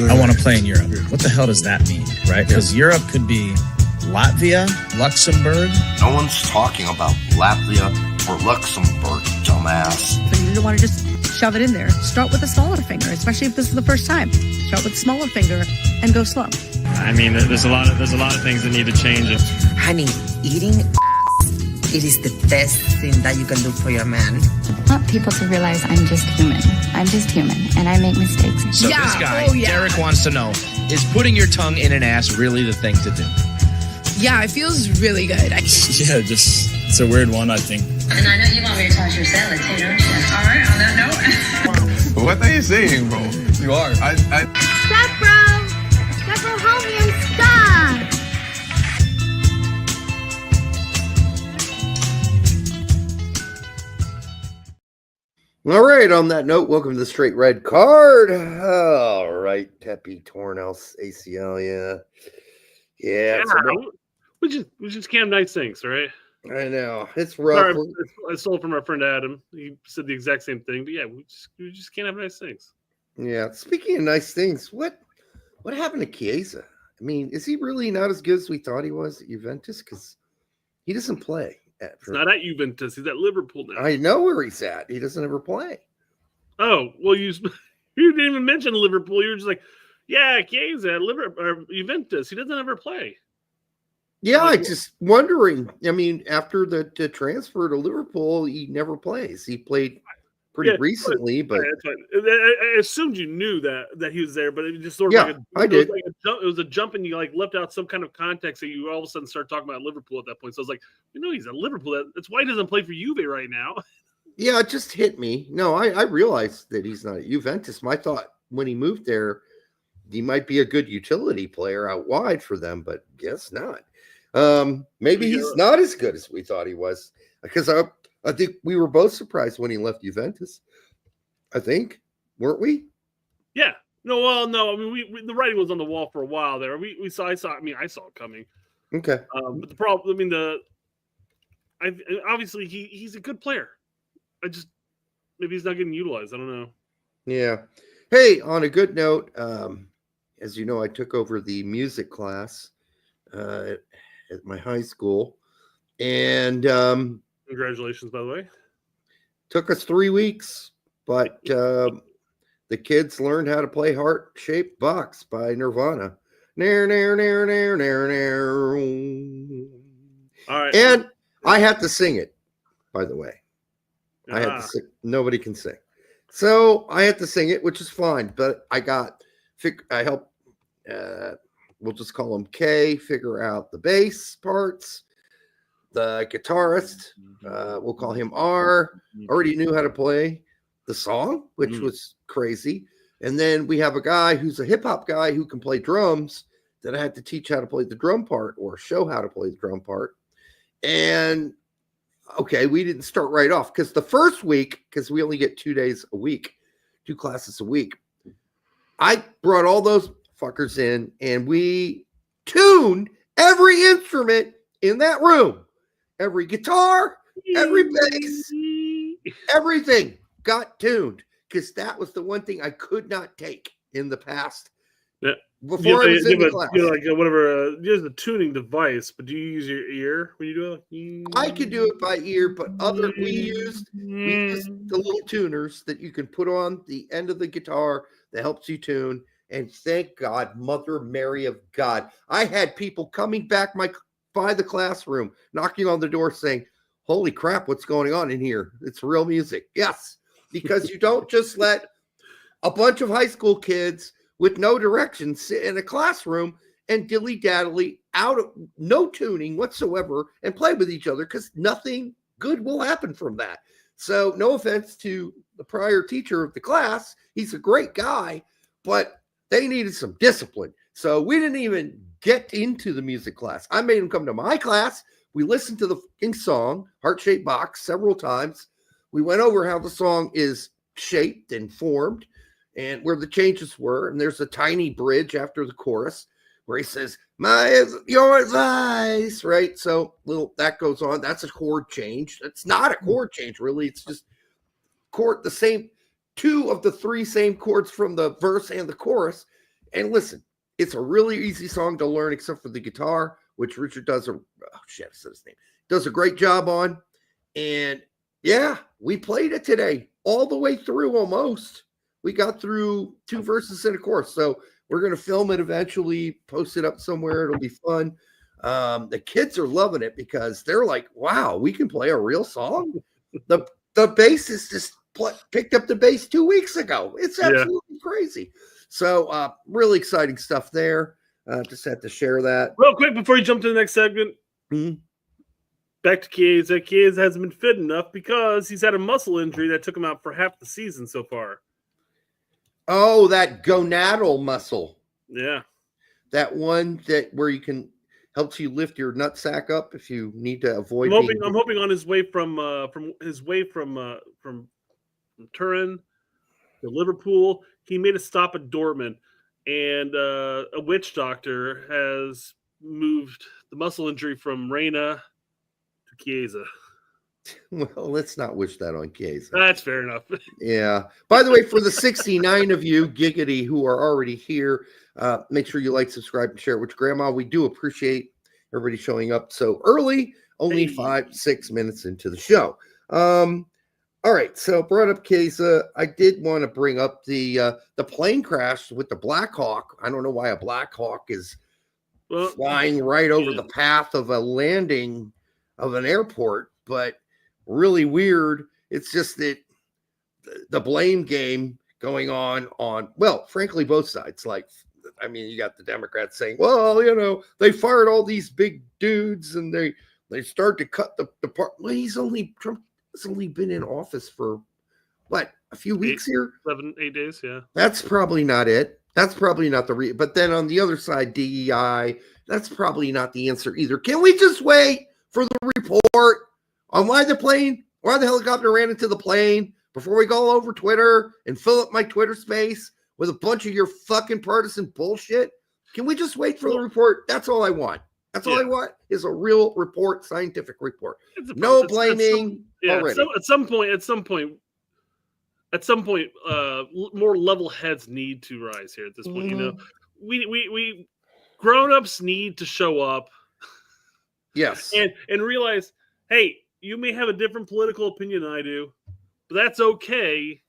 I want to play in Europe. What the hell does that mean, right? Because Europe could be Latvia, Luxembourg. No one's talking about Latvia or Luxembourg, dumbass. So you don't want to just shove it in there. Start with a smaller finger, especially if this is the first time. Start with a smaller finger and go slow. I mean, there's a lot of things that need to change. Honey, eating it is the best thing that you can do for your man. I want people to realize I'm just human. I'm just human, and I make mistakes. So this guy, Derek, wants to know, is putting your tongue in an ass really the thing to do? Yeah, it feels really good. Yeah, just, it's a weird one, I think. And I know you want me to toss your salad too, don't you? All right, on that note. What are you saying, bro? You are. Stop, bro! Stop, bro, help me and stop! All right, on that note, welcome to the Straight Red Card. All right, Pepi torn ACL, yeah. Which is Cam Knight thinks, right? I know it's rough. Sorry, I stole it from our friend Adam. He said the exact same thing, but yeah, we just can't have nice things. Yeah. Speaking of nice things, what happened to Chiesa? I mean, is he really not as good as we thought he was at Juventus? Because he doesn't play. He's not at Juventus. He's at Liverpool now. I know where he's at. He doesn't ever play. Oh, well, you didn't even mention Liverpool. You were just like, yeah, Chiesa at Juventus. He doesn't ever play. Yeah, I just wondering. I mean, after the transfer to Liverpool, he never plays. He played pretty recently, but I assumed you knew that he was there, but it just sort of I did. It was a jump, and you like left out some kind of context that you all of a sudden start talking about Liverpool at that point. So I was like, he's at Liverpool. That's why he doesn't play for Juve right now. Yeah, it just hit me. No, I realized that he's not at Juventus. My thought when he moved there, he might be a good utility player out wide for them, but guess not. Maybe he's not as good as we thought he was, because I think we were both surprised when he left Juventus. I think, weren't we? Yeah. No. I mean, the writing was on the wall for a while there. I saw it coming. Okay. But the problem, obviously he's a good player. Maybe he's not getting utilized. I don't know. Yeah. Hey, on a good note, as you know, I took over the music class at my high school, and congratulations, by the way. Took us 3 weeks, but the kids learned how to play Heart-Shaped Box by Nirvana. Nair, nair, nair, nair, nair, nair. All right. And I had to sing it, by the way. I had to sing. Nobody can sing. So I had to sing it, which is fine, but I helped, we'll just call him K, figure out the bass parts. The guitarist, we'll call him R, already knew how to play the song, which was crazy. And then we have a guy who's a hip hop guy who can play drums that I had to teach how to play the drum part or show how to play the drum part. And okay, we didn't start right off because the first week, because we only get 2 days a week, 2 classes a week, I brought all those fuckers in and we tuned every instrument in that room. Every guitar, every bass, everything got tuned, because that was the one thing I could not take in the past. Yeah. Before I was in the class. Like whatever, there's a tuning device, but do you use your ear when you do it? I could do it by ear, but we used the little tuners that you can put on the end of the guitar that helps you tune. And thank God, Mother Mary of God, I had people coming back by the classroom, knocking on the door saying, holy crap, what's going on in here? It's real music. Yes, because you don't just let a bunch of high school kids with no direction sit in a classroom and dilly-daddly out of no tuning whatsoever and play with each other, because nothing good will happen from that. So no offense to the prior teacher of the class. He's a great guy, but they needed some discipline. So we didn't even get into the music class. I made him come to my class. We listened to the fucking song, Heart-Shaped Box, several times. We went over how the song is shaped and formed and where the changes were. And there's a tiny bridge after the chorus where he says, my is your advice, right? So that goes on. That's a chord change. It's not a chord change, really. It's just the same 2 of the 3 same chords from the verse and the chorus. And listen, it's a really easy song to learn, except for the guitar, which Richard does I said his name. Does a great job on. And yeah, we played it today all the way through almost. We got through 2 verses and a chorus. So we're going to film it eventually, post it up somewhere. It'll be fun. The kids are loving it because they're like, wow, we can play a real song. The bassist just picked up the bass 2 weeks ago. It's absolutely crazy. So really exciting stuff there. Just had to share that. Real quick before you jump to the next segment. Back to Chiesa. Chiesa hasn't been fit enough because he's had a muscle injury that took him out for half the season so far. Oh, that gonadal muscle. Yeah. That one where you can helps you lift your nutsack up if you need to avoid. I'm hoping on his way from Turin to Liverpool, he made a stop at Dortmund, and a witch doctor has moved the muscle injury from Reyna to Chiesa. Well, let's not wish that on Chiesa. That's fair enough. Yeah. By the way, for the 69 of you, giggity, who are already here, make sure you like, subscribe, and share it with Grandma. We do appreciate everybody showing up so early, only 5-6 minutes into the show. All right, so brought up Chiesa. I did want to bring up the plane crash with the Black Hawk. I don't know why a Black Hawk is flying right over the path of a landing of an airport, but really weird. It's just that the blame game going on, well, frankly, both sides. Like, I mean, you got the Democrats saying, well, you know, they fired all these big dudes and they start to cut the part. Well, Trump has only been in office for what, a few weeks here? 7-8 days, yeah. That's probably not it. That's probably not but then on the other side, DEI, that's probably not the answer either. Can we just wait for the report on why the helicopter ran into the plane before we go all over Twitter and fill up my Twitter space with a bunch of your fucking partisan bullshit? Can we just wait for the report? That's all I want. That's all I want is a real report, scientific report. No blaming already. At some point, more level heads need to rise here at this point. You know, we grown-ups need to show up. Yes. And realize, hey, you may have a different political opinion than I do, but that's okay.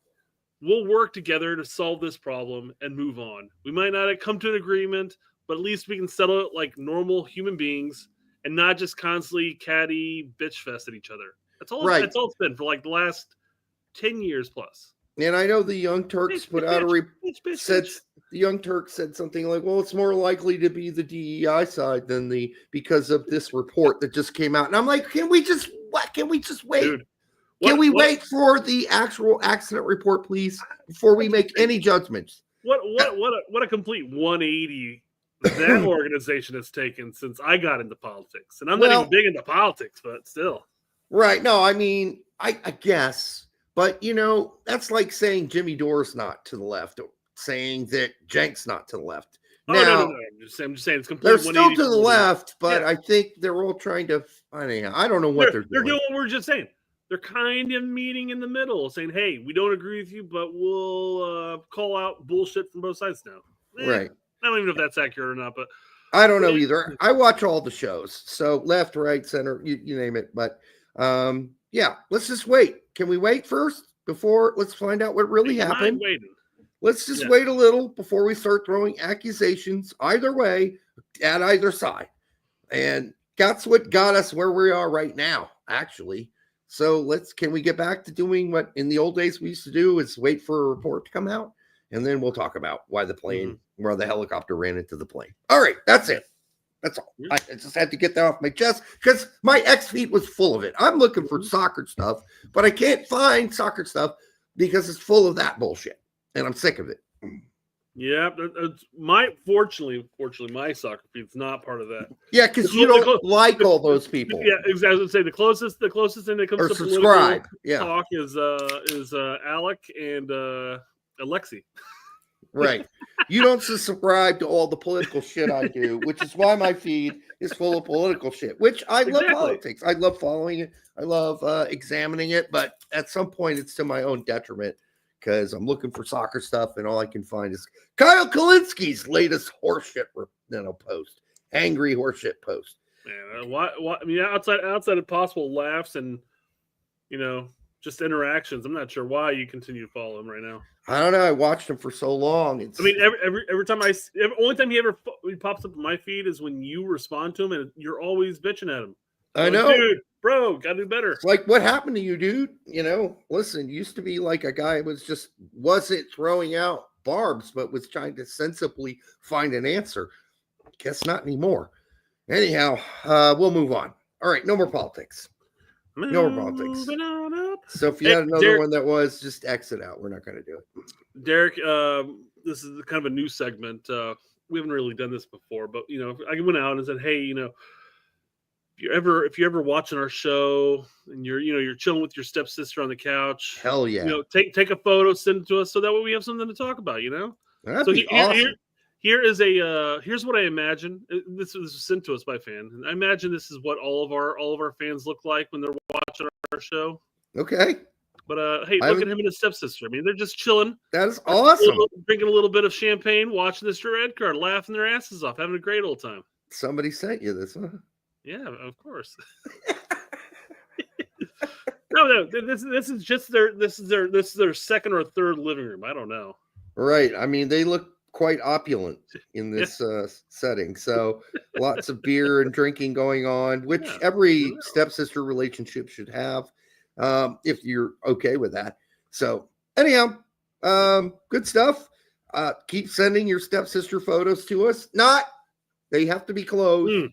We'll work together to solve this problem and move on. We might not come to an agreement, but at least we can settle it like normal human beings and not just constantly catty bitch fest at each other. That's all. Right. That's all it's been for like the last 10 years plus. And I know the Young Turks put out the Young Turks said something like, well, it's more likely to be the DEI side than because of this report that just came out. And I'm like, can we just wait? Dude, can we wait for the actual accident report, please, before we make any judgments? What a complete 180 that organization has taken since I got into politics. And I'm not even big into politics, but still. Right. No, I mean, I guess. But, you know, that's like saying Jimmy Dore's not to the left, or saying that Cenk's not to the left. Oh, no. I'm just saying it's completely. They're still to the left, but I think they're all trying to. I don't know what they're doing. They're doing what we're just saying. They're kind of meeting in the middle, saying, hey, we don't agree with you, but we'll call out bullshit from both sides now. Right. I don't even know if that's accurate or not, but. I don't know either. I watch all the shows. So left, right, center, you name it. But yeah, let's just wait. Can we wait first before let's find out what really happened? Let's just wait a little before we start throwing accusations either way at either side. And that's what got us where we are right now, actually. So can we get back to doing what in the old days we used to do, is wait for a report to come out, and then we'll talk about why where the helicopter ran into the plane. All right, that's it. That's all. I just had to get that off my chest because my X feed was full of it. I'm looking for soccer stuff, but I can't find soccer stuff because it's full of that bullshit, and I'm sick of it. Yeah, fortunately, my soccer feed's not part of that. Yeah, because you don't like all those people. Yeah, exactly. I was gonna say the closest thing that comes to subscribe. Talk is Alec and Alexi. Right. You don't subscribe to all the political shit I do, which is why my feed is full of political shit, which I love politics. I love following it. I love examining it. But at some point, it's to my own detriment because I'm looking for soccer stuff, and all I can find is Kyle Kalinski's latest horseshit post, angry horseshit post. Man, why? I mean, outside of possible laughs and just interactions, I'm not sure why you continue to follow him right now. I don't know. I watched him for so long. I mean, every time only time he pops up in my feed is when you respond to him, and you're always bitching at him. I know, dude, bro, gotta do better. It's like, what happened to you, dude? Listen, used to be like a guy wasn't throwing out barbs, but was trying to sensibly find an answer. Guess not anymore. Anyhow, we'll move on. All right, no more politics. No more politics. So if you had another Derek, one that was, just exit out. We're not going to do it. Derek, this is kind of a new segment. We haven't really done this before, but I went out and said, hey, if you're ever watching our show and you're chilling with your stepsister on the couch, hell yeah, take a photo, send it to us, so that way we have something to talk about. That'd be awesome. Here's what I imagine. This was sent to us by a fan, and I imagine this is what all of our fans look like when they're watching our show. Okay. But hey, look at him and his stepsister. I mean, they're just chilling. That is awesome. Drinking a little bit of champagne, watching this red card, laughing their asses off, having a great old time. Somebody sent you this, huh? Yeah, of course. No, this is just their second or third living room. I don't know. Right. I mean, they look quite opulent in this setting. So lots of beer and drinking going on, which every stepsister relationship should have, if you're okay with that. So anyhow, good stuff. Keep sending your stepsister photos to us. They have to be closed.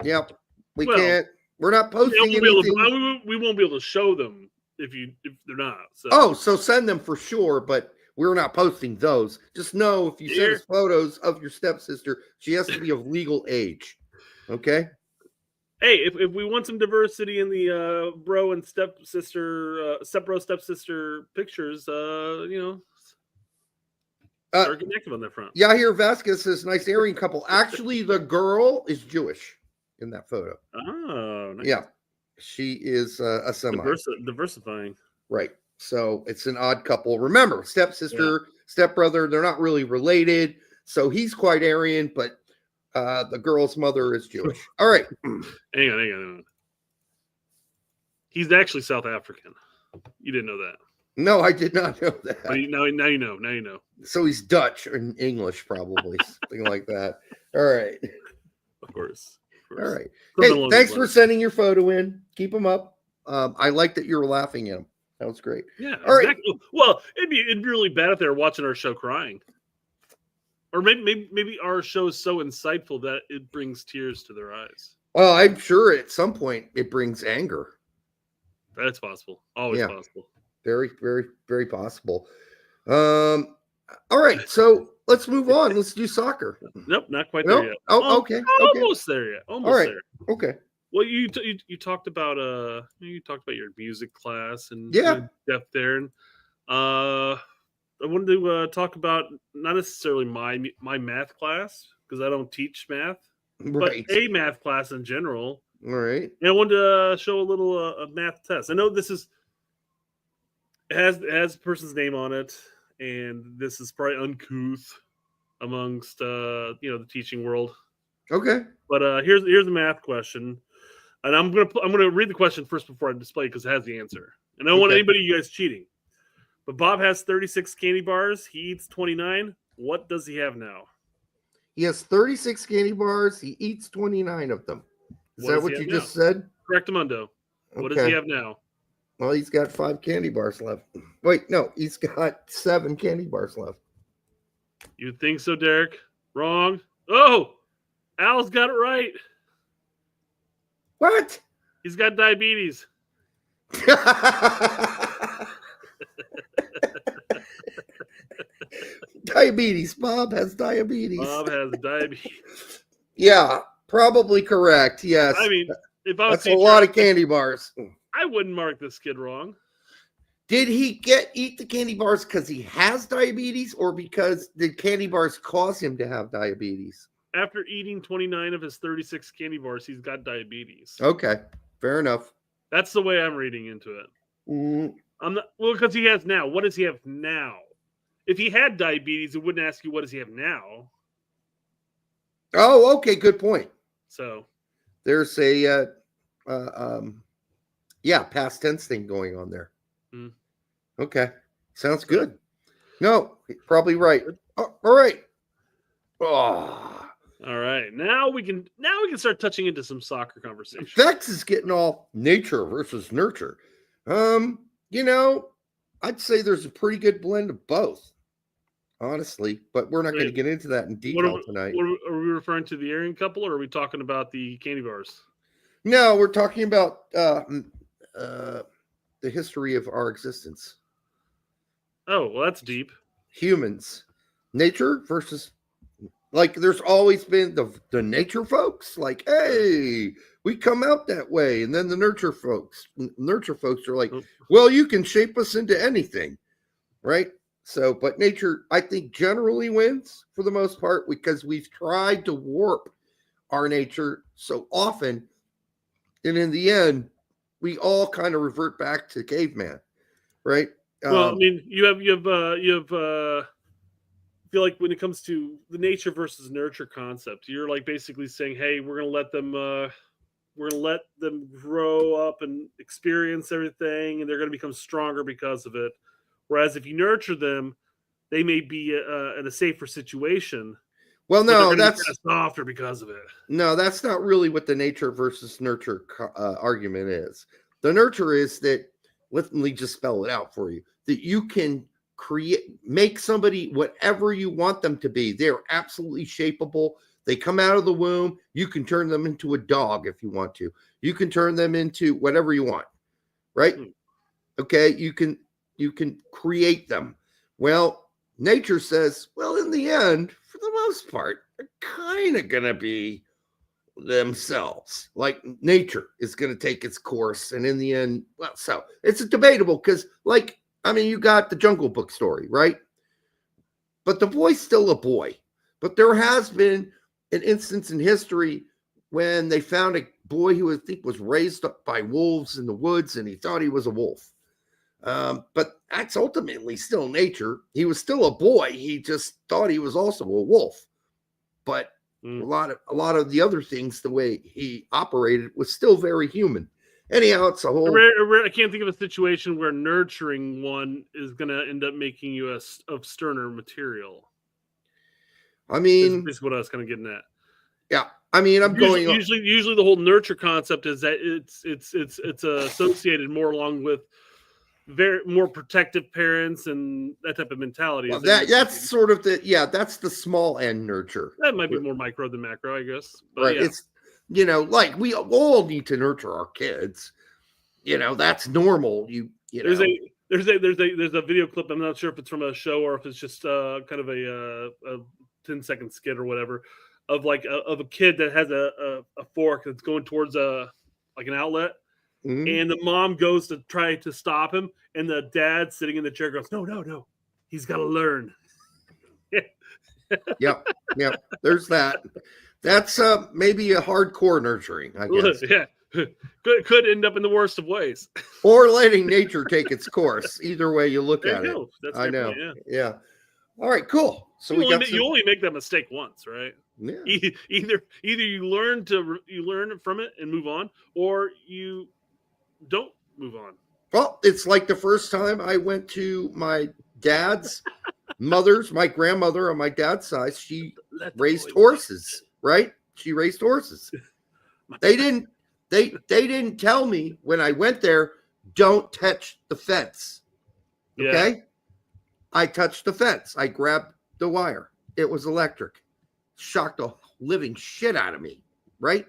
Yep. We can't. We're not posting anything. We won't be able to show them if they're not. So. So send them for sure, but we're not posting those. Just know if you send us photos of your stepsister, she has to be of legal age. Okay? Hey, if we want some diversity in the bro and stepsister, stepsister pictures, start getting active on that front. Yahir Vasquez says, nice Aryan couple. Actually, the girl is Jewish in that photo. Oh, nice. Yeah. She is a Semite. Diversifying. Right. So it's an odd couple. Remember, stepsister, stepbrother, they're not really related. So he's quite Aryan, but the girl's mother is Jewish. All right. Hang on. He's actually South African. You didn't know that. No, I did not know that. But now you know. So he's Dutch or English, probably. Something like that. All right. Of course. All right. Hey, thanks for sending your photo in. Keep them up. I like that you're laughing at them. That was great. Yeah. All exactly. Right. Well, it'd be really bad if they were watching our show crying. Or maybe our show is so insightful that it brings tears to their eyes. Well, I'm sure at some point it brings anger. That's possible. Always possible. Very, very, very possible. All right, so let's move on. Let's do soccer. Nope, not quite there yet. Oh, okay. Almost there yet. Almost there. Okay. Well, you talked about your music class and depth there, and I wanted to talk about not necessarily my math class because I don't teach math, but a math class in general. All right. And I wanted to show a little a math test. I know this has a person's name on it, and this is probably uncouth amongst the teaching world. Okay. But here's a math question. And I'm gonna read the question first before I display it because it has the answer. And I don't want anybody of you guys cheating. But Bob has 36 candy bars. He eats 29. What does he have now? He has 36 candy bars. He eats 29 of them. Is that what you just said? Correctamundo. What does he have now? Well, he's got 5 candy bars left. Wait, no, he's got 7 candy bars left. You think so, Derek? Wrong. Oh, Al's got it right. What? He's got diabetes. Diabetes. Bob has diabetes. Bob has diabetes. Yeah, probably correct. Yes. I mean, if I was that's a lot of candy bars. I wouldn't mark this kid wrong. Did he eat the candy bars because he has diabetes, or because the candy bars cause him to have diabetes? After eating 29 of his 36 candy bars, he's got diabetes. Okay, fair enough. That's the way I'm reading into it. Mm-hmm. because he has now. What does he have now? If he had diabetes, it wouldn't ask you what does he have now. Oh, okay, good point. So there's a past tense thing going on there. Okay, sounds good. No, probably right. All right. All right. Now we can start touching into some soccer conversation. Vex is getting all nature versus nurture. I'd say there's a pretty good blend of both, honestly, but we're not going to get into that in detail tonight. Are we referring to the Aryan couple, or are we talking about the candy bars? No, we're talking about the history of our existence. Oh, well, that's deep. Humans, nature versus, like, there's always been the nature folks, like, hey, we come out that way, and then the nurture folks are like, well, you can shape us into anything, right? So, but nature, I think, generally wins for the most part because we've tried to warp our nature so often, and in the end, we all kind of revert back to caveman, right? Well, I mean, you have I feel like when it comes to the nature versus nurture concept, you're like basically saying, hey, we're gonna let them grow up and experience everything, and they're gonna become stronger because of it. Whereas if you nurture them, they may be in a safer situation. Well, no, that's softer because of it. No, that's not really what the nature versus nurture argument is. The nurture is that, let me just spell it out for you, that you can make somebody whatever you want them to be. They're absolutely shapeable. They come out of the womb. You can turn them into a dog if you want to. You can turn them into whatever you want, right? Okay, you can create them. Well, nature says, well, in the end, for the most part, they're kind of going to be themselves. Like, nature is going to take its course, and in the end, well, so it's debatable because, like, I mean, you got the Jungle Book story, right? But the boy's still a boy. But there has been an instance in history when they found a boy who I think was raised up by wolves in the woods, and he thought he was a wolf. But that's ultimately still nature. He was still a boy. He just thought he was also a wolf. But a lot of the other things, the way he operated, was still very human. Anyhow, it's a whole. I can't think of a situation where nurturing one is going to end up making you of sterner material. I mean, this is what I was kind of getting at. Yeah, I mean, usually the whole nurture concept is that it's associated more along with more protective parents and that type of mentality. Well, that's sort of that's the small end nurture. That might be more micro than macro, I guess. But right. Yeah. It's, like we all need to nurture our kids. That's normal. There's a video clip. I'm not sure if it's from a show or if it's just kind of a 10-second skit or whatever of a kid that has a fork that's going towards an outlet. Mm-hmm. And the mom goes to try to stop him, and the dad sitting in the chair goes, no, he's got to learn. Yep. There's that. That's maybe a hardcore nurturing, I guess. Yeah, could end up in the worst of ways, or letting nature take its course. Either way you look at it, that's I know. Point, yeah. All right, cool. So you only make that mistake once, right? Yeah. Either you learn from it and move on, or you don't move on. Well, it's like the first time I went to my dad's my grandmother on my dad's side, she raised horses, right? She raised horses. They didn't tell me when I went there, don't touch the fence. Okay? Yeah. I touched the fence. I grabbed the wire. It was electric. Shocked the living shit out of me, right?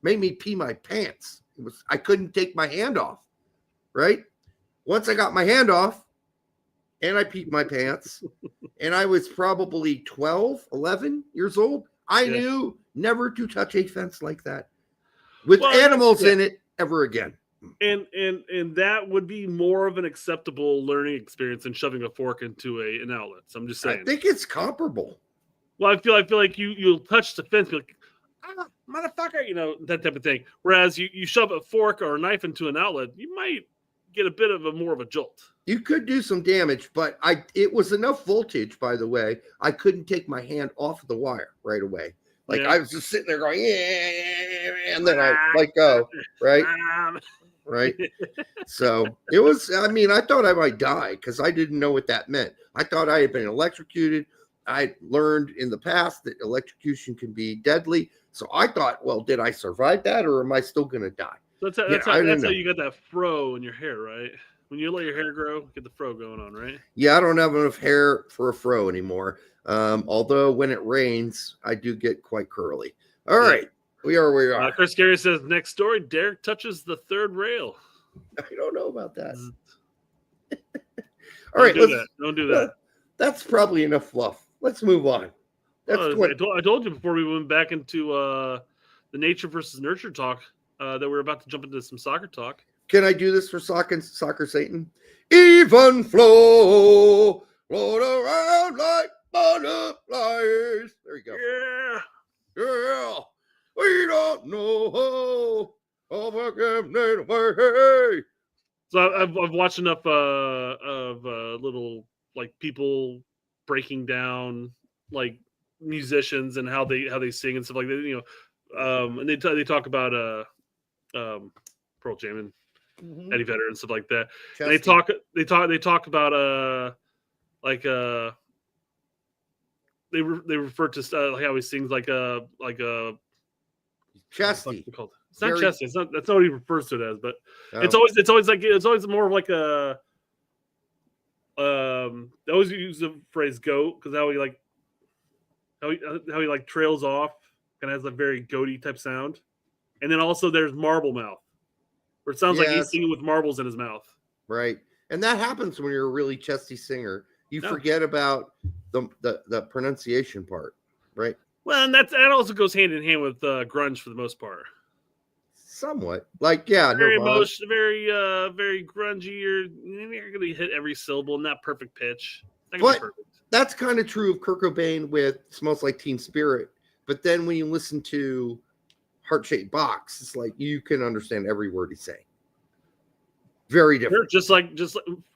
Made me pee my pants. I couldn't take my hand off, right? Once I got my hand off and I peed my pants and I was probably 12, 11 years old, I knew never to touch a fence like that with animals in it ever again. And that would be more of an acceptable learning experience than shoving a fork into an outlet. So I'm just saying. I think it's comparable. Well, I feel like you'll touch the fence, be like, motherfucker, that type of thing. Whereas you shove a fork or a knife into an outlet, you might get a bit of more of a jolt. You could do some damage, but it was enough voltage, by the way. I couldn't take my hand off of the wire right away. Like I was just sitting there going, yeah, and then I let go, right? Right. So it was, I mean, I thought I might die because I didn't know what that meant. I thought I had been electrocuted. I learned in the past that electrocution can be deadly. So I thought, well, did I survive that or am I still going to die? That's how you got that fro in your hair, right? When you let your hair grow, get the fro going on, right? Yeah, I don't have enough hair for a fro anymore. Although when it rains, I do get quite curly. All right. We are where we are. Chris Gary says, next story, Derek touches the third rail. I don't know about that. All right. Don't do that. That's probably enough fluff. Let's move on. I told you before we went back into the nature versus nurture talk that we're about to jump into some soccer talk. Can I do this for Soccer Satan? Even flow, float around like butterflies. There you go. Yeah. We don't know how away. So I've watched enough of little like people breaking down like musicians and how they sing and stuff like that. You know, and they talk about Pearl Jam and Eddie Vedder and stuff like that. And they talk about they refer to like how he sings like a Chesty. It's not Chesty. That's not what he refers to it as, but it's always more of like a they always use the phrase "goat" because how he like trails off and has a very goaty type sound. And then also there's Marble Mouth, where it sounds like he's singing with marbles in his mouth. Right. And that happens when you're a really chesty singer. You forget about the pronunciation part, right? Well, and that also goes hand in hand with grunge for the most part. Somewhat. Like, yeah. Very emotional, very grungy. You're going to hit every syllable in that perfect pitch. But that's kind of true of Kurt Cobain with Smells Like Teen Spirit. But then when you listen to Heart-Shaped Box, it's like you can understand every word he's saying. Very different. Just like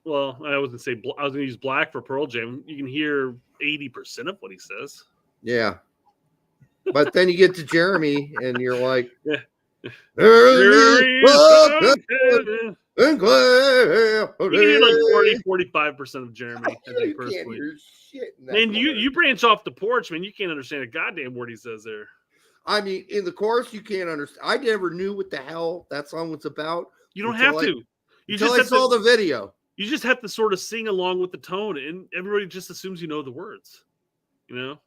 well, I was going to use Black for Pearl Jam. You can hear 80% of what he says. Yeah. But then you get to Jeremy and you're like, you can hear like 45% of Jeremy. I think personally. Man, you branch off the porch, man. You can't understand a goddamn word he says there. I mean, in the chorus, you can't understand. I never knew what the hell that song was about. You don't have to. You just saw the video. You just have to sort of sing along with the tone, and everybody just assumes you know the words. You know?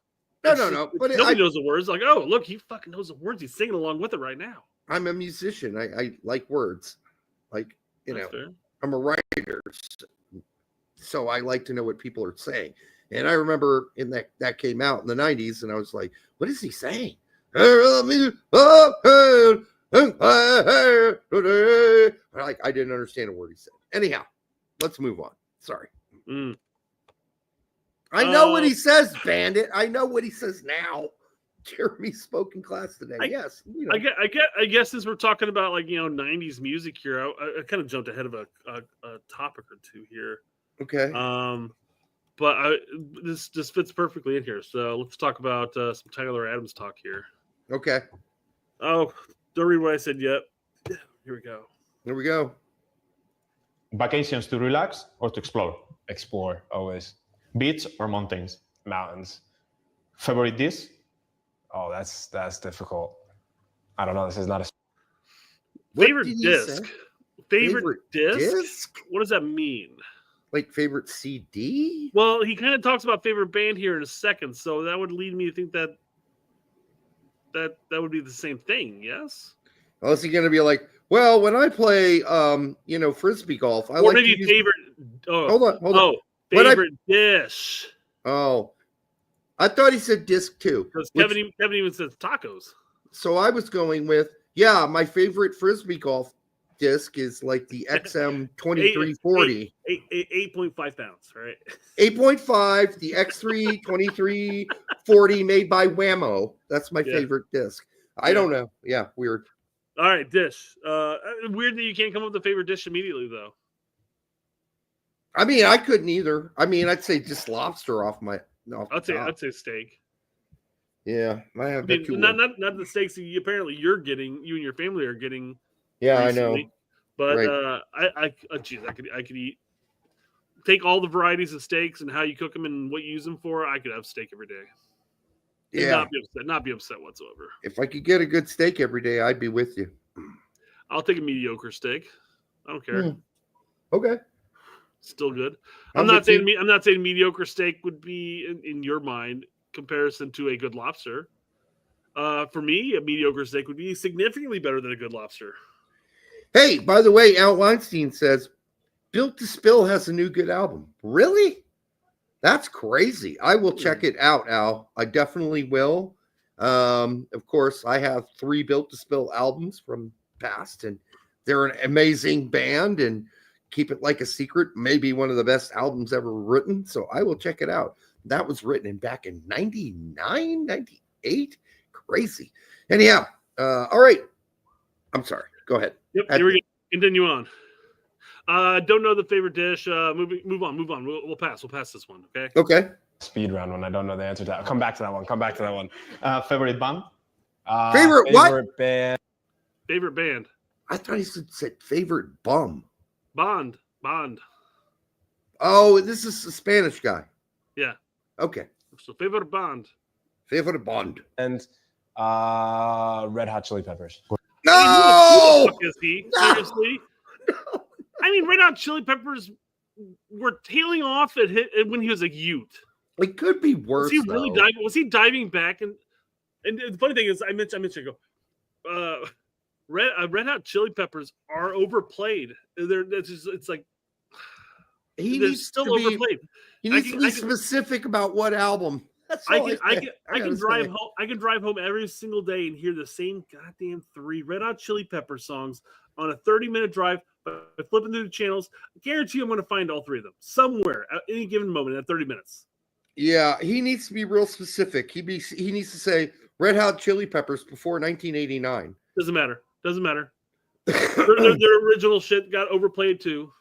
No. But nobody knows the words. Like, oh, look, he fucking knows the words. He's singing along with it right now. I'm a musician. I like words. Like, That's fair. I'm a writer. So I like to know what people are saying. And I remember that came out in the 90s, and I was like, what is he saying? Like, I didn't understand a word he said. Anyhow, let's move on. Sorry. I know what he says, Bandit. I know what he says now. Jeremy spoke in class today. Yes. You know. I guess since we're talking about 90s music here, I kind of jumped ahead of a topic or two here. Okay. But this just fits perfectly in here. So let's talk about some Tyler Adams talk here. Okay. Oh, don't read what I said yet. Here we go. Here we go. Vacations to relax or to explore? Explore, always. Beach or mountains? Mountains. Favorite dish? Oh, that's difficult. I don't know. This is not a favorite disc. Favorite disc? What does that mean? Like favorite CD? Well, he kind of talks about favorite band here in a second, so that would lead me to think that would be the same thing. Yes. Oh, is he going to be like, well, when I play, frisbee golf, I like maybe to use... favorite. Oh, hold on. Oh, favorite dish. Oh, I thought he said disc too. Because Kevin even says tacos. So I was going with, my favorite frisbee golf disc is like the XM 2340. 8.5 pounds, right? 8.5, the X3 2340 made by Whammo. That's my favorite disc. I don't know. Yeah, weird. All right, dish. Weird that you can't come up with a favorite dish immediately, though. I mean, I couldn't either. I mean, I'd say just lobster off my. I'd say steak. Yeah, I have I mean, not the steaks that apparently you're getting. You and your family are getting. Yeah, recently, I know. But right. I could eat. Take all the varieties of steaks and how you cook them and what you use them for. I could have steak every day. Yeah, not be upset whatsoever. If I could get a good steak every day, I'd be with you. I'll take a mediocre steak. I don't care. Okay, still good. I'm not saying mediocre steak would be in your mind comparison to a good lobster. For me, a mediocre steak would be significantly better than a good lobster. Hey, by the way, Al Weinstein says Built to Spill has a new good album. Really? That's crazy. I will check it out, Al. I definitely will. Of course, I have 3 Built to Spill albums from past, and they're an amazing band, and Keep It Like a Secret, maybe one of the best albums ever written. So I will check it out. That was written back in 99, 98. Crazy. Anyhow, all right. I'm sorry. Go ahead. Yep, here we go. Continue on. Don't know the favorite dish. Move on. We'll pass this one. Okay. Okay. Speed round one. I don't know the answer to that. I'll come back to that one. Favorite band? Favorite band? Favorite band. I thought he said favorite bum. Bond. Oh, this is the Spanish guy. Yeah. Okay. So favorite band. Favorite band. And Red Hot Chili Peppers. No! Who the fuck is he? Seriously? No. I mean, Red Hot Chili Peppers were tailing off when he was a youth. It could be worse. Was he diving back? And the funny thing is, I mentioned Red Hot Chili Peppers are overplayed. It's like they're still overplayed. He needs to be specific about what album. I can drive home. I can drive home every single day and hear the same goddamn 3 Red Hot Chili Pepper songs on a 30-minute drive. By flipping through the channels, I guarantee I'm going to find all 3 of them somewhere at any given moment at 30 minutes. Yeah, he needs to be real specific. He needs to say Red Hot Chili Peppers before 1989. Doesn't matter. Their original shit got overplayed too.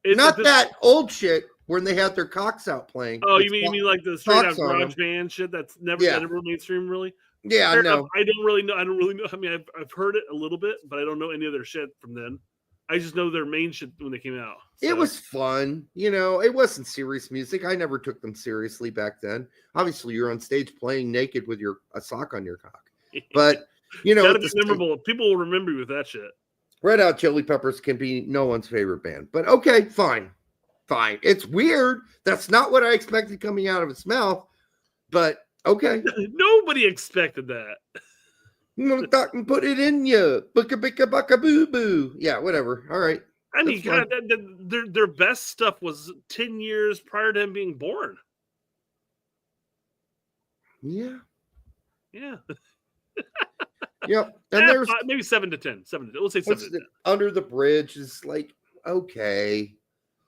Not that old shit when they had their cocks out playing. Oh, you mean like the straight out garage band shit that's never mainstream, really? Yeah, I know. I don't really know. I mean, I've heard it a little bit, but I don't know any of their shit from then. I just know their main shit when they came out. So. It was fun. It wasn't serious music. I never took them seriously back then. Obviously, you're on stage playing naked with a sock on your cock. But, gotta be memorable. People will remember you with that shit. Red Hot Chili Peppers can be no one's favorite band. But okay, fine. It's weird. That's not what I expected coming out of his mouth. But okay. Nobody expected that. Put it in you. Bicka bucka boo boo. Yeah, whatever. All right. I mean, God, their best stuff was 10 years prior to him being born. Yeah. Yeah. Yep. And there's maybe 7 to 10. We'll say 7 to 10. Under the Bridge is like, okay.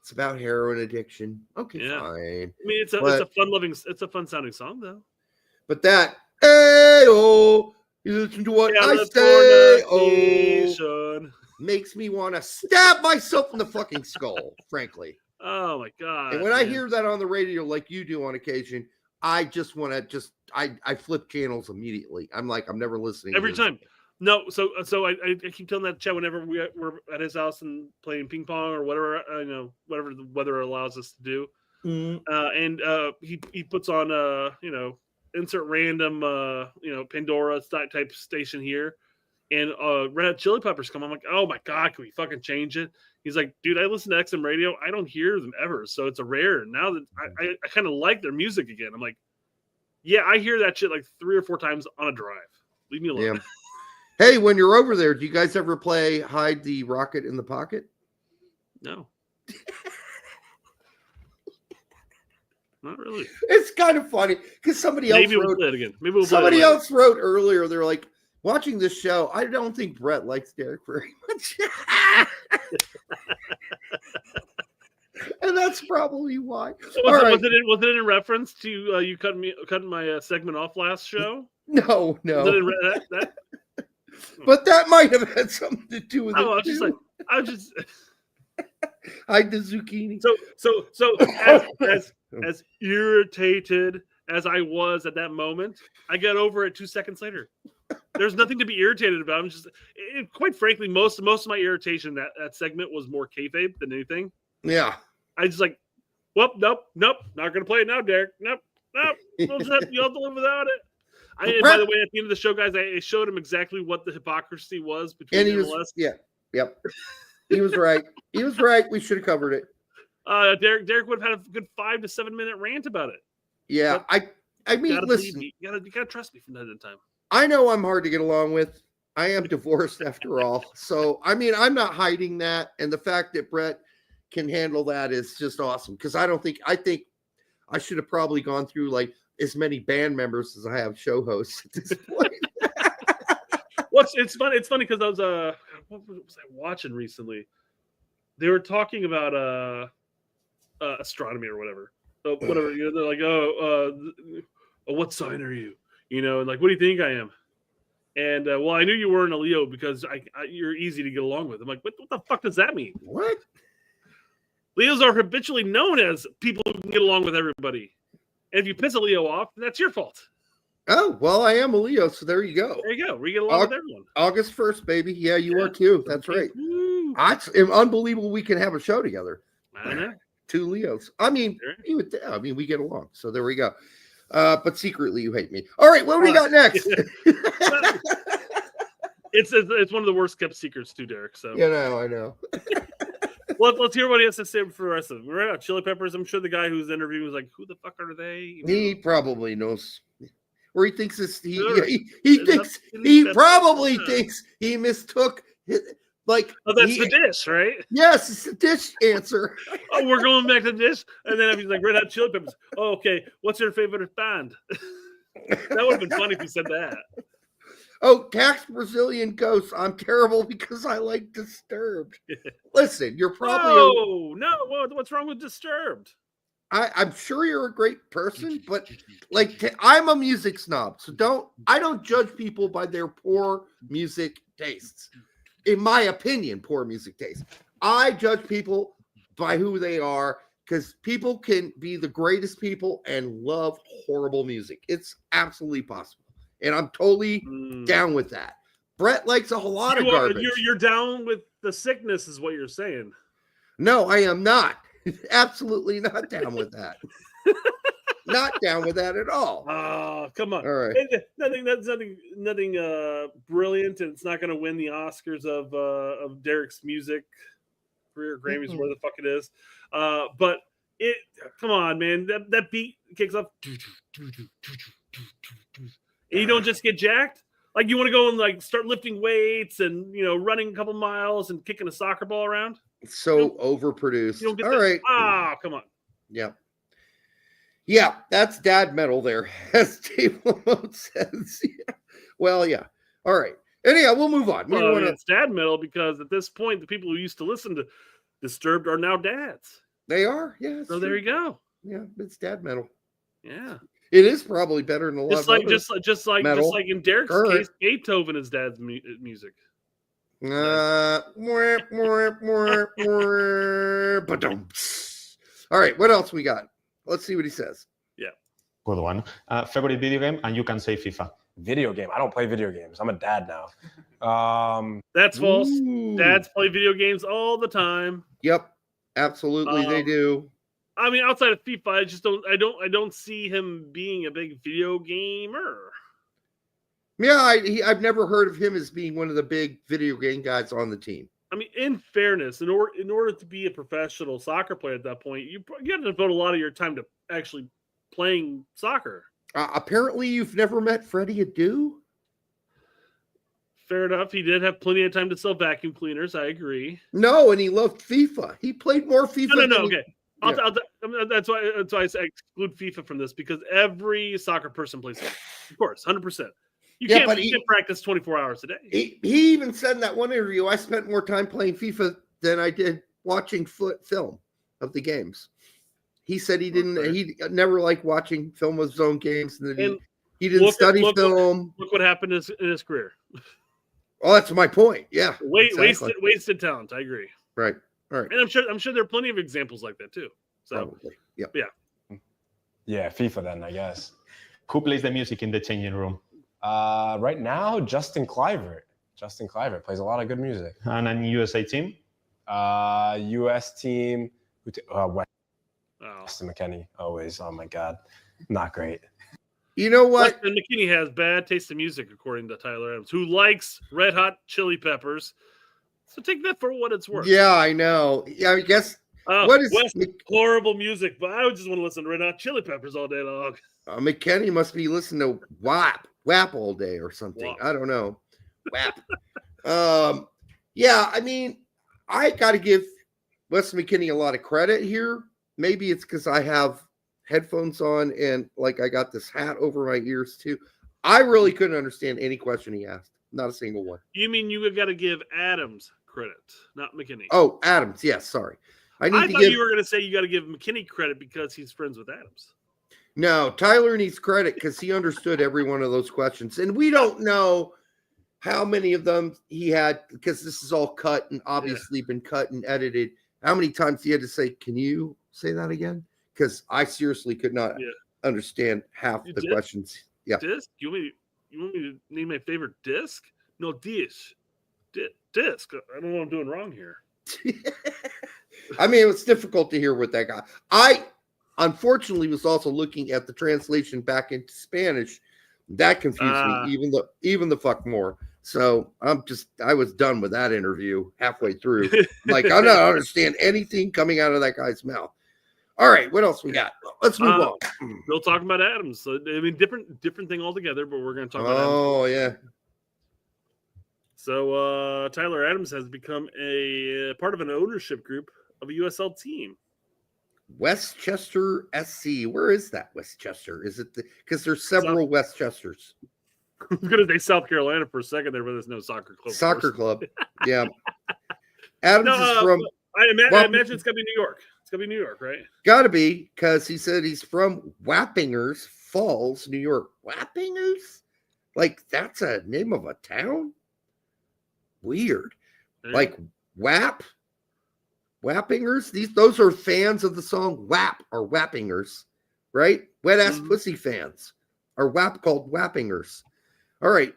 It's about heroin addiction. Okay, yeah. Fine. I mean, it's a fun sounding song though. But that, you listen to what I say, makes me want to stab myself in the fucking skull, frankly. Oh my God. And when I hear that on the radio, like you do on occasion, I just want to I flip channels immediately. I'm like, I'm never listening every time. No, so I keep telling that chat whenever we're at his house and playing ping pong or whatever, whatever the weather allows us to do. And he puts on insert random Pandora type station here, and Red Hot Chili Peppers come. I'm like, oh my God, can we fucking change it? He's like, dude, I listen to XM radio. I don't hear them ever, so it's a rare. Now that I kind of like their music again. I'm like, yeah, I hear that shit like 3 or 4 times on a drive. Leave me alone. Yeah. Hey, when you're over there, do you guys ever play Hide the Rocket in the Pocket? No. Not really. It's kind of funny because somebody else wrote earlier. They're like, watching this show, I don't think Brett likes Derek very much. And that's probably why. So was it in reference to you cutting my segment off last show? No. Was it in that? But that might have had something to do with it. I was just Hide the zucchini. So as irritated as I was at that moment, I got over it 2 seconds later. There's nothing to be irritated about. I'm just, quite frankly, most of my irritation that segment was more kayfabe than anything. Yeah. I just like, well, nope, not gonna play it now, Derek. Nope. We'll just have to live without it. And by the way, at the end of the show, guys, I showed him exactly what the hypocrisy was between MLS. Yep. He was right. He was right. We should have covered it. Derek would have had a good 5 to 7 minute rant about it. Yeah, but I mean, listen, you gotta trust me from time to time. I know I'm hard to get along with. I am divorced after all. So, I mean, I'm not hiding that. And the fact that Brett can handle that is just awesome. Because I think I should have probably gone through like as many band members as I have show hosts at this point. It's funny because I was what was I watching recently? They were talking about astronomy or whatever. Whatever, you know, they're like, what sign are you? You know, and like, what do you think I am? And well, I knew you weren't a Leo because you're easy to get along with. I'm like, what the fuck does that mean? What? Leos are habitually known as people who can get along with everybody. And if you piss a Leo off, that's your fault. Oh, well, I am a Leo, so there you go. There you go. We get along with everyone. August 1st, baby. Yeah, you are too. That's right. It's unbelievable we can have a show together. I know. 2 Leos. I mean, we get along. So there we go. But secretly you hate me. All right, what do we got next? It's one of the worst kept secrets too, Derek. So I know. Let's hear what he has to say for the rest of it. We're at Chili Peppers. I'm sure the guy who's interviewing was like, "Who the fuck are they?" He probably knows. Or he thinks it's he probably thinks he mistook like the dish, right? Yes, it's the dish answer. Oh, we're going back to the dish, and then he's like Red Hot Chili Peppers. Oh, okay. What's your favorite band? That would have been funny if you said that. Oh, Tax Brazilian Ghost. I'm terrible because I like Disturbed. Listen, you're probably no. What's wrong with Disturbed? I'm sure you're a great person, but like I'm a music snob, so I don't judge people by their poor music tastes. In my opinion, poor music taste. I judge people by who they are because people can be the greatest people and love horrible music. It's absolutely possible, and I'm totally down with that. Brett likes a whole lot of garbage. You're down with the sickness, is what you're saying. No, I am not. Absolutely not down with that. Not down with that at all. Oh, come on. All right. Nothing brilliant, and it's not going to win the Oscars of Derek's music career, Grammys, where the fuck it is. But come on, man. That beat kicks up, and you don't just get jacked. Like you want to go and like start lifting weights and running a couple miles and kicking a soccer ball around. So overproduced. All right. Come on. Yeah, that's dad metal there, as Dave Lamont says. Yeah. Well, yeah. All right. Anyhow, we'll move on. It's dad metal because at this point, the people who used to listen to Disturbed are now dads. They are, yeah. So there you go. Yeah, it's dad metal. Yeah. It is probably better than a lot of just like in Derek's case, Beethoven is dad's music. All right, what else we got? Let's see what he says. Yeah. Good one. Favorite video game, and you can say FIFA. Video game. I don't play video games. I'm a dad now. That's false. Dads play video games all the time. Yep, absolutely, they do. I mean, outside of FIFA, I don't see him being a big video gamer. Yeah, I've never heard of him as being one of the big video game guys on the team. I mean, in fairness, in order to be a professional soccer player at that point, you have to devote a lot of your time to actually playing soccer. Apparently, you've never met Freddie Adu? Fair enough. He did have plenty of time to sell vacuum cleaners. I agree. No, and he loved FIFA. He played more FIFA. No. Okay. That's why I exclude FIFA from this, because every soccer person plays FIFA. Of course, 100%. You can't practice 24 hours a day. He even said in that one interview, I spent more time playing FIFA than I did watching film of the games. He said he never liked watching film of his own games, and he didn't study film. Look what happened in his career. Oh, that's my point. Yeah. Wasted talent. I agree. Right. All right. And I'm sure there are plenty of examples like that too. So Probably. Yep. Yeah. Yeah, FIFA then, I guess. Who plays the music in the changing room? Right now, Justin Clivert. Justin Clivert plays a lot of good music. And an USA team? US team, Weston Oh. McKinney, always. Oh my God, not great. You know what? Weston McKinney has bad taste in music, according to Tyler Adams, who likes Red Hot Chili Peppers. So take that for what it's worth. Yeah, I know. Yeah, I guess. What is horrible music? But I would just want to listen to Red Hot Chili Peppers all day long. McKinney must be listening to WAP all day or something. WAP. I don't know. WAP. Yeah, I mean, I got to give Weston McKinney a lot of credit here. Maybe it's because I have headphones on and like I got this hat over my ears too. I really couldn't understand any question he asked. Not a single one. You mean you got to give Adams credit, not McKinney? Oh, Adams. Yes, sorry. I thought you were going to say you got to give McKinney credit because he's friends with Adams. No, Tyler needs credit because he understood every one of those questions. And we don't know how many of them he had because this is all cut and obviously been cut and edited. How many times he had to say, "Can you say that again?" Because I seriously could not understand half the questions. Yeah. Disc? You want me to name my favorite disc? No, dish. Disc. I don't know what I'm doing wrong here. I mean, it was difficult to hear what that guy. I unfortunately was also looking at the translation back into Spanish. That confused me even the fuck more. So I was done with that interview halfway through. Like, I don't understand anything coming out of that guy's mouth. All right, what else we got? Let's move on. We'll talk about Adams. So, I mean, different thing altogether, but we're going to talk about Adams. Oh, yeah. So Tyler Adams has become a part of an ownership group of a USL team. Westchester SC. Where is that Westchester? Is it because there's several Westchesters? I was going to say South Carolina for a second there, but there's no soccer club. Soccer club. Yeah. Adams is from. I imagine it's going to be New York. It's going to be New York, right? Got to be, because he said he's from Wappingers Falls, New York. Wappingers? Like, that's a name of a town? Weird. Like, Wappingers? Those are fans of the song WAP or Wappingers, right? Wet ass pussy fans are called Wappingers. All right.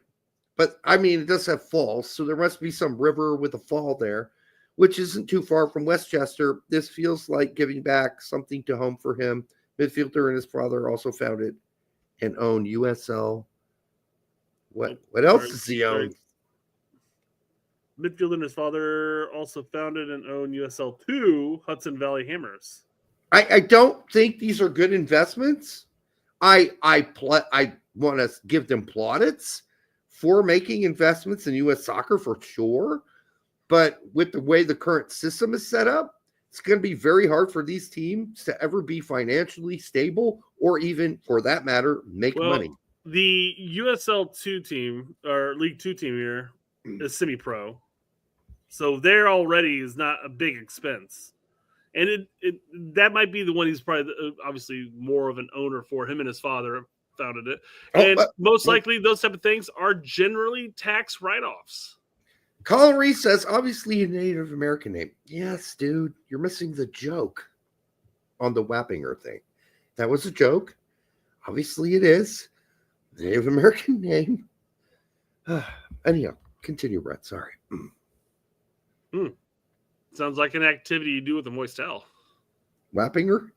But I mean, it does have falls, so there must be some river with a fall there, which isn't too far from Westchester. This feels like giving back something to home for him. Midfielder and his father also founded and owned USL. What else does he own? Midfielder and his father also founded and owned USL2 Hudson Valley Hammers. I don't think these are good investments. I want to give them plaudits for making investments in U.S. soccer for sure. But with the way the current system is set up, it's going to be very hard for these teams to ever be financially stable or even, for that matter, make money. The USL2 team or League 2 team here is semi-pro. So there already is not a big expense. And that might be the one he's probably obviously more of an owner for. Him and his father founded it. And most likely those type of things are generally tax write-offs. Colin Reese says, obviously a Native American name. Yes, dude, you're missing the joke on the Wappinger thing. That was a joke. Obviously it is. Native American name. Anyhow, continue, Brett. Sorry. Sounds like an activity you do with a moistel. Wappinger?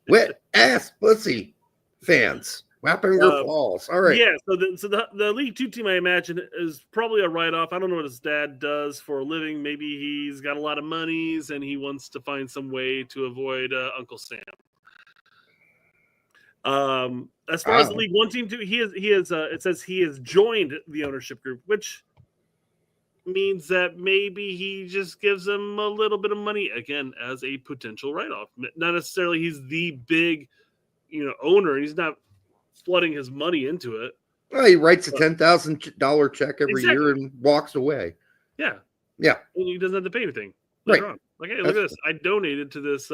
Wet ass pussy fans. Wappinger Falls. All right. Yeah, so the League 2 team, I imagine, is probably a write-off. I don't know what his dad does for a living. Maybe he's got a lot of monies and he wants to find some way to avoid Uncle Sam. As far as the League 1 team, too, it says he has joined the ownership group, which means that maybe he just gives them a little bit of money again as a potential write-off. Not necessarily he's the big, owner. He's not flooding his money into it. Well, he writes a $10,000 check every year and walks away. Yeah. Yeah. And he doesn't have to pay anything. Right. Like, hey, look at this. I donated to this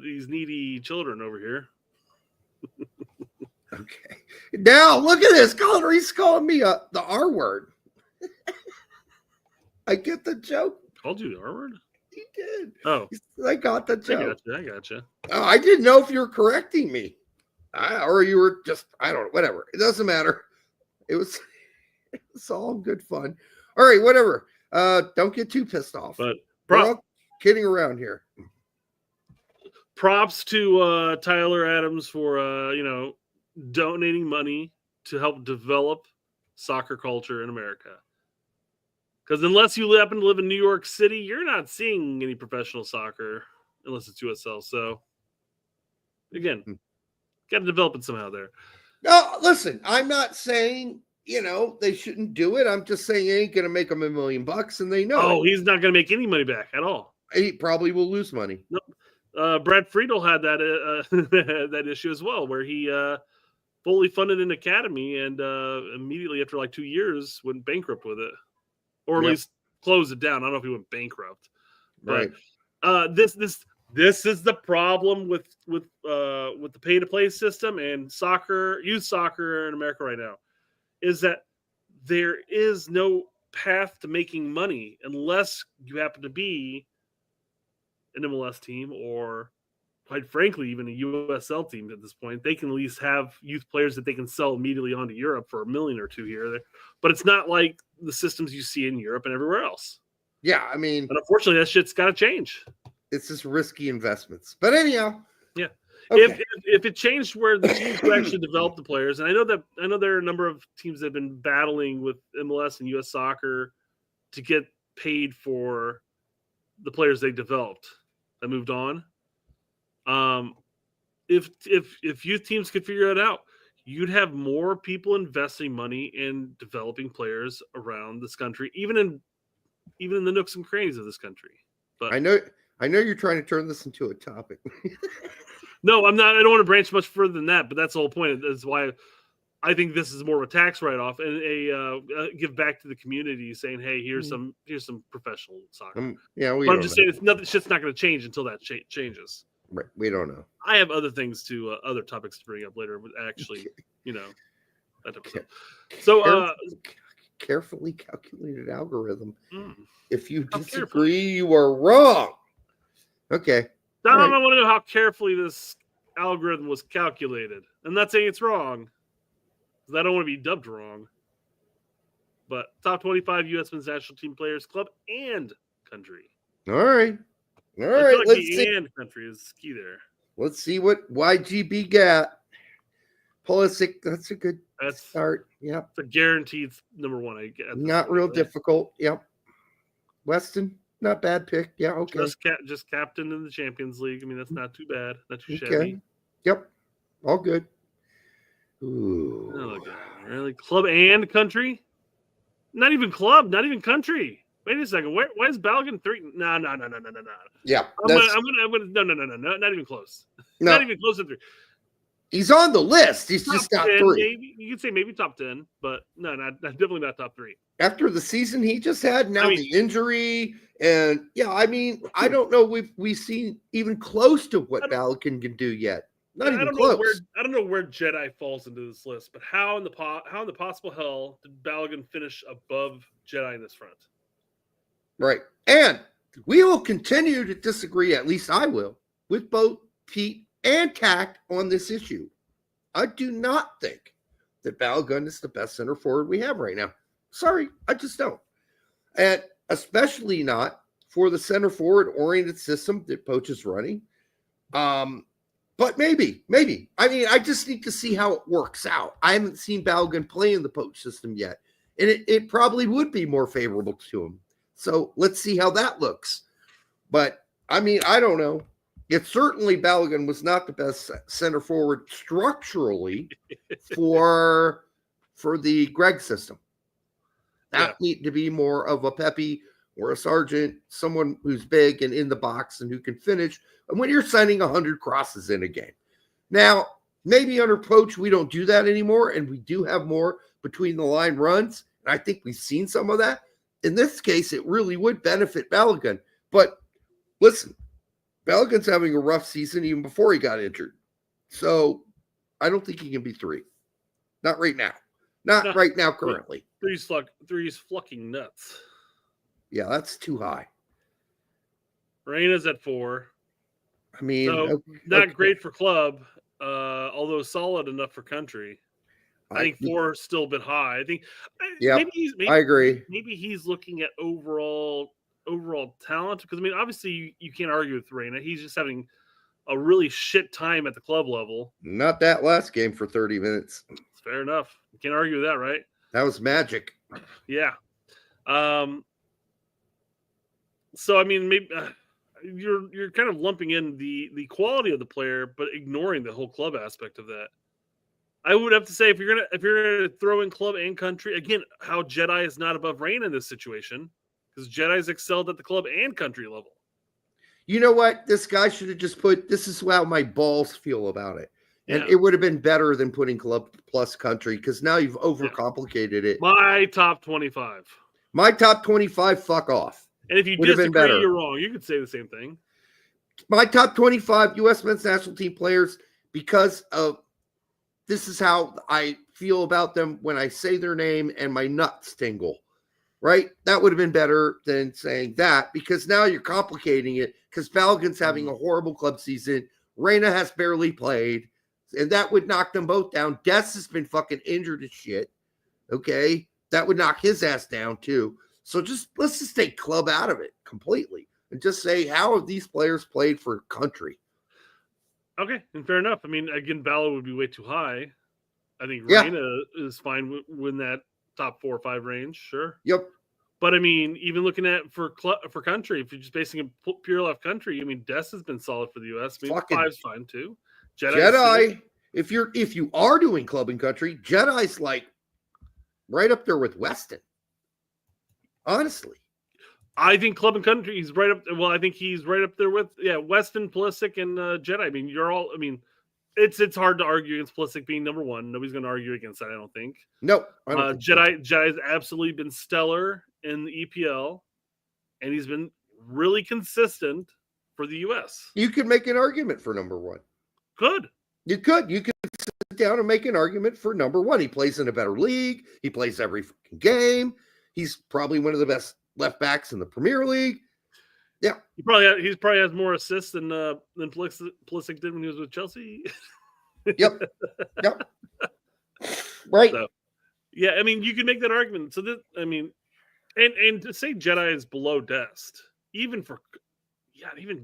these needy children over here. Okay. Now look at this. Colin Reese calling me the R word. I get the joke. Called you the R word? He did. Oh. I got the joke. I gotcha. Oh, I didn't know if you were correcting me. Or you were just, I don't know, whatever. It doesn't matter. It's all good fun. All right, whatever. Don't get too pissed off. But we're all kidding around here. Props to Tyler Adams for donating money to help develop soccer culture in America. Because unless you happen to live in New York City, you're not seeing any professional soccer unless it's USL. So again, got to develop it somehow there. No, listen, I'm not saying they shouldn't do it. I'm just saying it ain't going to make them $1 million, and they know. Oh, he's not going to make any money back at all. He probably will lose money. Nope. Brad Friedel had that that issue as well, where he fully funded an academy and immediately after like 2 years went bankrupt with it, or at least closed it down. I don't know if he went bankrupt, but this is the problem with the pay to play system and youth soccer in America right now, is that there is no path to making money unless you happen to be an MLS team or, quite frankly, even a USL team at this point. They can at least have youth players that they can sell immediately on to Europe for $1 million or $2 million here or there. But it's not like the systems you see in Europe and everywhere else. Yeah, I mean, but unfortunately, that shit's got to change. It's just risky investments. But anyhow, yeah. Okay. If it changed where the teams who actually develop the players, and I know there are a number of teams that have been battling with MLS and US soccer to get paid for the players they developed that moved on. If youth teams could figure it out, you'd have more people investing money in developing players around this country, even in the nooks and crannies of this country. But I know you're trying to turn this into a topic. No, I'm not. I don't want to branch much further than that, but that's the whole point. That's why I think this is more of a tax write-off and a give back to the community, saying, "Hey, here's some professional soccer." I'm just saying, shit's not going to change until that changes. Right, we don't know. I have other things other topics to bring up later. Actually, that type of stuff. So, carefully calculated algorithm. If you disagree, you are wrong. Okay. I want to know how carefully this algorithm was calculated. I'm not saying it's wrong, because I don't want to be dubbed wrong. But top 25 U.S. men's national team players, club and country. All right. I feel like the and country is key there. Let's see what YGB got. Pulisic, that's a good start. Yep. It's a guaranteed number one, I guess. Not real difficult. Yep. Weston, not bad pick. Yeah, okay. Just captain in the Champions League. I mean, that's not too bad. Not too shabby. Okay. Yep. All good. Ooh. Oh, God. Really? Club and country? Not even club, not even country. Wait a second. Why is Balogun 3? No. Yeah. I'm gonna no, not even close. No. Not even close to 3. He's on the list. He's top just not 10, 3. Maybe. You could say maybe top 10, but no, definitely not top 3. After the season he just had, now the injury, and I mean, I don't know we've seen even close to what Balogun can do yet. Not even close. I don't know where Jedi falls into this list, but how in the possible hell did Balogun finish above Jedi in this front? Right. And we will continue to disagree, at least I will, with both Pete and Tact on this issue. I do not think that Balogun is the best center forward we have right now. Sorry, I just don't. And especially not for the center forward oriented system that Poach is running. But maybe. I mean, I just need to see how it works out. I haven't seen Balogun play in the Poach system yet. And it probably would be more favorable to him. So let's see how that looks. But, I mean, I don't know. It certainly Balogun was not the best center forward structurally for the Greg system. That need to be more of a Pepi or a Sargent, someone who's big and in the box and who can finish. And when you're sending 100 crosses in a game. Now, maybe under Poach, we don't do that anymore, and we do have more between the line runs. And I think we've seen some of that. In this case, it really would benefit Balogun. But listen, Balogun's having a rough season even before he got injured. So I don't think he can be 3. Not right now. Not right now currently. Three's fucking nuts. Yeah, that's too high. Reyna's at 4. I mean, so not great for club, although solid enough for country. I think 4 is still a bit high. I think I agree. Maybe he's looking at overall talent, because I mean, obviously you can't argue with Reyna. He's just having a really shit time at the club level. Not that last game for 30 minutes. It's fair enough. You can't argue with that, right? That was magic. Yeah. So I mean, maybe you're kind of lumping in the quality of the player, but ignoring the whole club aspect of that. I would have to say if you're gonna throw in club and country again, how Jedi is not above Reyna in this situation, because Jedi's excelled at the club and country level. You know what? This guy should have just put, this is how my balls feel about it. And Yeah. it would have been better than putting club plus country, because now you've overcomplicated it. My top 25. My top 25, fuck off. And if you Would have been disagree, better. you're wrong. You could say the same thing. My top 25 U.S. men's national team players, because of this is how I feel about them when I say their name and my nuts tingle, right? That would have been better than saying that, because now you're complicating it, because Balogun's having a horrible club season. Reyna has barely played, and that would knock them both down. Des has been fucking injured as shit, okay? That would knock his ass down too. So let's just take club out of it completely and just say, how have these players played for country? Okay, and fair enough. I mean, again, Balo would be way too high. I think Yeah. Reyna is fine within that top 4 or 5 range, sure. Yep. But I mean, even looking at for country, if you're just basing it pure left country, I mean, Des has been solid for the U.S. I mean, Fucking 5's fine too. Jedi, if you are doing club and country, Jedi's like right up there with Weston. Honestly. I think club and country, he's right up. Well, I think he's right up there with Weston, Pulisic, and Jedi. I mean, it's hard to argue against Pulisic being number 1. Nobody's going to argue against that, I don't think. Nope. I don't think Jedi's absolutely been stellar in the EPL, and he's been really consistent for the U.S. You could make an argument for number 1. Good. You could sit down and make an argument for number 1. He plays in a better league. He plays every fucking game. He's probably one of the best left backs in the Premier League. Yeah. He probably has more assists than Pulisic did when he was with Chelsea. Yep. Right. So, yeah, I mean, you can make that argument. So that, I mean, and to say Jedi is below Dest, even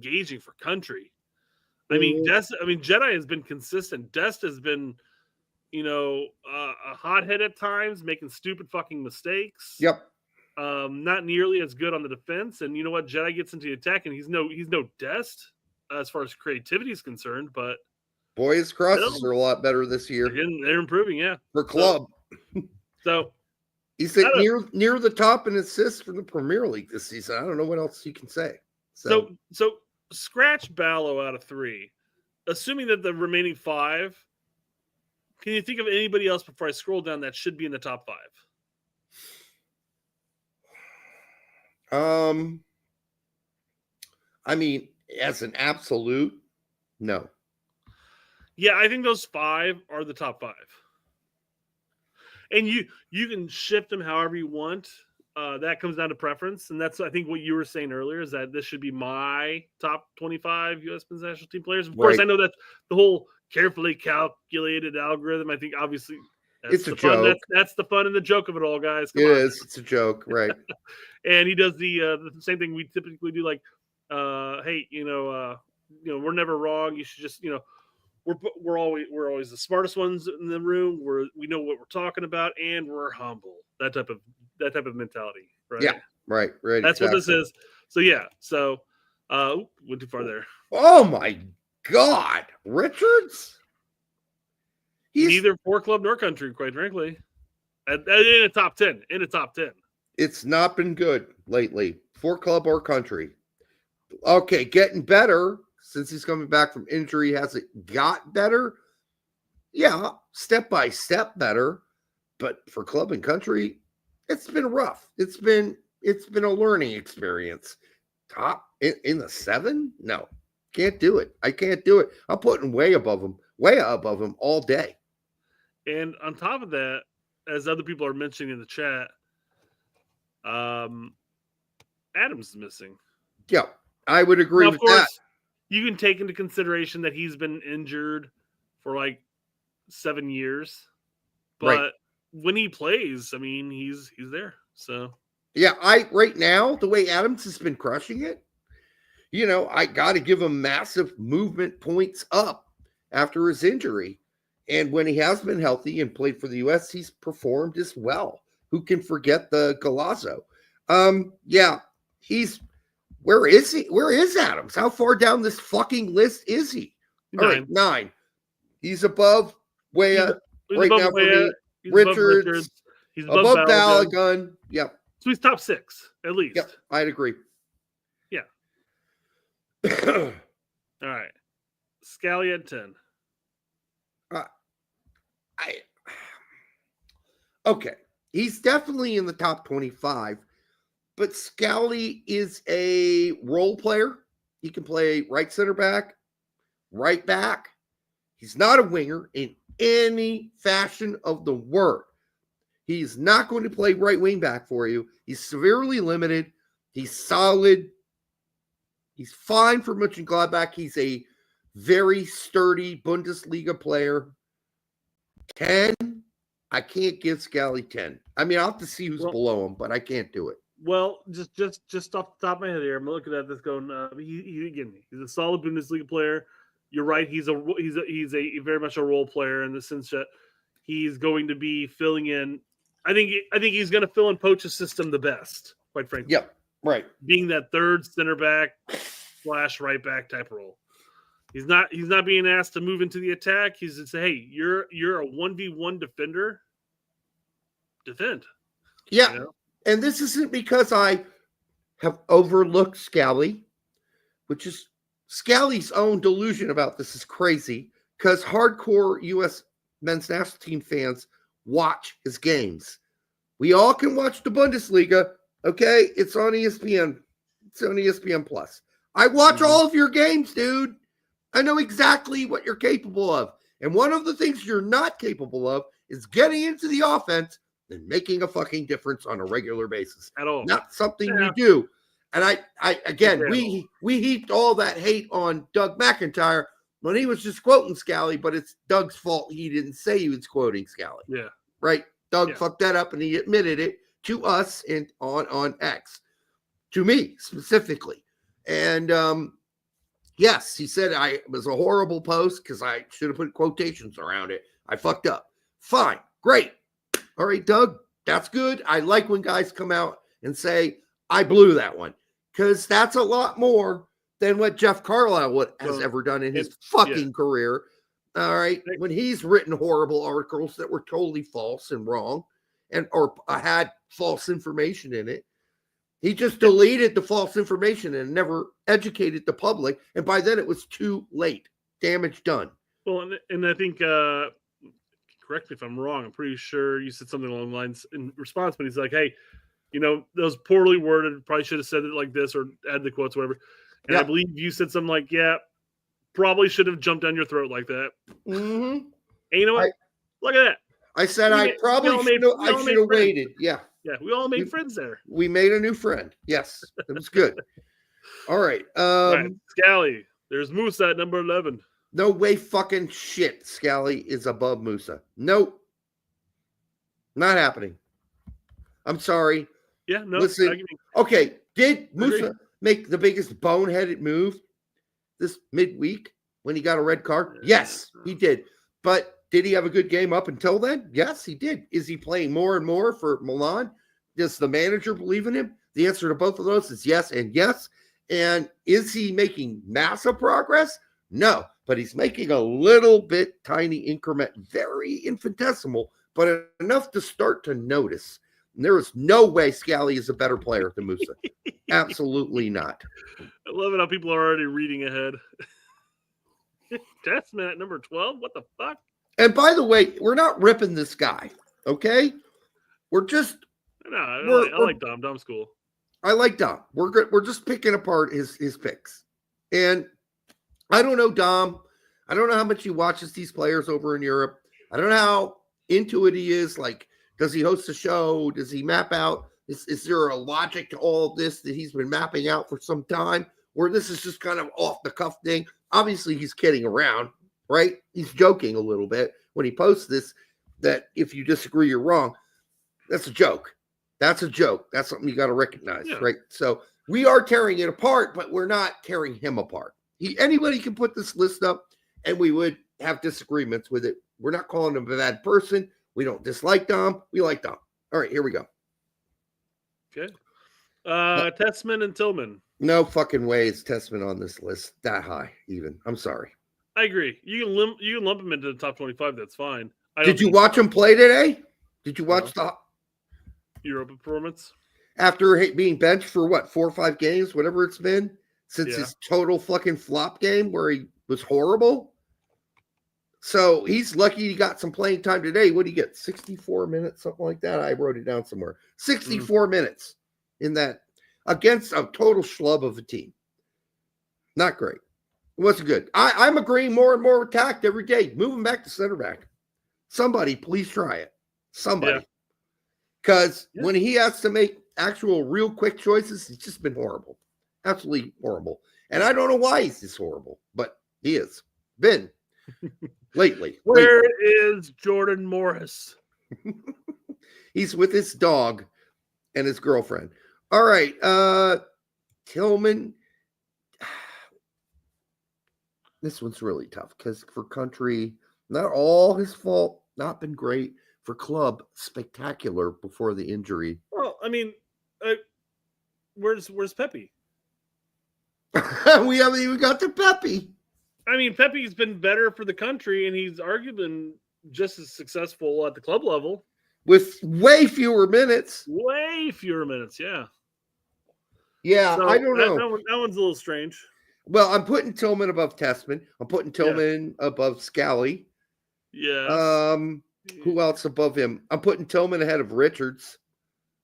gauging for country. I mean, Jedi has been consistent. Dest has been, a hothead at times, making stupid fucking mistakes. Yep. Not nearly as good on the defense. And you know what? Jedi gets into the attack, and he's no Dest as far as creativity is concerned. But boy, his crosses are a lot better this year. They're improving, yeah. For club. So he's at near the top in assists from the Premier League this season. I don't know what else you can say. So scratch Balo out of 3. Assuming that the remaining 5, can you think of anybody else before I scroll down that should be in the top 5? I mean, as an absolute, no. Yeah, I think those 5 are the top 5. And you can shift them however you want. That comes down to preference. And that's, I think, what you were saying earlier, is that this should be my top 25 U.S. men's national team players. Of course, I know that's the whole carefully calculated algorithm. I think, obviously, it's a joke. That's the fun and the joke of it all, guys. It is. It's a joke, right? And he does the same thing we typically do, like, hey, we're never wrong. You should just, we're always the smartest ones in the room. We know what we're talking about, and we're humble. That type of mentality, right? Yeah, right. That's what this is. So yeah. So went too far there. Oh my God, Richards. He's neither for club nor country, quite frankly. In a top 10. It's not been good lately for club or country. Okay, getting better since he's coming back from injury. Has it got better? Yeah, step by step better. But for club and country, it's been rough. It's been a learning experience. Top in the 7? No, can't do it. I can't do it. I'm putting way above him all day. And on top of that, as other people are mentioning in the chat, Adams is missing. Yeah. I would agree now, with of course, that. you can take into consideration that he's been injured for like 7 years, but Right. when he plays, I mean, he's there. So Yeah, right now, the way Adams has been crushing it, I got to give him massive movement points up after his injury. And when he has been healthy and played for the U.S., he's performed as well. Who can forget the Galazzo? Yeah, where is he? Where is Adams? How far down this fucking list is he? All right, 9. He's above Weah right above now Weah, for me. he's above Richards. He's above Balogun. Balogun. Yep. So he's top 6 at least. Yep, I'd agree. Yeah. All right. Scally at 10. Okay. He's definitely in the top 25, but Scally is a role player. He can play right center back, right back. He's not a winger in any fashion of the word. He's not going to play right wing back for you. He's severely limited. He's solid. He's fine for Mönchengladbach. He's a very sturdy Bundesliga player. 10, I can't give Scally 10. I mean, I'll have to see who's below him, but I can't do it. Well, just off the top of my head here, I'm looking at this going. He's a solid Bundesliga player. You're right. He's a very much a role player in the sense that he's going to be filling in. I think he's going to fill in Poach's system the best, quite frankly. Yep. Right. Being that third center back / right back type role. He's not being asked to move into the attack. He's to say, hey, you're a 1v1 defender. Defend. Yeah. And this isn't because I have overlooked Scally, which is Scally's own delusion about this is crazy because hardcore U.S. men's national team fans watch his games. We all can watch the Bundesliga. Okay. It's on ESPN. It's on ESPN Plus. I watch all of your games, dude. I know exactly what you're capable of. And one of the things you're not capable of is getting into the offense and making a fucking difference on a regular basis. At all. Not something you do. And I again, we heaped all that hate on Doug McIntyre when he was just quoting Scally, but it's Doug's fault. He didn't say he was quoting Scally. Yeah. Right. Doug fucked that up and he admitted it to us and on X, to me specifically. And yes, he said it was a horrible post because I should have put quotations around it. I fucked up. Fine. Great. All right, Doug, that's good. I like when guys come out and say, I blew that one, because that's a lot more than what Jeff Carlisle has ever done in his fucking career. All right. When he's written horrible articles that were totally false and wrong or had false information in it. He just deleted the false information and never educated the public. And by then it was too late. Damage done. Well, and I think, correct me if I'm wrong, I'm pretty sure you said something along the lines in response, but he's like, hey, those poorly worded, probably should have said it like this or add the quotes, whatever. And I believe you said something like, yeah, probably should have jumped down your throat like that. Mm-hmm. And you know what? Look at that. I said I should have waited. Yeah. Yeah, we all made friends there. We made a new friend. Yes, it was good. All right. Scally, there's Musa at number 11. No way fucking shit Scally is above Musa. Nope. Not happening. I'm sorry. Yeah, no. Listen, okay, did Musa make the biggest boneheaded move this midweek when he got a red card? Yes, he did. But did he have a good game up until then? Yes, he did. Is he playing more and more for Milan? Does the manager believe in him? The answer to both of those is yes and yes. And is he making massive progress? No, but he's making a little bit tiny increment, very infinitesimal, but enough to start to notice. And there is no way Scally is a better player than Musa. Absolutely not. I love it how people are already reading ahead. Testament at number 12? What the fuck? And by the way, we're not ripping this guy, okay? We're just... No, I like Dom. Dom's cool. I like Dom. We're good. We're just picking apart his picks. And I don't know Dom. I don't know how much he watches these players over in Europe. I don't know how into it he is. Like, does he host a show? Does he map out? Is there a logic to all of this that he's been mapping out for some time? or this is just kind of off the cuff thing. Obviously, he's kidding around, right? He's joking a little bit when he posts this, that if you disagree, you're wrong. That's a joke. That's a joke. That's something you got to recognize, right? So we are tearing it apart, but we're not tearing him apart. Anybody can put this list up, and we would have disagreements with it. We're not calling him a bad person. We don't dislike Dom. We like Dom. All right, here we go. Okay. Tessman and Tillman. No fucking way is Tessman on this list that high, even. I'm sorry. I agree. You can lump him into the top 25. That's fine. Did you watch him play today? Did you watch the Europa performance? After being benched for what, 4 or 5 games, whatever it's been, since his total fucking flop game where he was horrible? So he's lucky he got some playing time today. What did he get? 64 minutes, something like that. I wrote it down somewhere. 64 minutes in that against a total schlub of a team. Not great. It wasn't good. I'm agreeing more and more with Tact every day. Move him back to center back. Somebody, please try it. Somebody. Because when he has to make actual real quick choices, it's just been horrible. Absolutely horrible. And I don't know why he's this horrible, but he is. Been. Lately. Where is Jordan Morris? He's with his dog and his girlfriend. All right. Tillman. This one's really tough because for country, not all his fault, not been great. For club, spectacular before the injury. Well, I mean, where's Pepi? We haven't even got to Pepi. I mean, Pepi's been better for the country, and he's arguably been just as successful at the club level. With way fewer minutes. Way fewer minutes, yeah. Yeah, so I don't know. That one's a little strange. Well, I'm putting Tillman above Tessman. I'm putting Tillman above Scally. Yeah. Who else above him? I'm putting Tillman ahead of Richards.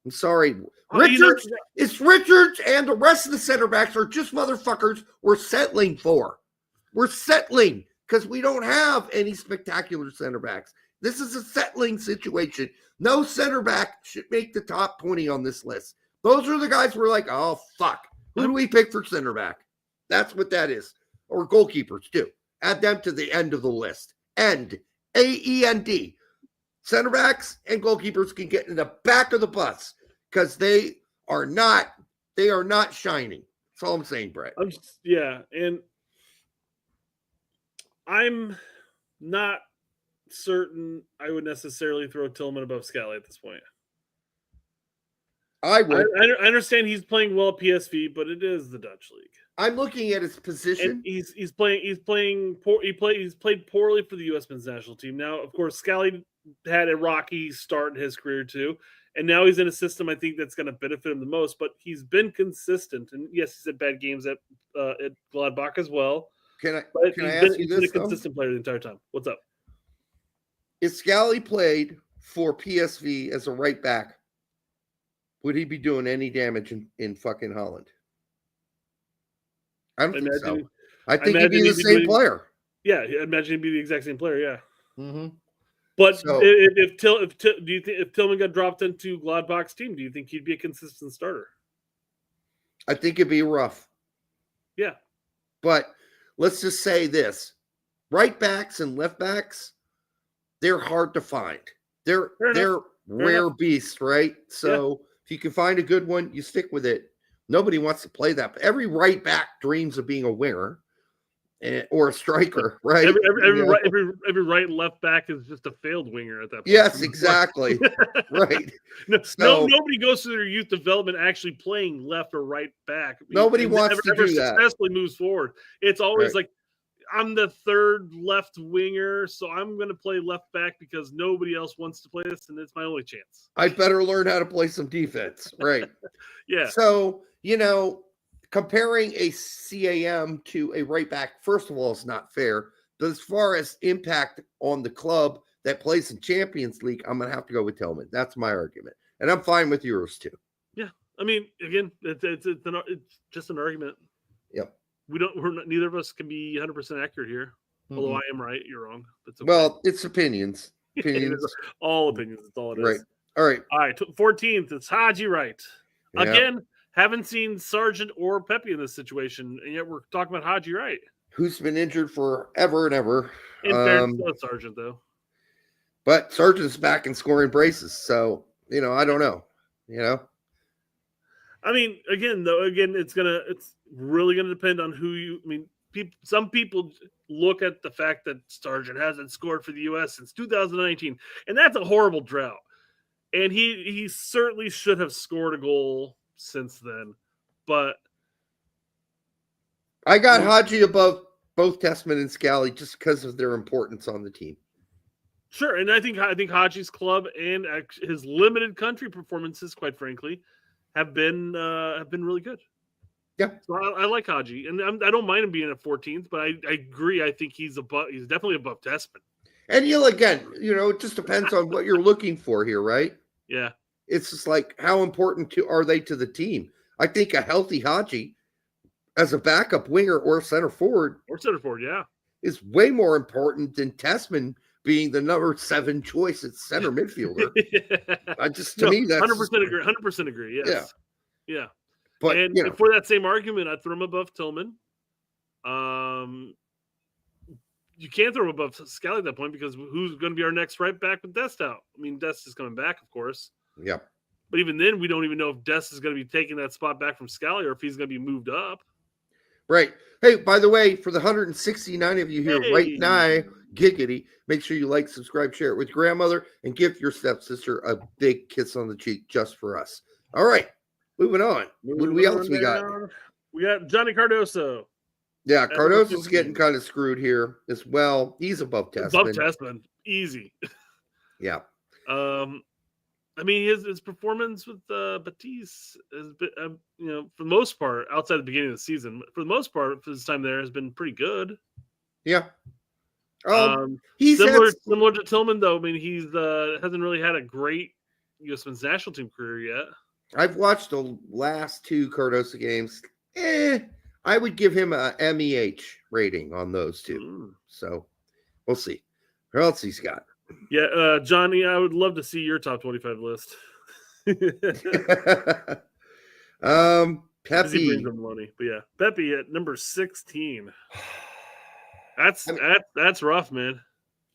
I'm sorry. Richards, it's Richards and the rest of the center backs are just motherfuckers we're settling for. We're settling because we don't have any spectacular center backs. This is a settling situation. No center back should make the top 20 on this list. Those are the guys we're like, oh, fuck. Who do we pick for center back? That's what that is. Or goalkeepers, too. Add them to the end of the list. End. A-E-N-D. Center backs and goalkeepers can get in the back of the bus because they are not shining. That's all I'm saying, Brett. And I'm not certain I would necessarily throw Tillman above Scally at this point. I would. I understand he's playing well at PSV, but it is the Dutch league. I'm looking at his position. And he's playing poor. He's played poorly for the U.S. men's national team. Now, of course, Scally had a rocky start in his career too, and now he's in a system I think that's going to benefit him the most. But he's been consistent, and yes, he's had bad games at Gladbach as well. Can I ask you this? He's been a consistent player the entire time. What's up? If Scally played for PSV as a right back, would he be doing any damage in fucking Holland? I don't think so. I think he'd be the same player. Yeah, I imagine he'd be the exact same player. Yeah. Mm-hmm. But if Tillman got dropped into Gladbach's team, do you think he'd be a consistent starter? I think it'd be rough. Yeah. But let's just say this. Right backs and left backs, they're hard to find. They're rare beasts, right? So if you can find a good one, you stick with it. Nobody wants to play that. But every right back dreams of being a winger or a striker, right? Every right and left back is just a failed winger at that point. Yes, exactly. Right. Nobody goes through their youth development actually playing left or right back. Nobody wants to do that. Successfully moves forward. It's always like, I'm the third left winger, so I'm going to play left back because nobody else wants to play this, and it's my only chance. I better learn how to play some defense, right? Yeah. So, comparing a CAM to a right back, first of all, is not fair. But as far as impact on the club that plays in Champions League, I'm going to have to go with Tillman. That's my argument. And I'm fine with yours, too. Yeah. I mean, again, it's just an argument. Yep. Neither of us can be 100% accurate here. Mm-hmm. Although I am right, you're wrong. That's okay. Well, it's opinions. All opinions. That's all it is. Right. All right. 14th. It's Haji Wright. Yeah. Again, Haven't seen Sargent or Pepi in this situation, and yet we're talking about Haji Wright. Who's been injured forever and ever. In fairness to Sargent, though. But Sargent's back and scoring braces. So, I don't know. I mean, again, it's really gonna depend on who you. I mean, some people look at the fact that Sargent hasn't scored for the U.S. since 2019, and that's a horrible drought. And he certainly should have scored a goal since then, but I got Haji above both Testament and Scally just because of their importance on the team. Sure, and I think Haji's club and his limited country performances, quite frankly, have been really good. Yeah, so I like Haji, and I don't mind him being at 14th, but I agree. I think he's definitely above Testament. And again, it just depends on what you're looking for here, right? Yeah, it's just like how important are they to the team? I think a healthy Haji as a backup winger or center forward, yeah, is way more important than Testament being the number 7 choice at center midfielder. To me, that's 100% agree. 100% agree. Yes. Yeah. But for that same argument, I'd throw him above Tillman. You can't throw him above Scally at that point because who's going to be our next right back with Dest out? I mean, Dest is coming back, of course. Yeah. But even then, we don't even know if Dest is going to be taking that spot back from Scally or if he's going to be moved up. Right. Hey, by the way, for the 169 of you here right now, giggity, make sure you like, subscribe, share it with grandmother, and give your stepsister a big kiss on the cheek just for us. All right. Moving on. What else we got? We got Johnny Cardoso. Yeah, Cardoso's getting kind of screwed here as well. He's above Testament. Above Testament. Easy. Yeah. I mean, his performance with Batiste has been, for the most part, outside the beginning of the season, for the most part, for his time there, has been pretty good. Yeah. He's similar to Tillman, though. I mean, he's hasn't really had a great U.S. men's national team career yet. I've watched the last 2 Cardoso games. I would give him a MEH rating on those 2. So we'll see. Who else he's got? Yeah, Johnny, I would love to see your top 25 list. Pepi. Brings him money, but yeah, Pepi at number 16. That's rough, man.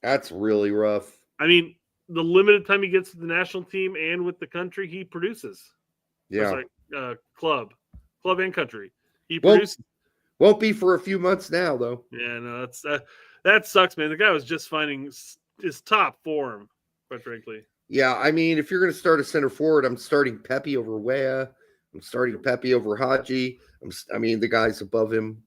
That's really rough. I mean, the limited time he gets with the national team and with the country, he produces. Yeah, club and country. He produces. Won't be for a few months now, though. Yeah, no, that sucks, man. The guy was just finding his top form, quite frankly. Yeah, I mean, if you're going to start a center forward, I'm starting Pepi over Wea. I'm starting Pepi over Haji. The guys above him.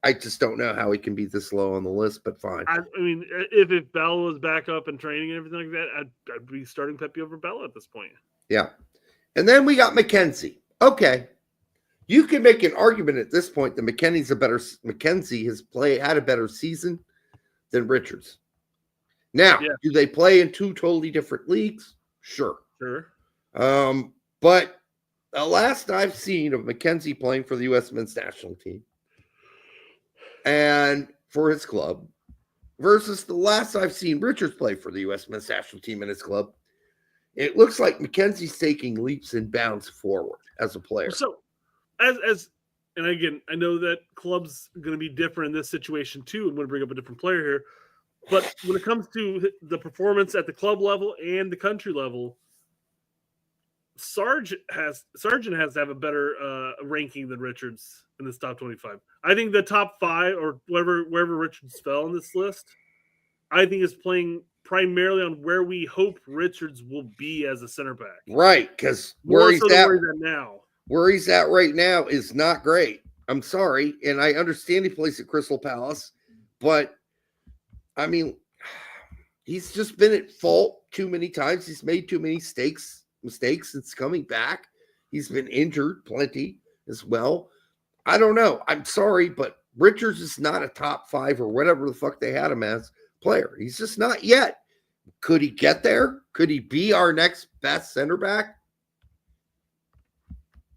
I just don't know how he can be this low on the list, but fine. I mean, if Bella was back up and training and everything like that, I'd be starting Pepi over Bella at this point. Yeah. And then we got McKenzie. Okay. You can make an argument at this point that McKenzie has had a better season than Richards. Now, do they play in 2 totally different leagues? Sure. But the last I've seen of McKenzie playing for the U.S. men's national team and for his club versus the last I've seen Richards play for the U.S. men's national team and his club, it looks like McKenzie's taking leaps and bounds forward as a player. So, and again, I know that club's going to be different in this situation too. I'm going to bring up a different player here. But when it comes to the performance at the club level and the country level, Sargent has to have a better ranking than Richards in this top 25. I think the top 5 or wherever Richards fell in this list, I think is playing primarily on where we hope Richards will be as a center back. Right, because where he's at right now is not great. I'm sorry, and I understand he plays at Crystal Palace, but I mean, he's just been at fault too many times. He's made too many mistakes since coming back. He's been injured plenty as well. I don't know. I'm sorry, but Richards is not a top 5 or whatever the fuck they had him as player. He's just not yet. Could he get there? Could he be our next best center back?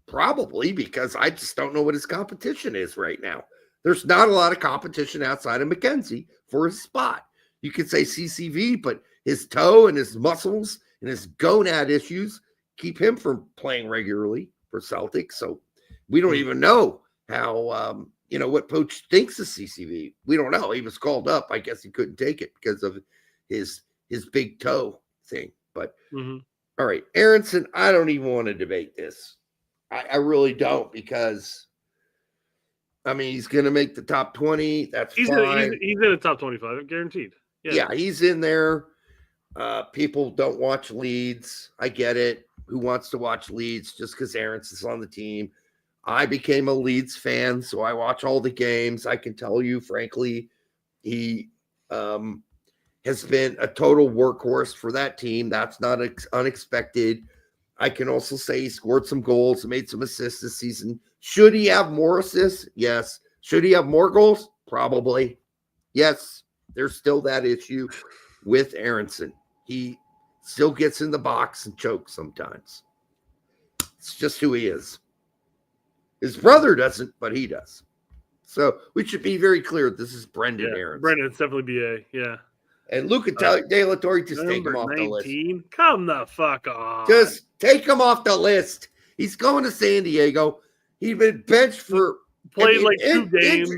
Probably, because I just don't know what his competition is right now. There's not a lot of competition outside of McKenzie for his spot. You could say CCV, but his toe and his muscles and his gonad issues keep him from playing regularly for Celtics. So we don't even know how, what Poach thinks of CCV. We don't know. He was called up. I guess he couldn't take it because of his big toe thing. But all right, Aronson, I don't even want to debate this. I really don't, because he's going to make the top 20. That's fine. He's in the top 25, guaranteed. Yeah, he's in there. People don't watch Leeds. I get it. Who wants to watch Leeds just because Aronson's on the team? I became a Leeds fan, so I watch all the games. I can tell you, frankly, he has been a total workhorse for that team. That's not unexpected. I can also say he scored some goals and made some assists this season. Should he have more assists? Yes. Should he have more goals? Probably. Yes. There's still that issue with Aronson. He still gets in the box and chokes sometimes. It's just who he is. His brother doesn't, but he does. So we should be very clear. This is Brendan Aronson. Brendan's definitely BA. Yeah. And Luca De La Torre, just take him off 19? The list. Come the fuck off. Just take him off the list. He's going to San Diego. He's been benched for played like 2 games.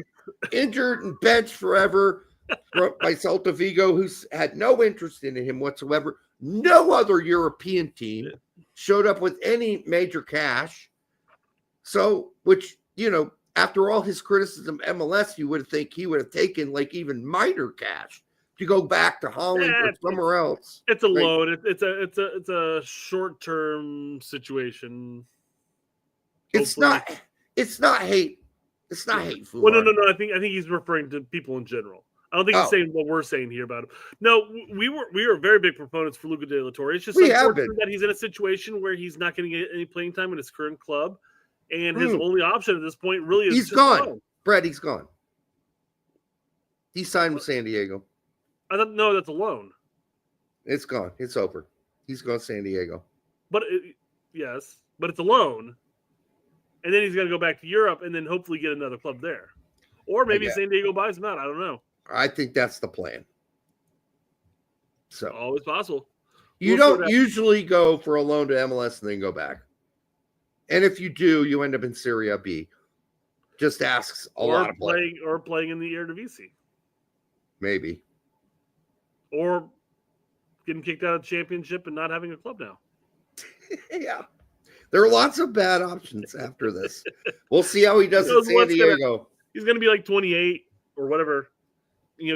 Injured and benched forever by Celta Vigo, who's had no interest in him whatsoever. No other European team showed up with any major cash. So, which, after all his criticism of MLS, you would think he would have taken like even minor cash to go back to Holland or somewhere else. It's a loan. It's a short-term situation. It's not hate. It's not hateful. Well, no. I think he's referring to people in general. I don't think he's saying what we're saying here about him. No, we were very big proponents for Luca De La Torre. It's just unfortunate that he's in a situation where he's not going to get any playing time in his current club, and his only option at this point really is he's gone. Brett, he's gone. He signed with San Diego. I don't know. That's a loan. It's gone. It's over. He's going to San Diego. But yes, but it's a loan, and then he's going to go back to Europe and then hopefully get another club there, or maybe San Diego buys him out. I don't know. I think that's the plan. So always possible. You don't usually go for a loan to MLS and then go back, and if you do, you end up in Serie B. Just asks a lot of players. Or playing in the Eredivisie. Maybe. Or getting kicked out of the championship and not having a club now. Yeah. There are lots of bad options after this. We'll see how he does in San Diego. He's going to be like 28 or whatever,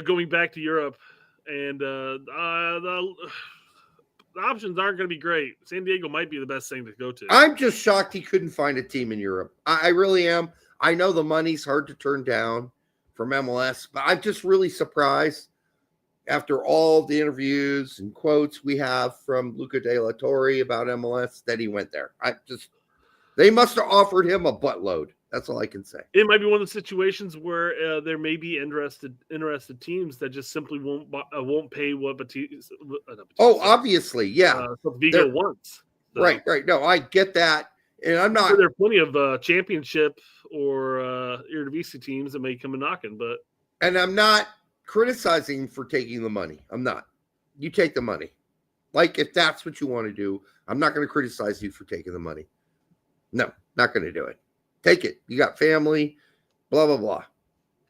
going back to Europe. And the options aren't going to be great. San Diego might be the best thing to go to. I'm just shocked he couldn't find a team in Europe. I really am. I know the money's hard to turn down from MLS, but I'm just really surprised after all the interviews and quotes we have from Luca De La Torre about MLS that he went there. They must have offered him a buttload. That's all I can say. It might be one of the situations where there may be interested teams that just simply won't pay what Batista. Obviously, yeah. Vigo wants. So. Right. No, I get that, and I'm not. There are plenty of championship or Eredivisie teams that may come and knocking, and I'm not criticizing him for taking the money. I'm not. You take the money. Like, if that's what you want to do, I'm not going to criticize you for taking the money. No, not going to do it. Take it. You got family, blah, blah, blah.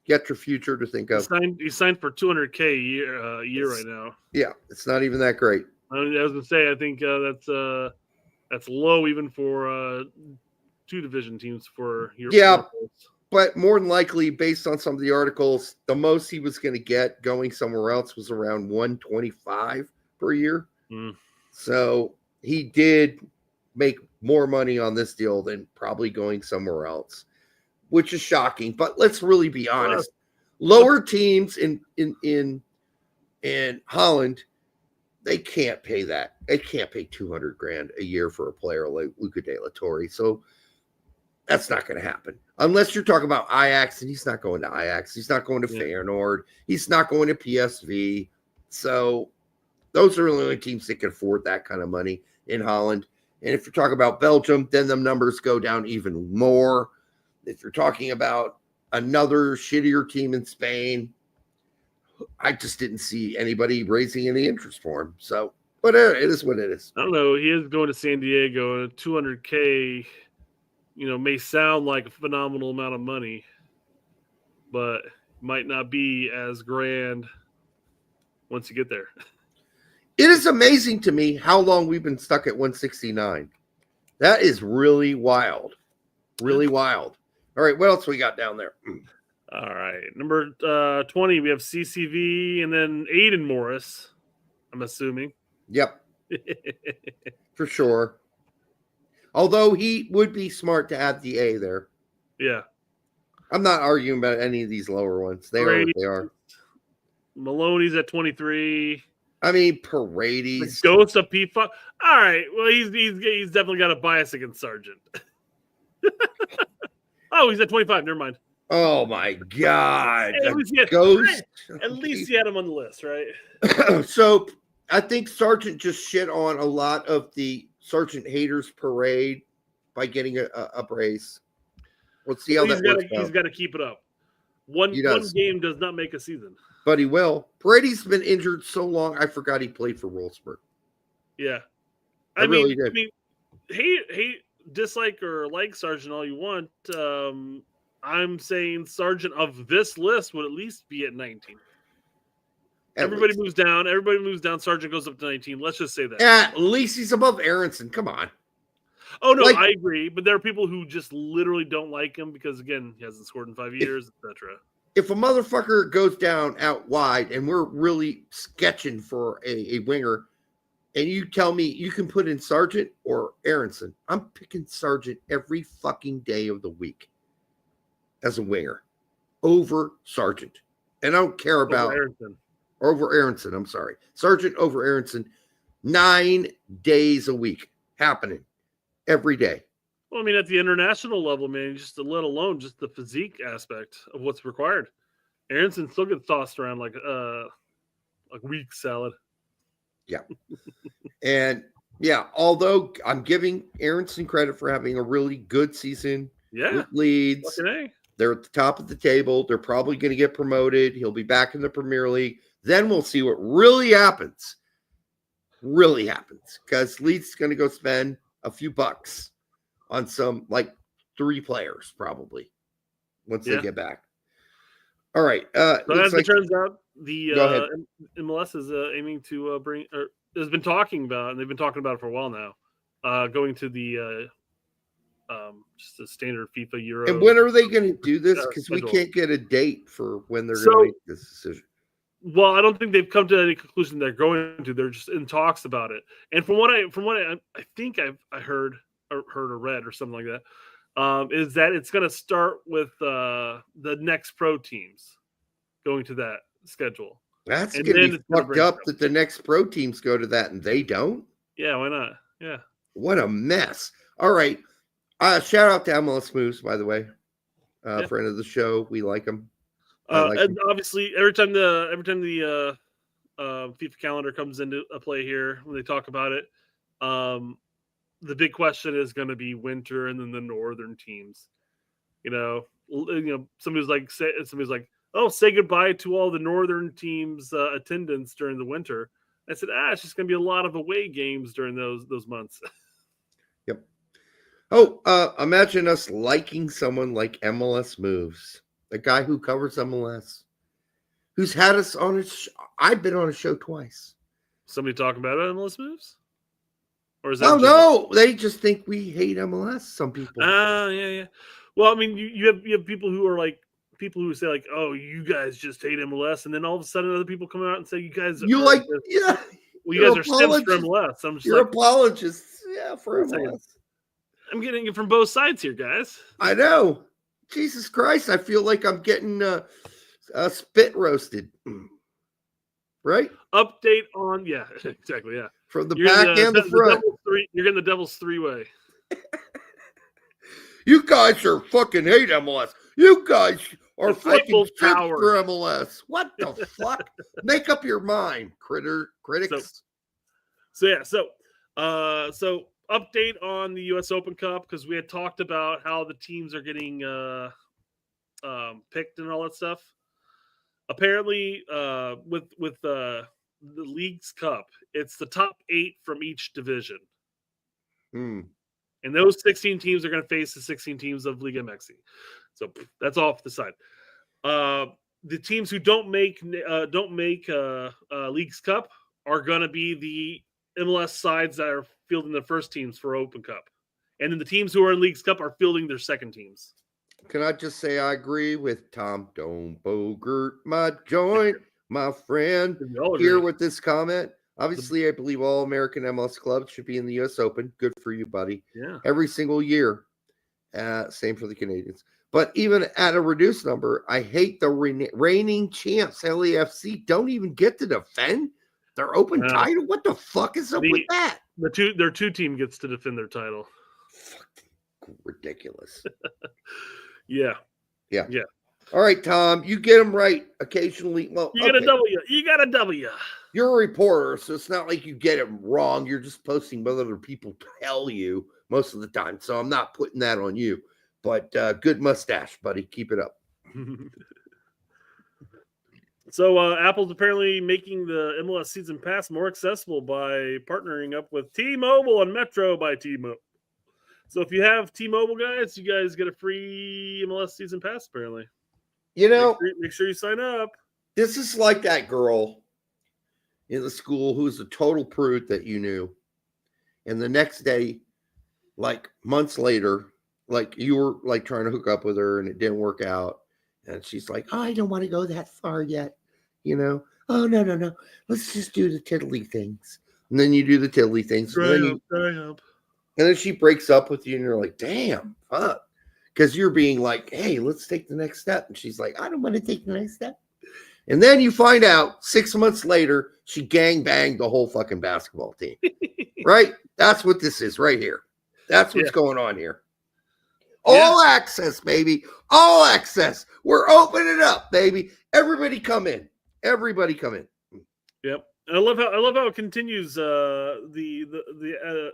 Get your future to think of. He signed for $200K a year right now. Yeah, it's not even that great. I was going to say, I think that's low even for 2 division teams for your. Yeah, but more than likely, based on some of the articles, the most he was going to get going somewhere else was around $125 per year. So he did make more money on this deal than probably going somewhere else, which is shocking. But let's really be honest. Lower teams in Holland, they can't pay that. They can't pay $200,000 a year for a player like Luca De La Torre. So that's not going to happen unless you're talking about Ajax, and he's not going to Ajax. He's not going to Feyenoord. He's not going to PSV. So those are the only teams that can afford that kind of money in Holland. And if you're talking about Belgium, then the numbers go down even more. If you're talking about another shittier team in Spain, I just didn't see anybody raising any interest for him. So, but it is what it is. I don't know. He is going to San Diego, and $200K may sound like a phenomenal amount of money, but might not be as grand once you get there. It is amazing to me how long we've been stuck at 169. That is really wild. Really wild. All right, what else we got down there? All right. Number 20, we have CCV and then Aiden Morris, I'm assuming. Yep. For sure. Although he would be smart to add the A there. Yeah. I'm not arguing about any of these lower ones. They are what they are. Maloney's at 23. I mean, Paredes. The ghost of P. All right. Well, he's definitely got a bias against Sargent. Oh, he's at 25. Never mind. Oh my God! At least he had him on the list, right? So I think Sargent just shit on a lot of the Sargent haters parade by getting a brace. Let's see how that works out. He's got to keep it up. One game does not make a season. But he will. Paredes been injured so long, I forgot he played for Wolfsburg. Yeah. I really did. I mean, hate, dislike, or like Sargent all you want. I'm saying Sargent of this list would at least be at 19. Everybody moves down. Sargent goes up to 19. Let's just say that. At least he's above Aronson. Come on. Oh, no, I agree. But there are people who just literally don't like him because, again, he hasn't scored in 5 years, etc. If a motherfucker goes down out wide and we're really sketching for a winger, and you tell me you can put in Sargent or Aronson, I'm picking Sargent every fucking day of the week as a winger over Sargent. And I don't care about over Aronson. I'm sorry. Sargent over Aronson 9 days a week happening every day. Well, I mean, at the international level, man, just let alone just the physique aspect of what's required. Aronson still gets tossed around like weak salad. Yeah. And yeah, although I'm giving Aronson credit for having a really good season with Leeds. They're at the top of the table. They're probably going to get promoted. He'll be back in the Premier League. Then we'll see what really happens. Really happens. Because Leeds is going to go spend a few bucks on some, like, 3 players, probably, once they get back. All right. So as it turns out, the MLS is aiming to bring, or has been talking about, and they've been talking about it for a while now, going to the just a standard FIFA Euro. And when are they going to do this? Because we can't get a date for when they're going to make this decision. Well, I don't think they've come to any conclusion they're going to. They're just in talks about it. And from what I think I heard or read or something like that, is that it's going to start with the next pro teams going to that schedule. That's going to be fucked up that the next pro teams go to that and they don't. Yeah, why not? Yeah. What a mess. All right. Shout out to MLS Moves, by the way. Friend of the show. We like them. And obviously, every time the FIFA calendar comes into play here, when they talk about it, the big question is going to be winter and then the northern teams. Somebody's like, oh, say goodbye to all the northern teams' attendance during the winter. I said, it's just going to be a lot of away games during those months. Yep. Oh, imagine us liking someone like MLS Moves. The guy who covers MLS, who's had us on his I've been on a show twice. Somebody talking about MLS Moves? Or is that no, they just think we hate MLS, some people. Yeah. Well, I mean, you have people who are like, people who say like, oh, you guys just hate MLS, and then all of a sudden other people come out and say you guys you like this. Yeah. Well, you guys are simps for MLS. I'm just you're apologists, for MLS. I'm getting it from both sides here, guys. I know. Jesus Christ, I feel like I'm getting spit roasted. Right? Update on, exactly, yeah. From the back and the front. You're getting the devil's three-way. You guys are fucking hate MLS. You guys are fucking fit for MLS. What the fuck? Make up your mind, critics. So update on the U.S. Open Cup, because we had talked about how the teams are getting picked and all that stuff. Apparently, with the League's Cup, it's the top 8 from each division. And those 16 teams are going to face the 16 teams of Liga MX. So that's off the side. The teams who don't make Leagues Cup are going to be the MLS sides that are fielding the first teams for Open Cup. And then the teams who are in Leagues Cup are fielding their second teams. Can I just say I agree with Tom? Don't bogart my joint, my friend. Here with this comment. Obviously, I believe all American MLS clubs should be in the U.S. Open. Good for you, buddy. Yeah. Every single year. Same for the Canadians. But even at a reduced number, I hate the reigning champs, LAFC, don't even get to defend their Open title. What the fuck is up with that? Their two team gets to defend their title. Ridiculous. Yeah. All right, Tom, you get them right occasionally. Well, you got a W. You got a W. You're a reporter, so it's not like you get it wrong. You're just posting what other people tell you most of the time. So I'm not putting that on you. But good mustache, buddy. Keep it up. So Apple's apparently making the MLS Season Pass more accessible by partnering up with T-Mobile and Metro by T-Mobile. So if you have T-Mobile, guys, you guys get a free MLS Season Pass, apparently. You know, make sure you sign up. This is like that girl in the school who's a total prude that you knew. And the next day, like months later, like you were like trying to hook up with her and it didn't work out. And she's like, oh, I don't want to go that far yet. You know, oh, no. Let's just do the tiddly things. And then you do the tiddly things. Try up. And then she breaks up with you and you're like, damn, fuck. Because you're being like, hey, let's take the next step. And she's like, I don't want to take the next step. And then you find out 6 months later, she gangbanged the whole fucking basketball team. Right? That's what this is right here. That's what's going on here. All access, baby. All access. We're opening it up, baby. Everybody come in. Everybody come in. Yep. And I love how it continues the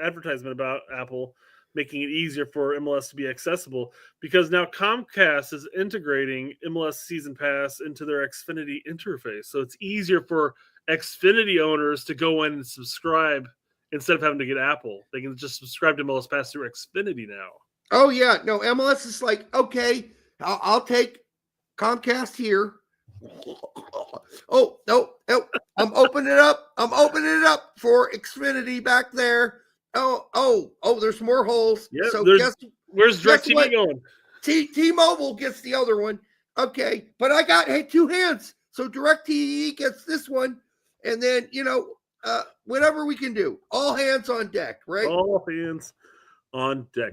advertisement about Apple making it easier for MLS to be accessible, because now Comcast is integrating MLS Season Pass into their Xfinity interface. So it's easier for Xfinity owners to go in and subscribe instead of having to get Apple. They can just subscribe to MLS Pass through Xfinity now. Oh, yeah. No, MLS is like, okay, I'll take Comcast here. Oh, no. I'm opening it up. I'm opening it up for Xfinity back there. Oh, there's more holes. Yeah, so where's DirecTV going? T-Mobile gets the other one. Okay, but I got two hands. So DirecTV gets this one. And then, whatever we can do. All hands on deck, right? All hands on deck.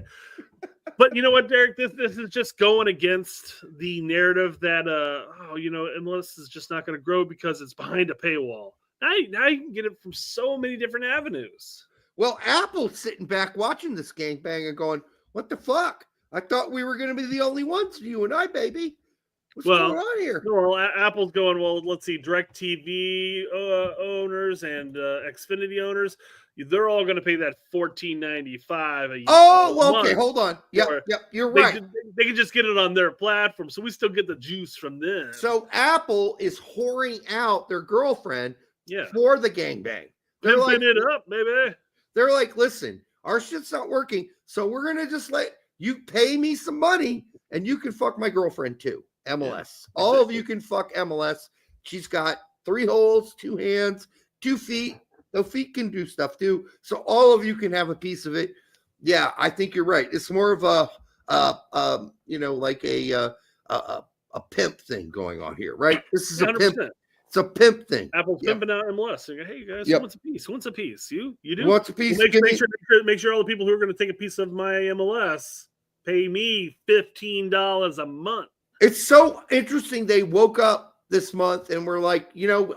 But you know what, Derek? This is just going against the narrative that MLS is just not going to grow because it's behind a paywall. Now you can get it from so many different avenues. Well, Apple's sitting back watching this gangbang and going, what the fuck? I thought we were going to be the only ones, you and I, baby. What's going on here? Well, Apple's going, let's see, DirecTV owners and Xfinity owners, they're all going to pay that $14.95 a year. Oh, well, okay, hold on. Yep, you're right. They can just get it on their platform, so we still get the juice from them. So Apple is whoring out their girlfriend for the gangbang. They're pimping it up, baby. They're like, listen, our shit's not working, so we're going to just let you pay me some money, and you can fuck my girlfriend too, MLS. Yeah. All of you can fuck MLS. She's got 3 holes, 2 hands, 2 feet. The feet can do stuff too. So all of you can have a piece of it. Yeah, I think you're right. It's more of like a pimp thing going on here, right? This is 100%. A pimp. It's a pimp thing. Apple's pimping out MLS. They go, hey, guys, who wants a piece? Who wants a piece? You do? Who wants a piece? Well, make sure all the people who are going to take a piece of my MLS pay me $15 a month. It's so interesting. They woke up this month and were like, you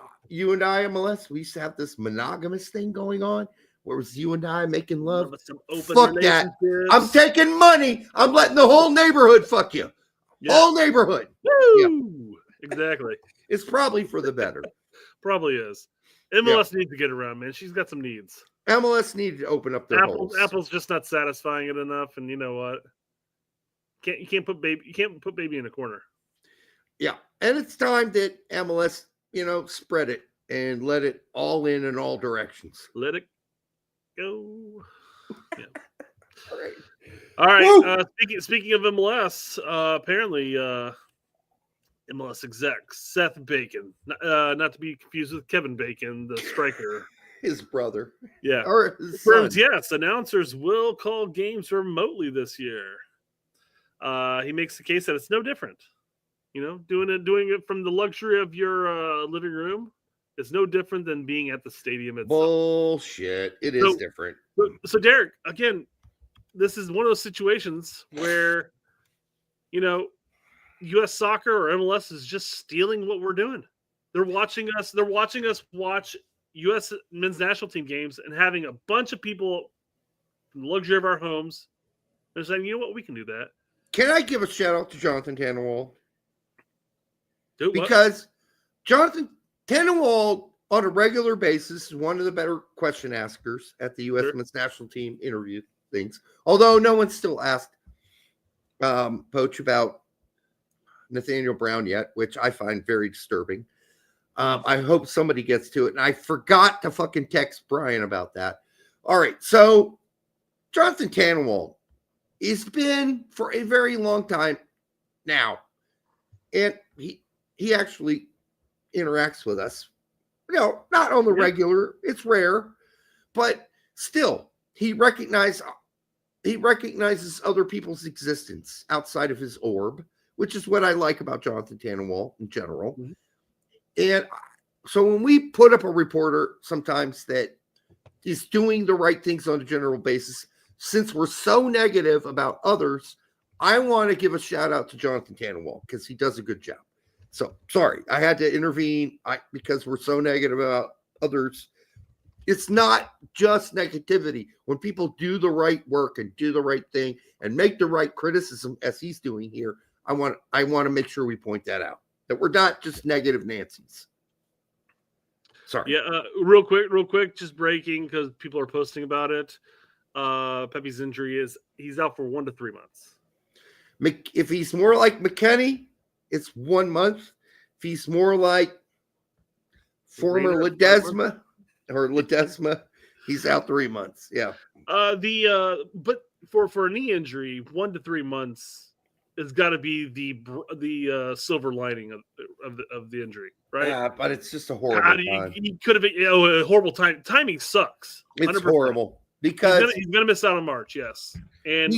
and I, MLS, we used to have this monogamous thing going on where it was you and I making love. Fuck that. I'm taking money. I'm letting the whole neighborhood fuck you. Yeah. Whole neighborhood. Woo! Yeah. Exactly. It's probably for the better. Probably is. MLS needs to get around, man. She's got some needs. MLS needed to open up their holes. Apple's just not satisfying it enough, and you know what? You can't put baby in a corner. Yeah, and it's time that MLS, spread it and let it all in all directions. Let it go. Yeah. All right. Speaking of MLS, apparently MLS exec Seth Bacon, not to be confused with Kevin Bacon, the striker. His brother. Yeah. Or his son. Yes, announcers will call games remotely this year. He makes the case that it's no different. Doing it from the luxury of your living room is no different than being at the stadium itself. Bullshit. It is different. So, Derek, again, this is one of those situations where, U.S. soccer or MLS is just stealing what we're doing. They're watching us. They're watching us watch U.S. men's national team games and having a bunch of people in the luxury of our homes. They're saying, you know what, we can do that. Can I give a shout out to Jonathan Tannenwald? Because Jonathan Tannenwald, on a regular basis, is one of the better question askers at the U.S. men's national team interview things. Although no one's still asked Poach about Nathaniel Brown yet, which I find very disturbing. I hope somebody gets to it. And I forgot to fucking text Brian about that. All right. So Jonathan Tannenwald has been for a very long time now. And he actually interacts with us. Not on the regular. It's rare. But still, he recognizes other people's existence outside of his orb, which is what I like about Jonathan Tannenwald in general. Mm-hmm. And so when we put up a reporter sometimes that is doing the right things on a general basis, since we're so negative about others, I want to give a shout out to Jonathan Tannenwald because he does a good job. So sorry, I had to intervene because we're so negative about others. It's not just negativity. When people do the right work and do the right thing and make the right criticism as he's doing here, I want to make sure we point that out, that we're not just negative Nancy's. Sorry. Yeah, real quick, just breaking because people are posting about it. Pepi's injury he's out for 1 to 3 months. If he's more like McKenny, it's 1 month. If he's more like former Ledesma, he's out 3 months. Yeah. But for a knee injury, 1 to 3 months has got to be the silver lining of the injury, right? Yeah, but it's just a horrible time. He could have been a horrible time. Timing sucks. 100%. It's horrible because he's gonna miss out on March. Yes, and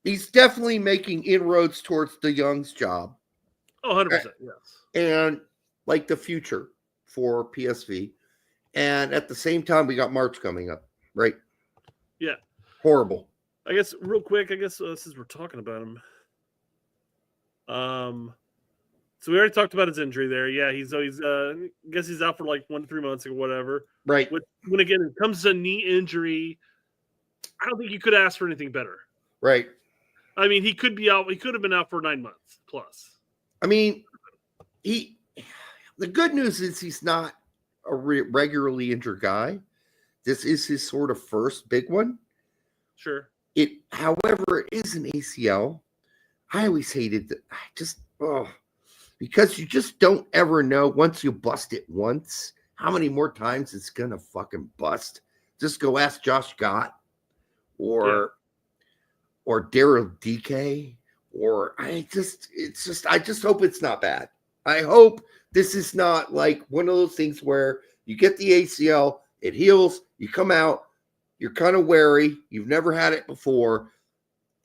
he's definitely making inroads towards the Young's job. Oh, 100%. Yes, and like the future for PSV, and at the same time, we got March coming up, right? Yeah, horrible. I guess real quick. Since we're talking about him. So we already talked about his injury there. Yeah, he's I guess he's out for like 1 to 3 months or whatever. Right. When again it comes to knee injury, I don't think you could ask for anything better. Right. I mean, he could be out. He could have been out for 9 months plus. I mean, the good news is he's not a regularly injured guy. This is his sort of first big one. Sure. However, it is an ACL. I always hated that. Because you just don't ever know once you bust it once, how many more times it's going to fucking bust. Just go ask Josh Gott or Daryl DK I just hope it's not bad. I hope this is not like one of those things where you get the ACL, it heals, you come out, you're kind of wary, you've never had it before,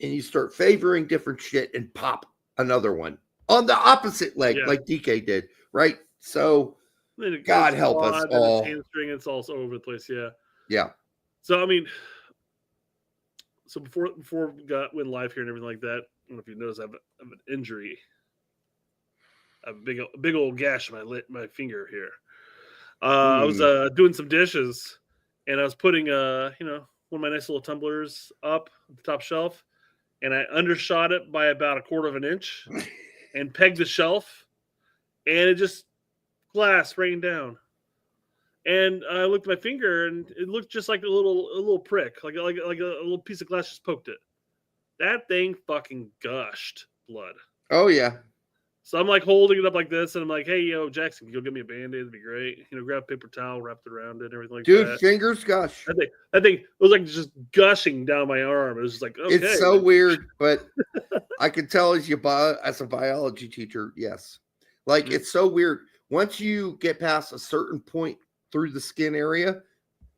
and you start favoring different shit and pop another one on the opposite leg, like DK did, right? So, God help us all. Hamstring, it's also over the place, yeah. Yeah. So, I mean, before we went live here and everything like that, I don't know if you noticed, I have an injury. I have a big old gash in my finger here. I was doing some dishes, and I was putting one of my nice little tumblers up at the top shelf, and I undershot it by about 1/4 of an inch and pegged the shelf, and it just glass rained down. And I looked at my finger, and it looked just like a little prick, like a little piece of glass just poked it. That thing fucking gushed blood. Oh yeah. So I'm like holding it up like this, and I'm like, "Hey, yo, Jackson, can you go get me a Band-Aid? That'd be great. Grab a paper towel, wrap it around it, everything like Dude, that." fingers gush. That thing, it was like just gushing down my arm. It was just like, okay. It's so weird, but I can tell as a biology teacher, yes. Like, it's so weird. Once you get past a certain point through the skin area,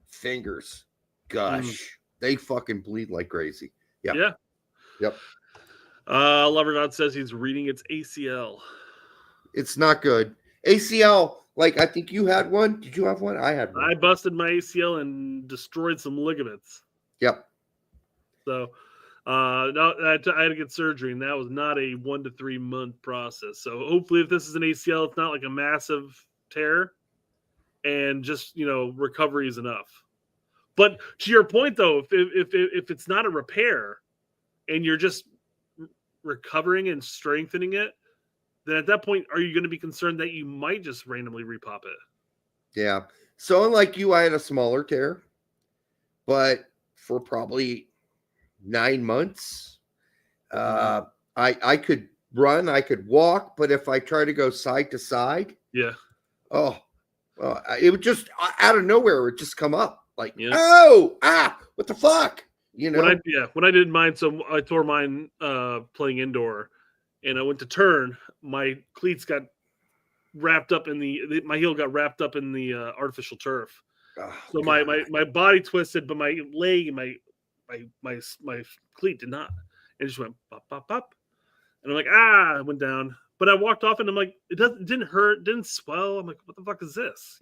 fingers gush. They fucking bleed like crazy. Yep. Yeah. Yep. Loverdot says he's reading its ACL. It's not good. ACL, like I think you had one. Did you have one? I had one. I busted my ACL and destroyed some ligaments. Yep. So no, I had to get surgery, and that was not a 1 to 3 month process. So hopefully, if this is an ACL, it's not like a massive tear, and just recovery is enough. But to your point, though, if it's not a repair, and you're just recovering and strengthening it, then at that point, are you going to be concerned that you might just randomly repop it? Yeah. So unlike you, I had a smaller tear, but for probably 9 months, I could run, I could walk, but if I try to go side to side, it would just out of nowhere, it would just come up like, what the fuck? When I did mine, so I tore mine playing indoor, and I went to turn. My cleats got wrapped up in my heel got wrapped up in the artificial turf. So my body twisted, but my leg and my cleat did not. And it just went pop, pop, pop. And I'm like, I went down. But I walked off, and I'm like, it didn't hurt, didn't swell. I'm like, what the fuck is this?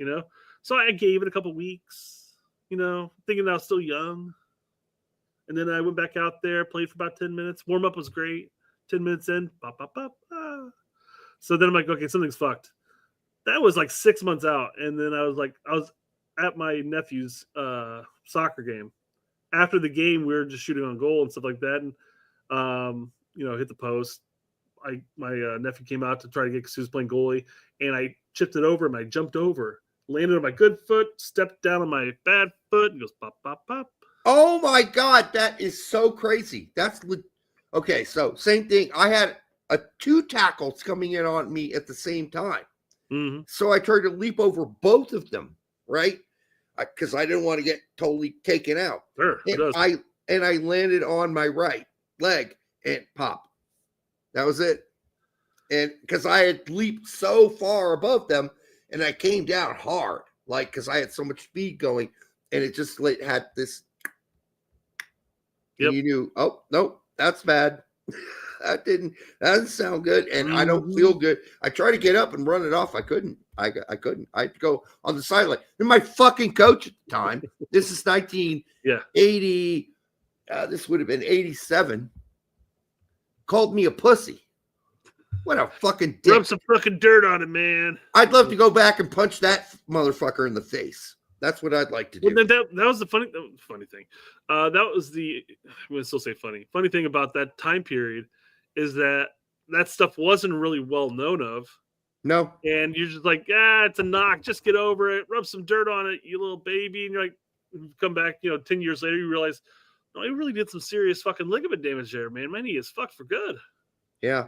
So I gave it a couple weeks, thinking that I was still young. And then I went back out there, played for about 10 minutes. Warm up was great. 10 minutes in, pop, pop, pop. So then I'm like, okay, something's fucked. That was like 6 months out. And then I was at my nephew's soccer game. After the game, we were just shooting on goal and stuff like that. And, hit the post. My nephew came out to try to get, because he was playing goalie. And I chipped it over, and I jumped over. Landed on my good foot, stepped down on my bad foot, and goes pop, pop, pop. Oh my God, that is so crazy. Okay, so same thing. I had 2 tackles coming in on me at the same time. Mm-hmm. So I tried to leap over both of them, right? Because I didn't want to get totally taken out. Sure, and I landed on my right leg and pop. That was it. And because I had leaped so far above them, and I came down hard, like, because I had so much speed going, and it just had this. Yep. You knew, oh, no, that's bad. That doesn't sound good. And I don't feel good. I tried to get up and run it off. I couldn't. I couldn't. I had to go on the sideline. And my fucking coach at the time, this is 1980, this would have been 87, called me a pussy. What a fucking dick. Rub some fucking dirt on it, man. I'd love to go back and punch that motherfucker in the face. That's what I'd like to do. Well, that was the funny thing. That was I'm going to still say funny. Funny thing about that time period is that stuff wasn't really well known of. No. And you're just like, it's a knock. Just get over it. Rub some dirt on it, you little baby. And you're like, come back, 10 years later, you realize, no, I really did some serious fucking ligament damage there, man. My knee is fucked for good. Yeah.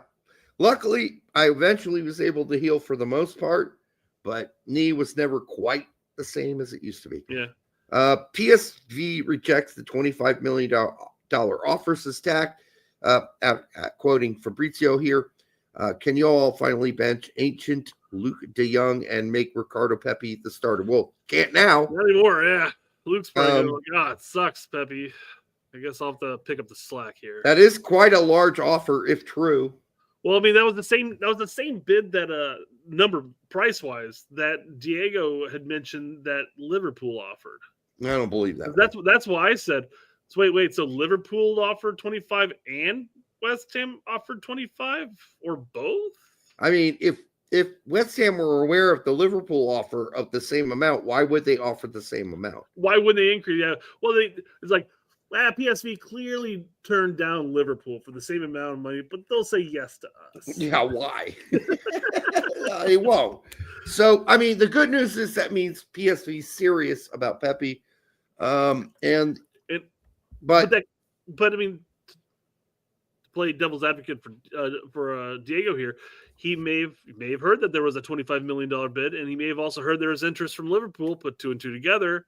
Luckily, I eventually was able to heal for the most part, but knee was never quite the same as it used to be. Yeah. PSV rejects the $25 million offer, says Tack. Quoting Fabrizio here. Can you all finally bench ancient Luke de Jong and make Ricardo Pepi the starter? Well, can't now. Not anymore, yeah. Luke's probably going, it sucks, Pepi. I guess I'll have to pick up the slack here. That is quite a large offer, if true. Well, I mean, that was the same bid that number price wise that Diego had mentioned that Liverpool offered. I don't believe that. That's why I said, so wait, so Liverpool offered 25 and West Ham offered 25, or both? I mean, if West Ham were aware of the Liverpool offer of the same amount, why would they offer the same amount? Why wouldn't they increase? Yeah, well, it's like, PSV clearly turned down Liverpool for the same amount of money, but they'll say yes to us. Yeah, why? They won't. So, I mean, the good news is that means PSV's serious about Pepi. But I mean, to play devil's advocate for Diego here, he may have heard that there was a $25 million bid, and he may have also heard there was interest from Liverpool. Put two and two together,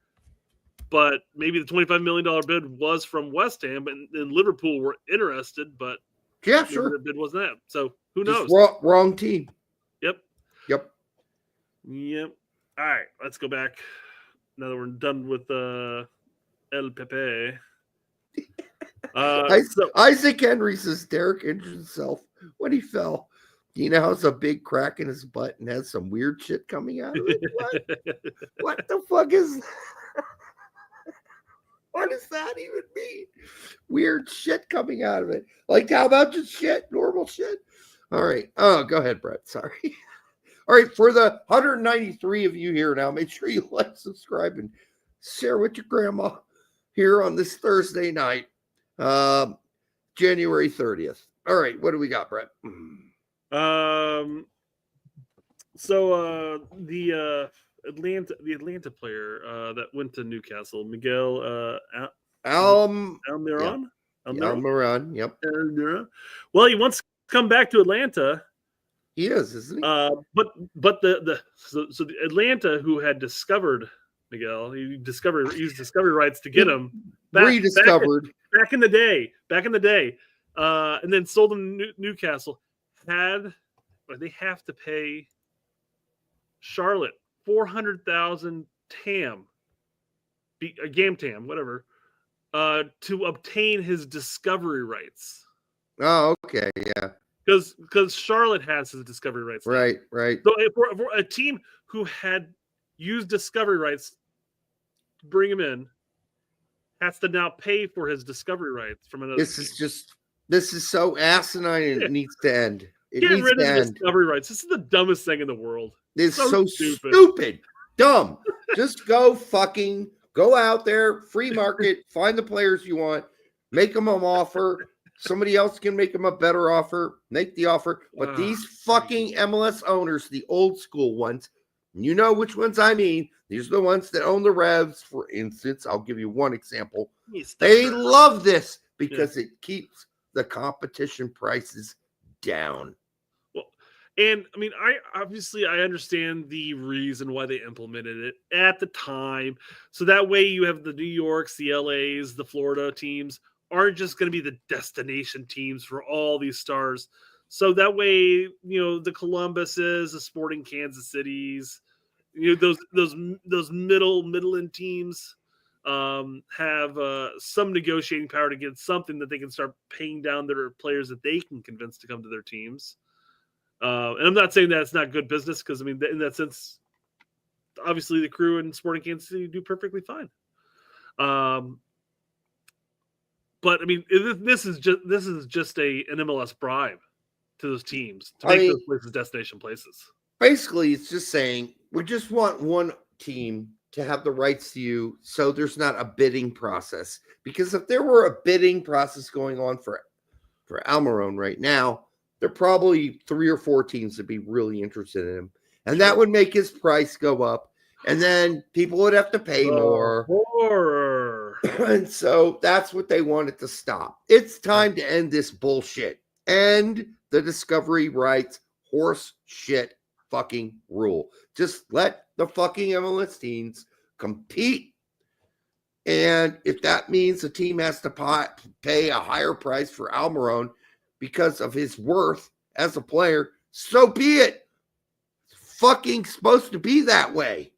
but maybe the $25 million bid was from West Ham, and Liverpool were interested, but yeah, sure, the bid wasn't that. So who Just knows? Wrong team. Yep. Yep. All right, let's go back. Now that we're done with El Pepe. Isaac Henry says Derek injured himself when he fell. He now has a big crack in his butt and has some weird shit coming out of it. What the fuck is that? What does that even mean? Weird shit coming out of it. Like, how about just shit? Normal shit? All right. Oh, go ahead, Brett. Sorry. All right. For the 193 of you here now, make sure you like, subscribe, and share with your grandma here on this Thursday night, January 30th. All right. What do we got, Brett? So the Atlanta player that went to Newcastle, Miguel Almiron. Almiron, yep. Well, he wants to come back to Atlanta. He is, isn't he? But the Atlanta, who had discovered Miguel, used discovery rights to get him rediscovered back in the day, and then sold him to Newcastle. They have to pay Charlotte 400,000 GAM TAM, whatever, to obtain his discovery rights. Oh, okay, yeah. Because Charlotte has his discovery rights. Right. So for a team who had used discovery rights to bring him in has to now pay for his discovery rights from another team. This is so asinine, and it needs to end. It Get needs rid to of end. discovery rights. This is the dumbest thing in the world. It's so stupid. Dumb. Just go out there, free market, find the players you want, make them an offer. Somebody else can make them a better offer, make the offer. But these fucking MLS owners, the old school ones, you know which ones I mean. These are the ones that own the Revs, for instance. I'll give you one example. They love this because it keeps the competition prices down. Well, and I mean, I understand the reason why they implemented it at the time. So that way you have the New Yorks, the LAs, the Florida teams aren't just going to be the destination teams for all these stars. So that way, the Columbuses, the Sporting Kansas Cities, those middle-end teams have some negotiating power to get something that they can start paying down their players that they can convince to come to their teams. And I'm not saying that it's not good business, because I mean, in that sense, obviously the Crew and Sporting Kansas City do perfectly fine. But I mean, this is just an MLS bribe to those teams to make those places destination places. Basically, it's just saying we just want one team to have the rights to you, so there's not a bidding process. Because if there were a bidding process going on for Almiron right now, there are probably 3 or 4 teams that would be really interested in him, and that would make his price go up, and then people would have to pay more. Horror. And so that's what they wanted to stop. It's time to end this bullshit. End the discovery rights horse shit fucking rule. Just let the fucking MLS teams compete. And if that means the team has to pay a higher price for Almiron because of his worth as a player, so be it. It's fucking supposed to be that way.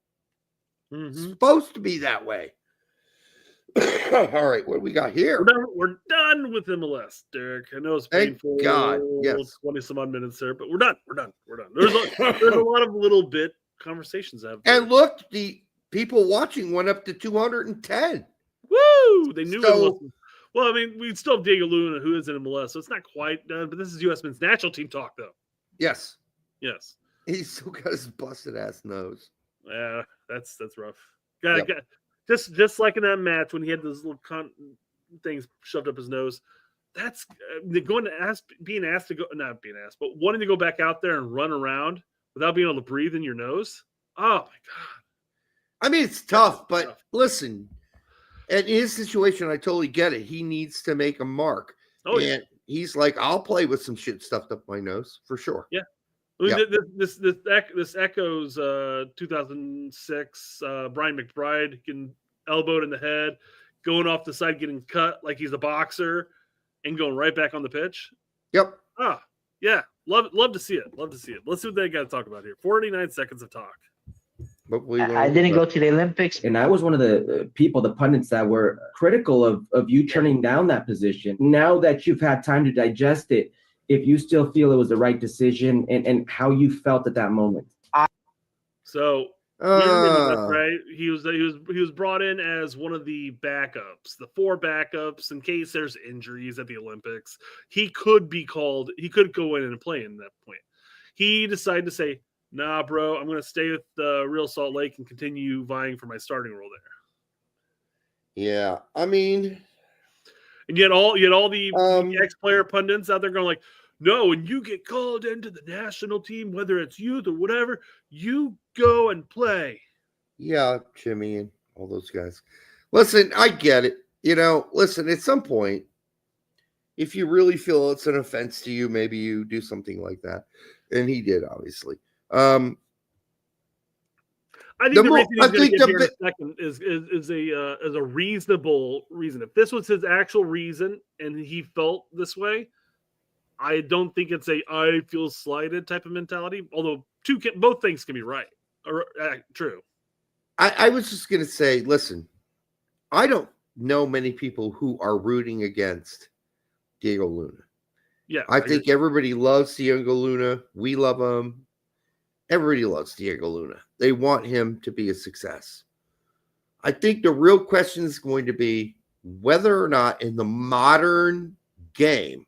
Mm-hmm. Supposed to be that way. All right, what do we got here? We're done with MLS, Derek. I know it's painful. Thank God. Yes. 20 some odd minutes there, but we're done. There's a lot of little bit conversations out there. And look, the people watching went up to 210. Woo! They knew it wasn't. Well, I mean, we still have Diego Luna, who is in MLS, so it's not quite done, but this is U.S. men's national team talk, though. Yes. He's still got his busted ass nose. Yeah, that's rough. Just like in that match when he had those little things shoved up his nose. That's wanting to go back out there and run around without being able to breathe in your nose. Oh my God. I mean, it's tough, but listen, in his situation, I totally get it. He needs to make a mark. He's like, I'll play with some shit stuffed up my nose for sure. Yeah. I mean, this echoes 2006. Brian McBride getting elbowed in the head, going off the side, getting cut like he's a boxer, and going right back on the pitch. Yep. Yeah. Love to see it. Love to see it. Let's see what they got to talk about here. 49 seconds of talk. I didn't go to the Olympics. And I was one of the pundits that were critical of you turning down that position. Now that you've had time to digest it, if you still feel it was the right decision and how you felt at that moment. So right? He was brought in as one of the backups, the 4 backups in case there's injuries at the Olympics. He could be called. He could go in and play in that point. He decided to say, "Nah, bro, I'm going to stay with Real Salt Lake and continue vying for my starting role there." Yeah, I mean, and yet all the ex-player pundits out there going like, "No, when you get called into the national team, whether it's youth or whatever, you go and play." Yeah, Jimmy and all those guys. Listen, I get it. Listen, at some point, if you really feel it's an offense to you, maybe you do something like that. And he did, obviously. I think the reason he's going to get here in a second is a reasonable reason. If this was his actual reason and he felt this way, I don't think it's I feel slighted type of mentality. Although both things can be right or true. I was just going to say, listen, I don't know many people who are rooting against Diego Luna. Yeah, I think everybody loves Diego Luna. We love him. Everybody loves Diego Luna. They want him to be a success. I think the real question is going to be whether or not in the modern game,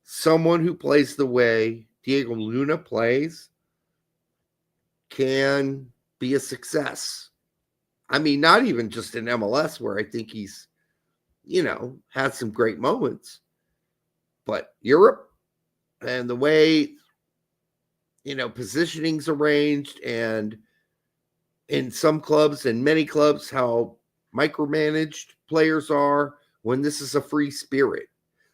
someone who plays the way Diego Luna plays can be a success. I mean, not even just in MLS where I think he's, had some great moments, but Europe and the way, positioning's arranged, and in some clubs and many clubs, how micromanaged players are when this is a free spirit.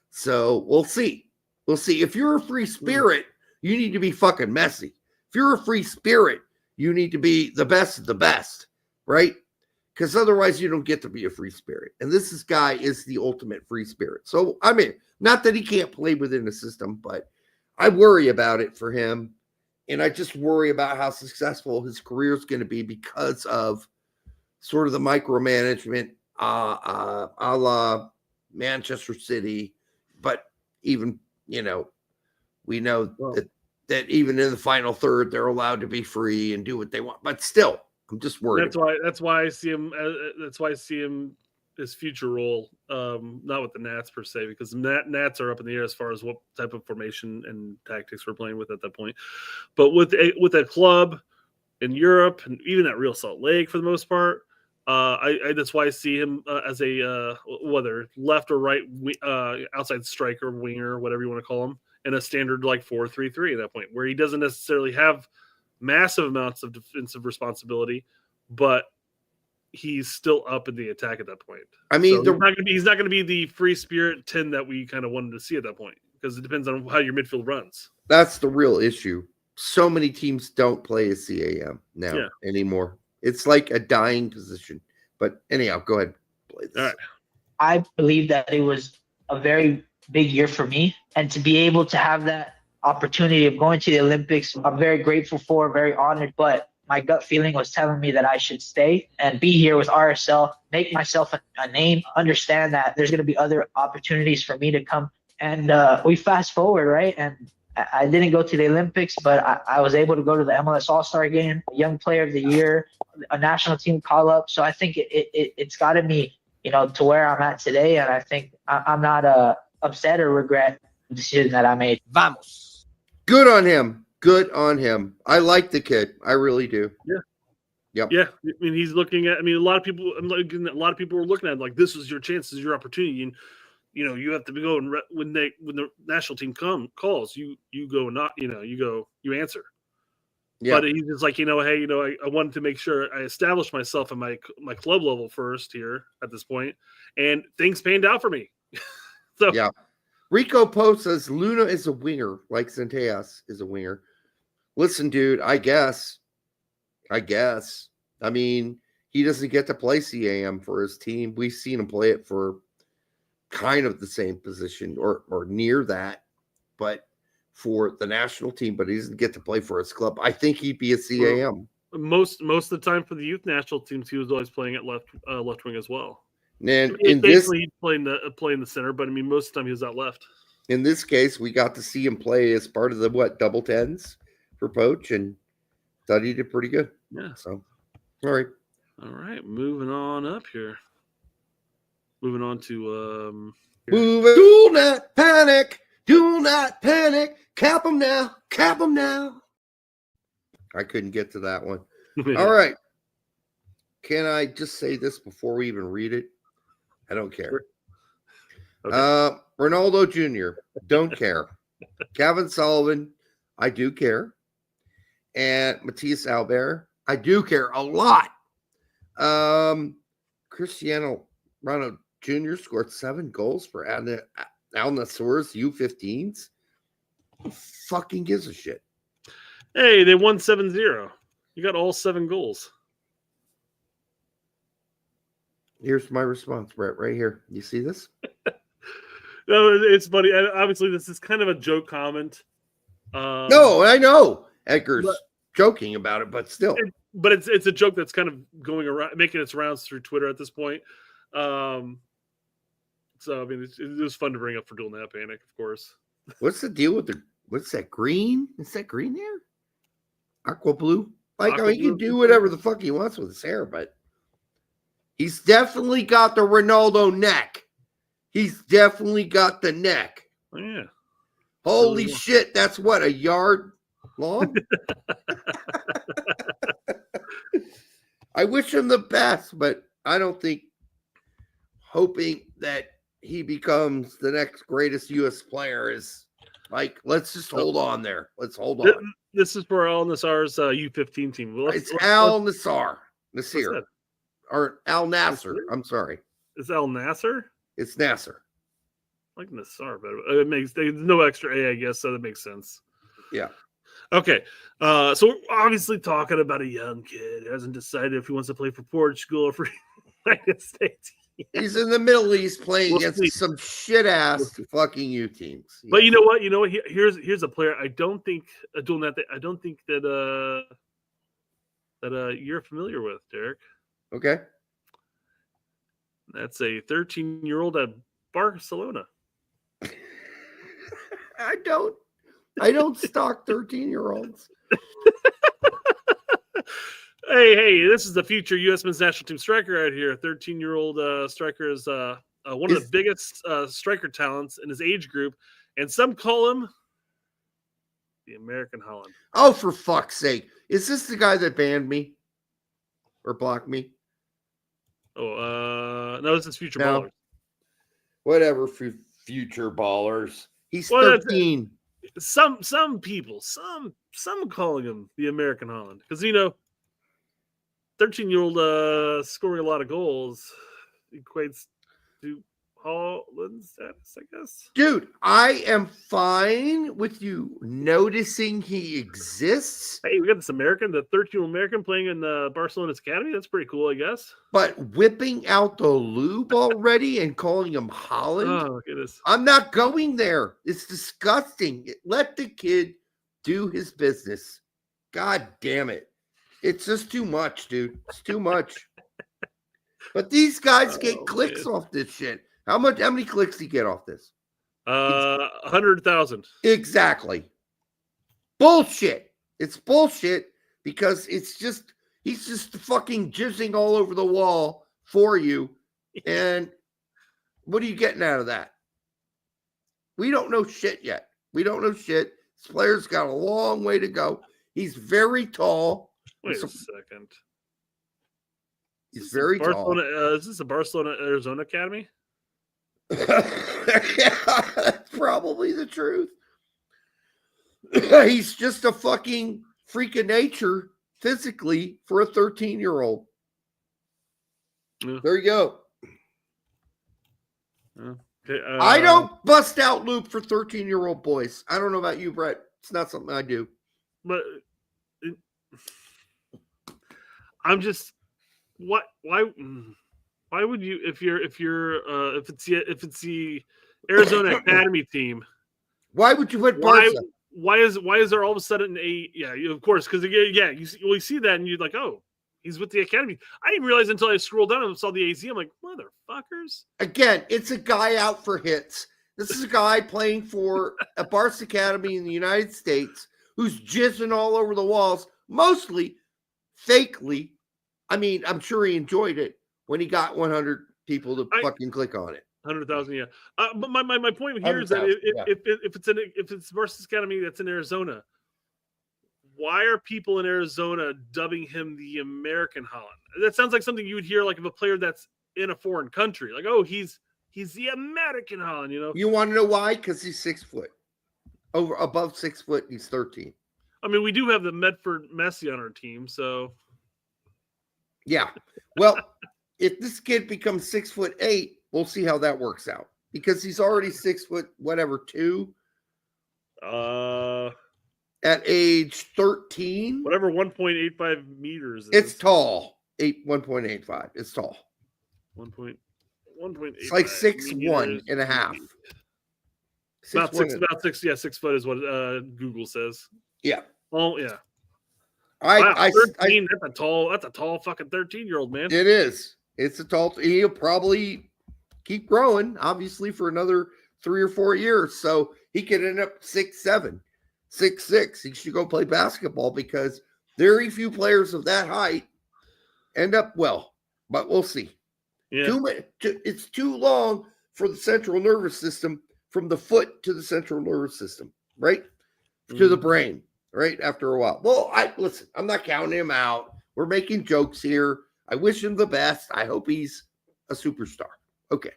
So we'll see. We'll see. If you're a free spirit, you need to be fucking messy. If you're a free spirit, you need to be the best of the best, right? Because otherwise you don't get to be a free spirit. And this guy is the ultimate free spirit. So, I mean, not that he can't play within the system, but I worry about it for him. And I just worry about how successful his career is going to be because of sort of the micromanagement a la Manchester City. But even, we know that even in the final third, they're allowed to be free and do what they want. But still, I'm just worried. That's why I see him. That's why I see him his future role, not with the Nats per se, because Nats are up in the air as far as what type of formation and tactics we're playing with at that point. But with a club in Europe and even at Real Salt Lake for the most part, that's why I see him as a whether left or right outside striker, winger, whatever you want to call him, in a standard like 4-3-3 at that point, where he doesn't necessarily have massive amounts of defensive responsibility, but he's still up in the attack at that point. I mean, so he's not going to be the free spirit 10 that we kind of wanted to see at that point, because it depends on how your midfield runs. That's the real issue. So many teams don't play a CAM now anymore. It's like a dying position. But anyhow, go ahead. Play this. All right. I believe that it was a very big year for me, and to be able to have that opportunity of going to the Olympics, I'm very grateful for, very honored, but my gut feeling was telling me that I should stay and be here with RSL, make myself a name, understand that there's going to be other opportunities for me to come. And we fast forward, right? And I didn't go to the Olympics, but I was able to go to the MLS All-Star game, Young Player of the Year, a national team call-up. So I think it's gotten me, to where I'm at today. And I think I'm not upset or regret the decision that I made. Vamos. Good on him. Good on him. I like the kid. I really do. Yeah. Yep. Yeah. I mean, he's looking at. I mean, a lot of people were looking at it like, this is your chance, this is your opportunity, and you have to go and when the national team calls, you go not, you answer. Yeah. But he's just like, hey, I wanted to make sure I established myself in my club level first here at this point, and things panned out for me. So yeah. Rico Post says Luna is a winger, like Centellas is a winger. Listen, dude, I guess. I mean, he doesn't get to play CAM for his team. We've seen him play it for kind of the same position or near that, but for the national team, but he doesn't get to play for his club. I think he'd be a CAM. Most of the time for the youth national teams, he was always playing at left wing as well. And he'd play in the center, but I mean, most of the time he was out left. In this case, we got to see him play as part of the double tens for Poach, and thought he did pretty good. Yeah. So, all right. Moving on up here. Moving on to do not panic. Do not panic. Cap them now. Cap them now. I couldn't get to that one. All right. Can I just say this before we even read it? I don't care. Okay. Ronaldo Jr., don't care. Kevin Sullivan, I do care. And Matthias Albert, I do care a lot. Cristiano Ronaldo Jr. scored 7 goals for Al Nassr's U15s. Who fucking gives a shit? Hey, they won 7-0. You got all 7 goals. Here's my response, Brett, right here. You see this? No, it's funny. Obviously, this is kind of a joke comment. No, I know. Edgar's joking about it, but still. It's a joke that's kind of going around, making its rounds through Twitter at this point. So, I mean, it was fun to bring up for Dual Nap Panic, of course. What's the deal with what's that, green? Is that green there? Aqua blue? He can do whatever the fuck he wants with his hair, but he's definitely got the Ronaldo neck. He's definitely got the neck. Oh, yeah. Holy shit, that's what, a yard long? I wish him the best, but I don't think hoping that he becomes the next greatest U.S. player is let's just hold on there. Let's hold on. This is for Al Nassr's U15 team. It's Al Nassr. Nasir. Or Al Nasser. I'm sorry. Is Al Nasser? It's Nasser. Like Nassr, but there's no extra A, I guess, so that makes sense. Yeah. Okay. So we're obviously talking about a young kid who hasn't decided if he wants to play for Portugal or for the United States. He's in the Middle East playing against some shit ass fucking U teams. Yeah. But you know what? Here's a player I don't think that you're familiar with, Derek. Okay. That's a 13-year-old at Barcelona. I don't stalk 13-year-olds. Hey, this is the future U.S. men's national team striker right here. 13-year-old striker is one of the biggest striker talents in his age group, and some call him the American Holland. Oh, for fuck's sake. Is this the guy that banned me or blocked me? Oh, no, this is Future Ballers. Whatever, future ballers. He's 13. Some people, some calling him the American Holland because 13-year-old scoring a lot of goals equates to Holland status, I guess. Dude, I am fine with you noticing he exists. Hey, we got this American, the 13-year-old American playing in Barcelona's academy. That's pretty cool, I guess. But whipping out the lube already and calling him Holland? Oh, goodness. I'm not going there. It's disgusting. Let the kid do his business. God damn it. It's just too much, dude. It's too much. But these guys get clicks off this shit. How many clicks do you get off this? 100,000. Exactly. Bullshit. It's bullshit because he's just fucking jizzing all over the wall for you. And what are you getting out of that? We don't know shit yet. We don't know shit. This player's got a long way to go. He's very tall. Wait a second. He's very tall. Is this a Barcelona Arizona Academy? Yeah, that's probably the truth. He's just a fucking freak of nature physically for a 13-year-old. Yeah. There you go. Okay, I don't bust out loop for 13-year-old boys. I don't know about you, Brett. It's not something I do. But I'm just why would you if it's the Arizona Academy team? Why would you put Barca? Why is there all of a sudden of course, because you see that and you're like, oh, he's with the Academy. I didn't realize until I scrolled down and saw the AZ. I'm like, motherfuckers. Again, it's a guy out for hits. This is a guy playing for a Barca Academy in the United States who's jizzing all over the walls, mostly fakely. I mean, I'm sure he enjoyed it when he got 100 people to fucking click on it. 100,000, yeah. But my point here is that if it's Barca Academy that's in Arizona, why are people in Arizona dubbing him the American Haaland? That sounds like something you would hear like of a player that's in a foreign country. Like, oh, he's the American Haaland, you know? You want to know why? Because he's 6 foot. Above 6 foot, he's 13. I mean, we do have the Medford Messi on our team, so yeah. Well, if this kid becomes 6'8", we'll see how that works out. Because he's already 6 foot, whatever, 2. At age 13. Whatever 1.85 meters is. It's tall. 1.85. It's tall. 1.85. It's like 6'1" and a half. About 6 foot is what Google says. Yeah. Oh yeah. 13, that's a tall fucking 13-year-old, man. It is. It's a tall. He'll probably keep growing, obviously, for another 3 or 4 years. So he could end up 6'7", 6'6". He should go play basketball because very few players of that height end up well. But we'll see. Yeah. It's too long for the central nervous system, from the foot to the central nervous system, right? To the brain, right? After a while. Well, listen, I'm not counting him out. We're making jokes here. I wish him the best. I hope he's a superstar. Okay.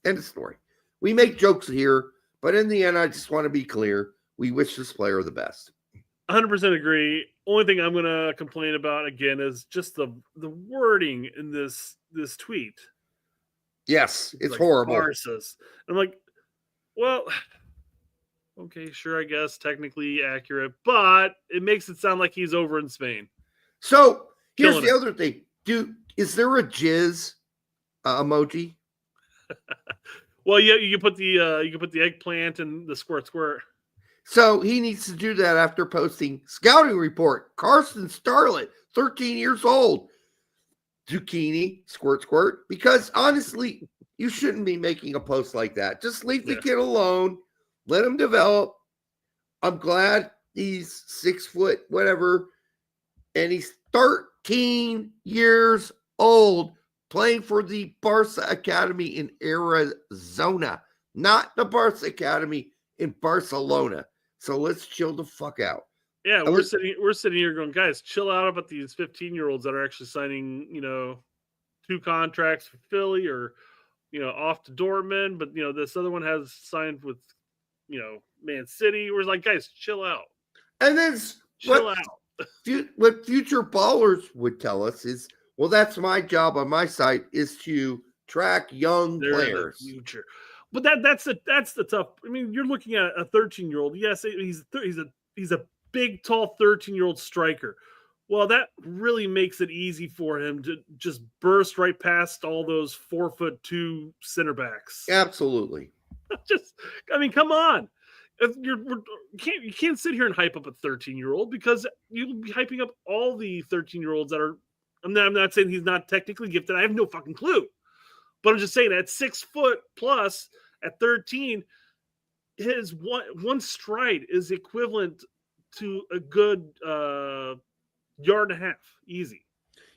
End of story. We make jokes here, but in the end, I just want to be clear. We wish this player the best. 100% agree. Only thing I'm going to complain about again is just the wording in this tweet. Yes, it's like horrible. Narcissus. I'm like, well, okay, sure, I guess technically accurate, but it makes it sound like he's over in Spain. So here's the other thing. Is there a jizz emoji? Well, yeah, you can put the eggplant and the squirt. So he needs to do that after posting scouting report. Carson Starlet, 13 years old. Zucchini, squirt. Because honestly, you shouldn't be making a post like that. Just leave the kid alone. Let him develop. I'm glad he's 6 foot, whatever. And he's 13 years old playing for the Barca Academy in Arizona, not the Barca Academy in Barcelona. So let's chill the fuck out. Yeah, we're sitting here going, guys, chill out about these 15-year-olds that are actually signing, 2 contracts for Philly or, off to Dortmund. But, this other one has signed with, Man City. We're like, guys, chill out. And then chill out. What future ballers would tell us is, well, that's my job on my site is to track young players. Future. But that's the tough. I mean, you're looking at a 13-year-old. Yes, he's a big, tall 13-year-old striker. Well, that really makes it easy for him to just burst right past all those 4'2" center backs. Absolutely. Come on. You can't sit here and hype up a 13-year-old because you'll be hyping up all the 13-year-olds that are. I'm not saying he's not technically gifted. I have no fucking clue. But I'm just saying at 6 foot plus at 13, his one stride is equivalent to a good yard and a half. Easy.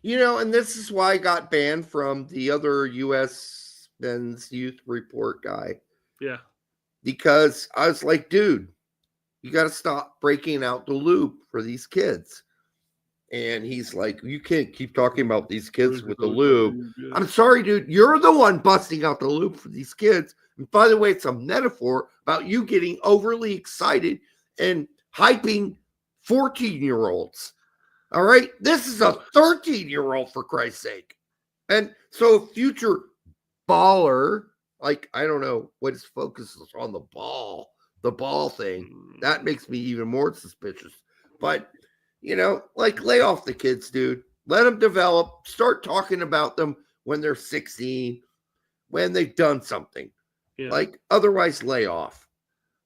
And this is why I got banned from the other U.S. Men's Youth Report guy. Yeah. Because I was like, dude, you got to stop breaking out the loop for these kids. And he's like, you can't keep talking about these kids with the loop. I'm sorry, dude. You're the one busting out the loop for these kids. And by the way, it's a metaphor about you getting overly excited and hyping 14-year-olds. All right? This is a 13-year-old, for Christ's sake. And so a future baller, like, I don't know what his focus is on the ball thing. That makes me even more suspicious. But Like lay off the kids, dude. Let them develop. Start talking about them when they're 16, when they've done something. Yeah. Like otherwise, lay off.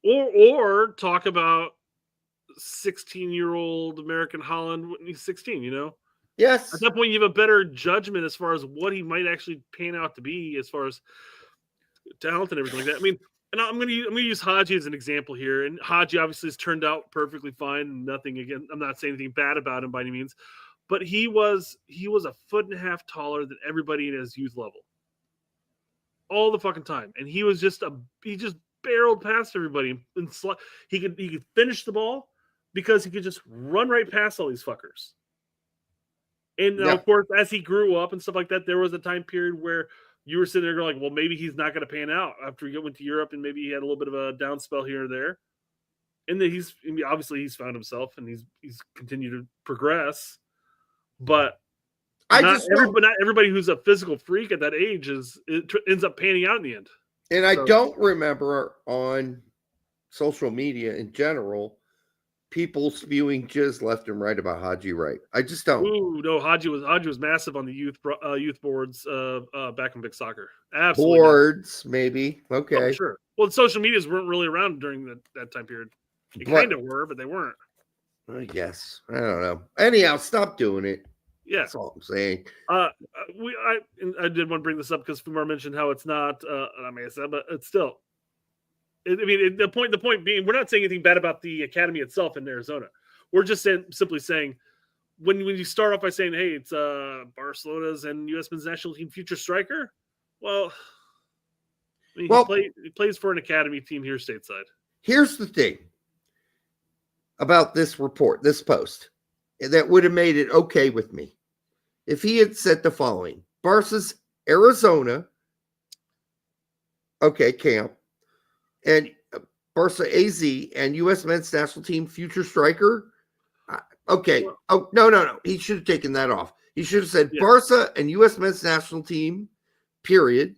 Or talk about 16-year-old American Holland when he's 16. Yes. At that point, you have a better judgment as far as what he might actually pan out to be, as far as talent and everything like that. I mean, and I'm going to use Haji as an example here, and Haji obviously has turned out perfectly fine. Nothing again. I'm not saying anything bad about him by any means, but he was a foot and a half taller than everybody in his youth level, all the fucking time, and he just barreled past everybody, and he could finish the ball because he could just run right past all these fuckers. And of course, as he grew up and stuff like that, there was a time period where you were sitting there going like, well, maybe he's not going to pan out after he went to Europe, and maybe he had a little bit of a down spell here or there. And then he's found himself, and he's continued to progress. But not everybody who's a physical freak at that age ends up panning out in the end. And I don't remember on social media in general people spewing jizz left and right about Haji Wright. I just don't. Ooh, no, Haji was massive on the youth boards back in big soccer. Absolutely. Boards, maybe. Okay. Oh, sure. Well, the social medias weren't really around during that time period. They kind of were, but they weren't. I guess. I don't know. Anyhow, stop doing it. Yeah. That's all I'm saying. I did want to bring this up because Fumar mentioned how it's not I may have said, but it's still. The point being, we're not saying anything bad about the academy itself in Arizona. We're just simply saying when you start off by saying, "Hey, it's Barcelona's and U.S. men's national team future striker," well, he plays for an academy team here stateside. Here's the thing about this report, this post, that would have made it okay with me if he had said the following: Barca's Arizona, camp. And Barca AZ and U.S. men's national team future striker. Okay. Oh, no. He should have taken that off. He should have said Barca and U.S. men's national team, period.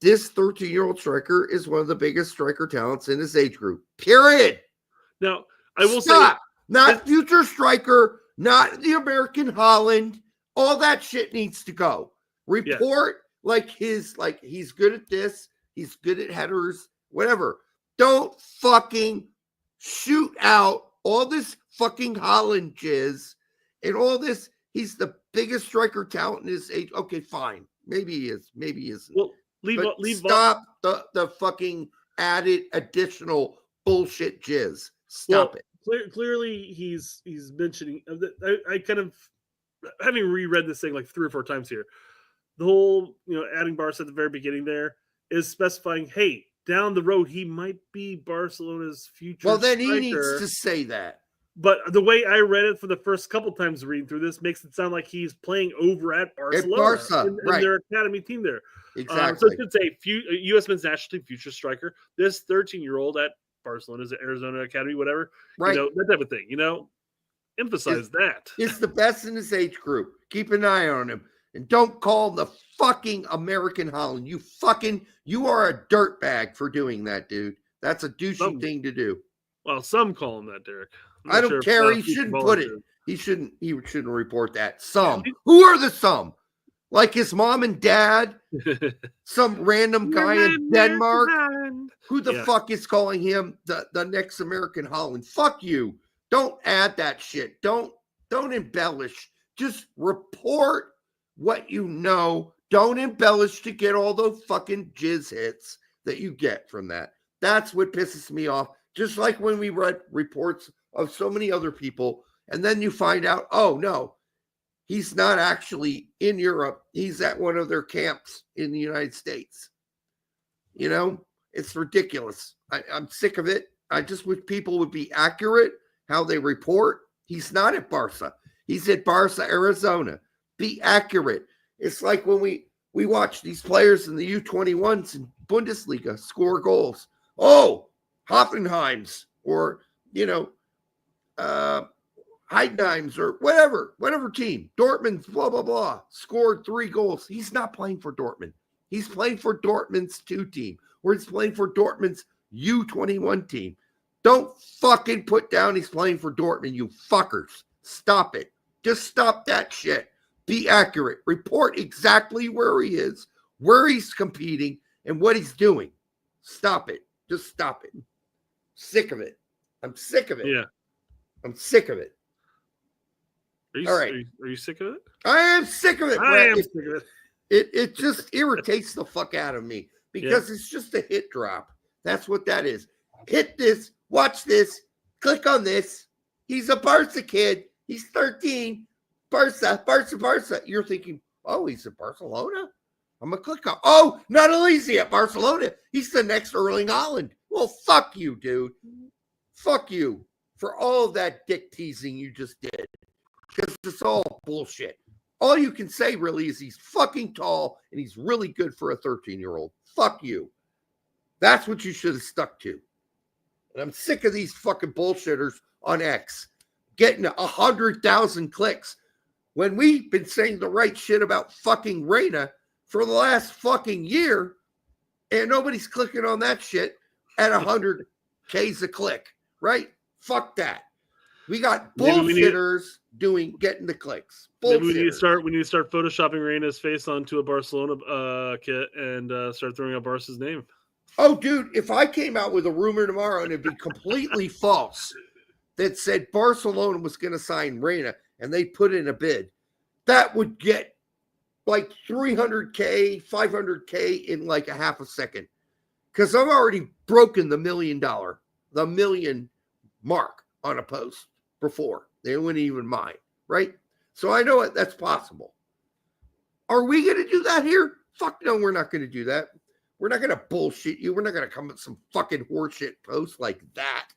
This 13-year-old striker is one of the biggest striker talents in his age group, period. Now, I will say, not future striker, not the American Holland. All that shit needs to go. Report he's good at this. He's good at headers. Whatever. Don't fucking shoot out all this fucking Holland jizz and all this. He's the biggest striker talent in his age. Okay, fine. Maybe he is. Maybe he isn't. Well, stop the fucking added additional bullshit jizz. Stop it. Clearly, he's mentioning. I kind of, having reread this thing like 3 or 4 times here, the whole adding Barca at the very beginning there is specifying, hey, down the road, he might be Barcelona's future. Well, then striker. He needs to say that. But the way I read it for the first couple times reading through this makes it sound like he's playing over at Barcelona in their academy team there. Exactly. So it should say U.S. men's national team future striker. This 13-year-old at Barcelona's Arizona Academy, whatever. Right. That type of thing. Emphasize that. It's the best in his age group. Keep an eye on him. And don't call him the fucking American Holland. You are a dirtbag for doing that, dude. That's a douchey thing to do. Well, some call him that, Derek. I don't care. He shouldn't put it. He shouldn't report that. Some. Who are the some? Like his mom and dad? Some random guy in Denmark? Who the fuck is calling him the next American Holland? Fuck you. Don't add that shit. Don't embellish. Just report what you know. Don't embellish to get all the fucking jizz hits that you get from that. That's what pisses me off. Just like when we read reports of so many other people, and then you find out, oh no, he's not actually in Europe. He's at one of their camps in the United States. It's ridiculous. I'm sick of it. I just wish people would be accurate how they report. He's not at Barca. He's at Barca, Arizona. Be accurate. It's like when we watch these players in the U21s in Bundesliga score goals. Oh, Hoffenheim's or, Heidenheim's or whatever team. Dortmund's blah, blah, blah, scored 3 goals. He's not playing for Dortmund. He's playing for Dortmund's 2 team, or he's playing for Dortmund's U21 team. Don't fucking put down he's playing for Dortmund, you fuckers. Stop it. Just stop that shit. Be accurate. Report exactly where he is, where he's competing, and what he's doing. Stop it. Just stop it. Sick of it. I'm sick of it. Yeah. I'm sick of it. All right. Are you sick of it? I am sick of it, Brett. I am sick of it. It just irritates the fuck out of me because it's just a hit drop. That's what that is. Hit this, watch this, click on this. He's a Barca kid. He's 13. Barca. You're thinking, oh, he's at Barcelona? I'm going to click on. Oh, not only is he at Barcelona, he's the next Erling Haaland. Well, fuck you, dude. Fuck you for all of that dick teasing you just did. Because it's all bullshit. All you can say really is he's fucking tall and he's really good for a 13-year-old. Fuck you. That's what you should have stuck to. And I'm sick of these fucking bullshitters on X getting 100,000 clicks when we've been saying the right shit about fucking Reyna for the last fucking year, and nobody's clicking on that shit at 100 Ks a click, right? Fuck that. We got bullshitters getting the clicks. Maybe we need to start photoshopping Reyna's face onto a Barcelona kit and start throwing out Barca's name. Oh, dude, if I came out with a rumor tomorrow and it'd be completely false that said Barcelona was going to sign Reyna and they put in a bid, that would get like 300K, 500K in like a half a second. Because I've already broken the $1 million mark on a post before. They wouldn't even mind, right? So I know that's possible. Are we going to do that here? Fuck no, we're not going to do that. We're not going to bullshit you. We're not going to come with some fucking horseshit post like that.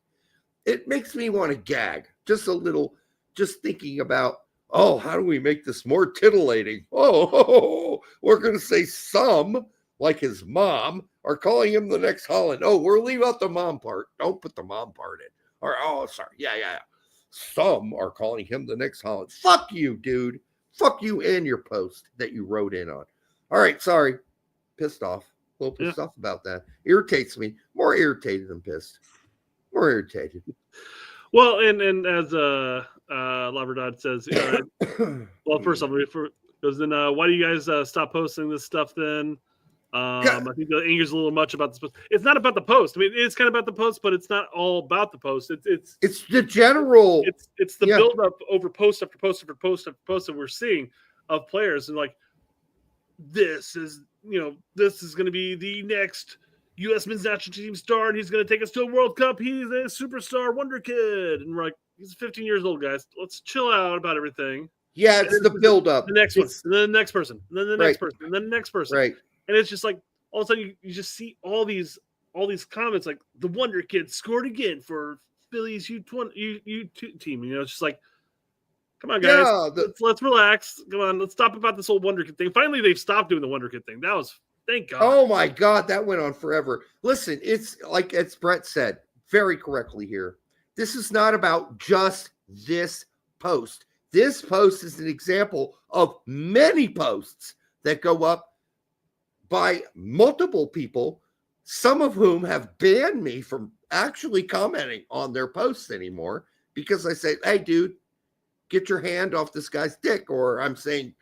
It makes me want to gag just a little, just thinking about, oh, how do we make this more titillating? Oh, we're going to say some, like his mom, are calling him the next Haaland. Oh, we'll leave out the mom part. Don't put the mom part in. Or, oh, sorry. Yeah. Some are calling him the next Haaland. Fuck you, dude. Fuck you and your post that you wrote in on. All right, sorry. Pissed off. A little pissed off about that. Irritates me. More irritated than pissed. More irritated. Well, and as Labrador says, well, first off, goes then why do you guys stop posting this stuff then? I think that angers a little much about this post. It's not about the post. I mean, it's kind of about the post, but it's not all about the post. It's the general. It's the build up over post after post after post after post that we're seeing of players, and like this is going to be the next U.S. men's national team star, and he's going to take us to a World Cup. He's a superstar wonder kid, and we're like, he's 15 years old, guys. Let's chill out about everything. Yeah, it's the build up. The next one, and then the next person, and then the next person, and then the next person. Right. And it's just like all of a sudden you just see all these comments like the Wonder Kid scored again for Philly's U2 team. It's just like, come on, guys, let's relax. Come on, let's stop about this whole Wonder Kid thing. Finally, they've stopped doing the Wonder Kid thing. That was thank God. Oh my God, that went on forever. Listen, it's like as Brett said very correctly here. This is not about just this post. This post is an example of many posts that go up by multiple people, some of whom have banned me from actually commenting on their posts anymore because I say, hey, dude, get your hand off this guy's dick. Or I'm saying,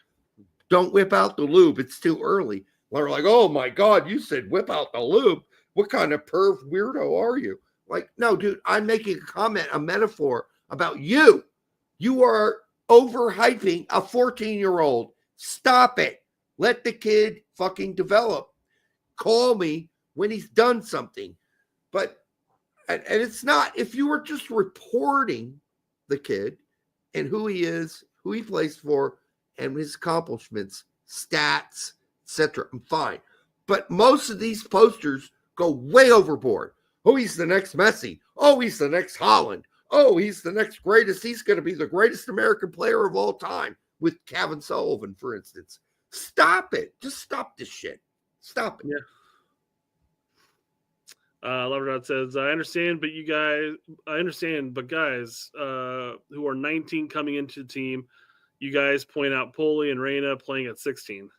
don't whip out the lube. It's too early. They're like, oh, my God, you said whip out the lube. What kind of perv weirdo are you? Like, no, dude, I'm making a comment, a metaphor about you. You are overhyping a 14-year-old. Stop it. Let the kid fucking develop. Call me when he's done something. But, and it's not, if you were just reporting the kid and who he is, who he plays for, and his accomplishments, stats, etc., I'm fine. But most of these posters go way overboard. Oh, he's the next Messi. Oh, he's the next Haaland. Oh, he's the next greatest. He's going to be the greatest American player of all time with Kevin Sullivan, for instance. Stop it. Just stop this shit. Stop it. Yeah. Labrador says, I understand, but guys who are 19 coming into the team, you guys point out Poli and Reyna playing at 16.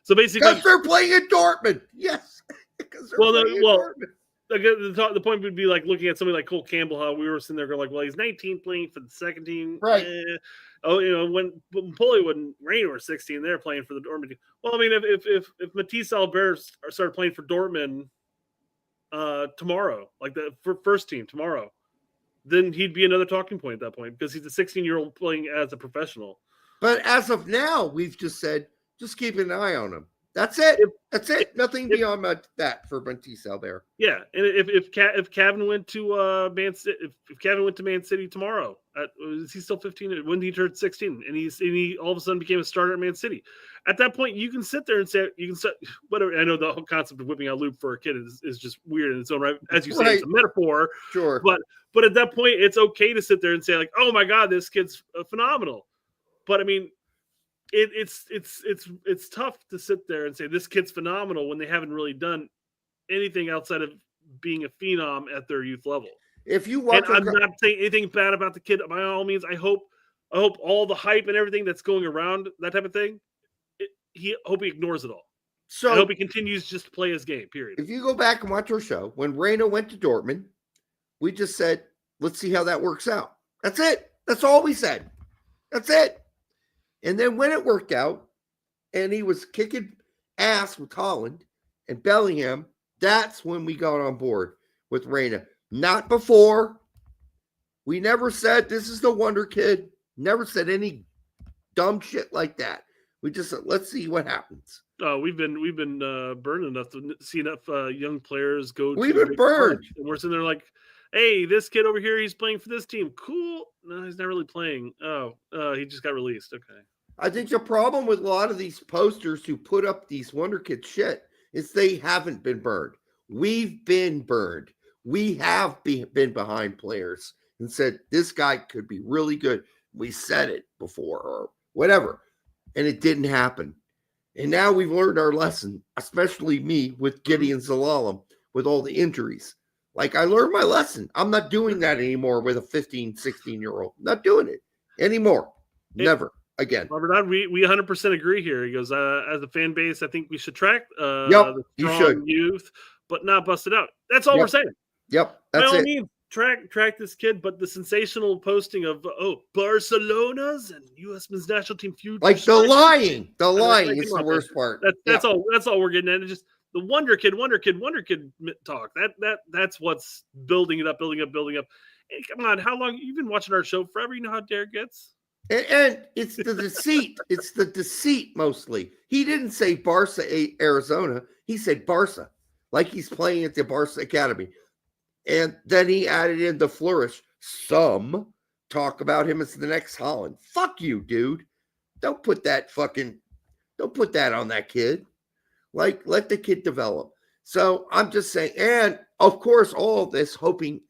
So basically, because they're playing at Dortmund. Yes. Because they're playing at Dortmund. like the point would be like looking at somebody like Cole Campbell, how we were sitting there going like, well, he's 19 playing for the second team. Right. Oh, when Pulisic and Reyna were 16, they're playing for the Dortmund team. Well, I mean, if Matisse Albert started playing for Dortmund tomorrow, like the first team tomorrow, then he'd be another talking point at that point because he's a 16-year-old playing as a professional. But as of now, we've just said, just keep an eye on him. That's it. That's it. Nothing beyond that for Matisse Albert. Yeah, and if Kevin went to Man City, if Kevin went to Man City tomorrow, is he still 15? When he turned 16, and he all of a sudden became a starter at Man City. At that point, you can sit there and say whatever. I know the whole concept of whipping out lube for a kid is just weird in its own right. As you say, it's a metaphor. Sure. But at that point, it's okay to sit there and say like, oh my God, this kid's phenomenal. But I mean, it's tough to sit there and say this kid's phenomenal when they haven't really done anything outside of being a phenom at their youth level. If you watch, and I'm not saying anything bad about the kid by all means. I hope all the hype and everything that's going around that type of thing, he ignores it all. So I hope he continues just to play his game. Period. If you go back and watch our show, when Reyna went to Dortmund, we just said, let's see how that works out. That's it. That's all we said. That's it. And then when it worked out and he was kicking ass with Holland and Bellingham, that's when we got on board with Reyna. Not before. We never said this is the wonder kid. Never said any dumb shit like that. We just said, let's see what happens. We've been burned enough to see enough young players go. We've been burned. And we're sitting there like, hey, this kid over here, he's playing for this team. Cool. No, he's not really playing. Oh, he just got released. Okay. I think the problem with a lot of these posters who put up these Wonder Kid shit is they haven't been burned. We've been burned. We have been behind players and said, this guy could be really good. We said it before or whatever, and it didn't happen. And now we've learned our lesson, especially me with Gideon Zalalem with all the injuries. Like, I learned my lesson. I'm not doing that anymore with a 15, 16-year-old. Not doing it anymore. Never again. Robert, we 100% agree here. He goes, as a fan base, I think we should track the strong youth, but not bust it out. That's all we're saying. Yep. That's By all it. means, track this kid, but the sensational posting of, Barcelona's and U.S. men's national team future. Like the lying. The lying is the worst part. That's all we're getting at. It's just the wonder kid talk. That's what's building up. Hey, come on, how long you've been watching our show forever? You know how Derek gets. And it's the deceit. It's the deceit mostly. He didn't say Barca, Arizona. He said Barca, like he's playing at the Barca Academy. And then he added in the flourish. Some talk about him as the next Holland. Fuck you, dude. Don't put that on that kid. Like, let the kid develop. So I'm just saying, and of course, all of this helping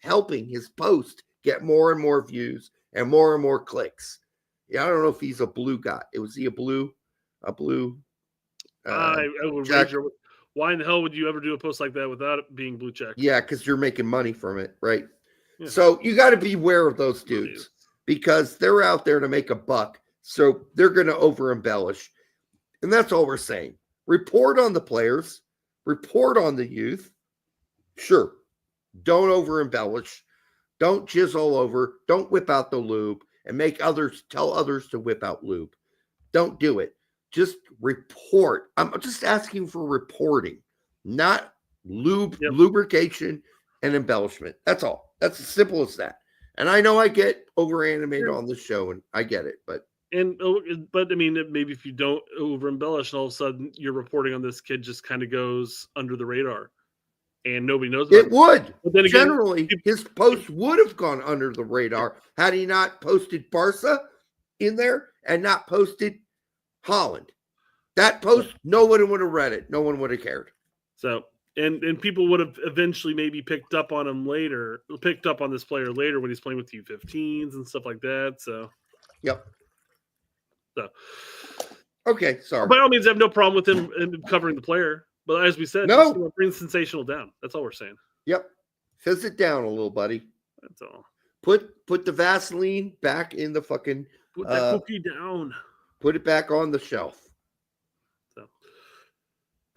his post get more and more views and more clicks. Yeah, I don't know if he's a blue guy. Was he a blue? I would wager. Why in the hell would you ever do a post like that without it being blue check? Yeah, because you're making money from it, right? Yeah. So you got to be aware of those dudes because they're out there to make a buck. So they're going to over embellish. And that's all we're saying. Report on the players, report on the youth. Sure. Don't over embellish. Don't jizz all over. Don't whip out the lube and tell others to whip out lube. Don't do it. Just report. I'm just asking for reporting, not lubrication and embellishment. That's all. That's as simple as that. And I know I get over animated on this show, and I get it, but I mean, maybe if you don't over embellish, all of a sudden your reporting on this kid just kind of goes under the radar, and nobody knows about it. Would. But then again, generally, his post would have gone under the radar had he not posted Barca in there and not posted Holland. That post, no one would have read it. No one would have cared. So, and people would have eventually maybe picked up on this player later when he's playing with U15s and stuff like that. So, yep. So, okay, sorry. By all means, I have no problem with him covering the player. But as we said, no, just bring sensational down. That's all we're saying. Yep. Fizz it down a little, buddy. That's all. Put the Vaseline back in the fucking. Put that cookie down. Put it back on the shelf. So,